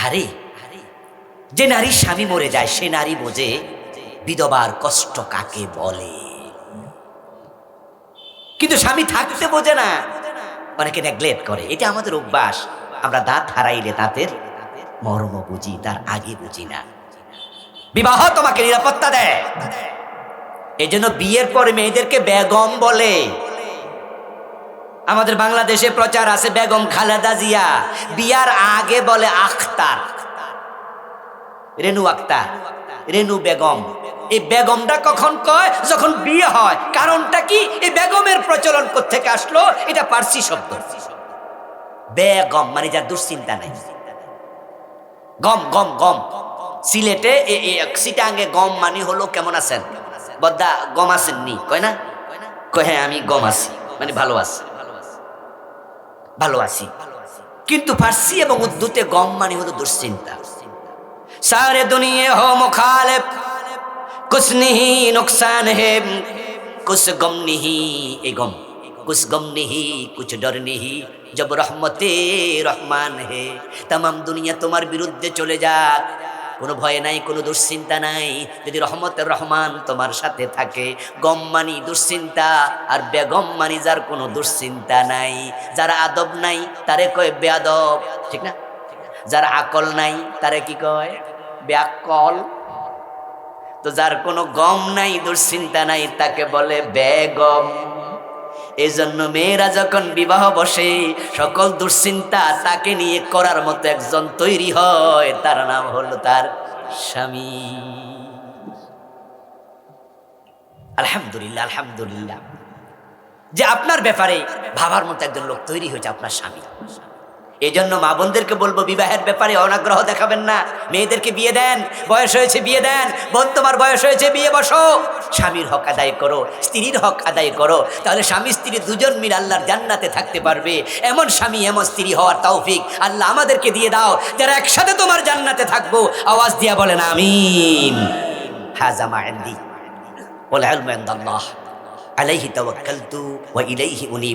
আরে যে নারীর স্বামী মরে যায় সে নারী বোঝে বিধবার কষ্ট কাকে বলে, কিন্তু স্বামী থাকতে বোঝে না, অনেকে নেগলেক্ট করে। এটা আমাদের অভ্যাস। আমরা দাঁত হারাইলে দাঁতের মর্ম বুঝি, তার আগে বুঝি না। বিবাহ তোমাকে নিরাপত্তা দেয়, এই জন্য বিয়ের পরে মেয়েদেরকে বেগম বলে। আমাদের বাংলাদেশে প্রচার আছে বেগম খালেদা জিয়া, বিয়ার আগে বলে আখতার, রেনু আক্তার, রেনু বেগম। এই বেগমটা কখন কয়? যখন বিয়ে হয়। কারণটা কি? এই বেগমের প্রচলন কোত্থেকে আসলো? এটা পার্সি শব্দ। বেগম মানে যার দুশ্চিন্তা নাই। গম গম গম, সিলেটে সিটাঙ্গে গম মানে হলো কেমন আছেন, বদ্দা গম আছেন নি, কয় না? কয় হ্যাঁ আমি গম আছি, মানে ভালো আছি, ভালো আছি। কিন্তু ফার্সি এবং উর্দুতে গম মানে হলো দুশ্চিন্তা। सारे दुनिया हो मुखालिफ, कुछ नहीं नुकसान है, कुछ गम नहीं, ए गम, कुछ गम नहीं, कुछ डर नहीं, जब रहमते रहमान है। तमाम दुनिया তোমার বিরুদ্ধে চলে যাক, কোনো ভয় নাই, কোনো দুশ্চিন্তা নাই, যদি রহমতের রহমান তোমার সাথে থাকে। গম মানি দুশ্চিন্তা, আর বেগম মানি যার কোনো দুশ্চিন্তা নাই। যার আদব নাই তারে কয় বেয়াদব, ঠিক না? যার আকল নাই তারে কি কয়? ব্যাকল। তো যার কোনো গম নাই, দুশ্চিন্তা নাই, তাকে বলে বেগম। এই জন্য মেয়েরা যখন বিবাহ বসে, সকল দুশ্চিন্তা তাকে নিয়ে করার মতো একজন তৈরি হয়, তার নাম হলো তার স্বামী। আলহামদুলিল্লাহ, আলহামদুলিল্লাহ যে আপনার ব্যাপারে ভাবার মতো একজন লোক তৈরি হয়েছে, আপনার স্বামী। এই জন্য মা বোনদেরকে বলবো, বিবাহের ব্যাপারে অনাগ্রহ দেখাবেন না। মেয়েদেরকে বিয়ে দেন, বয়স হয়েছে বিয়ে দেন। বোন তোমার বয়স হয়েছে, বিয়ে বসো। স্বামীর হক আদায় করো, স্ত্রীর হক আদায় করো, তাহলে স্বামী স্ত্রী দুজন মিলে আল্লাহর জান্নাতে থাকতে পারবে। এমন স্বামী এমন স্ত্রী হওয়ার তৌফিক আল্লাহ আমাদেরকে দিয়ে দাও, যারা একসাথে তোমার জান্নাতে থাকবো। আওয়াজ দিয়া বলেন আমিন। হাযা মা ইনদি ওয়াল ইলমু ইনদাল্লাহ, আলাইহি তাওয়াক্কালতু ওয়া ইলাইহি উনীব।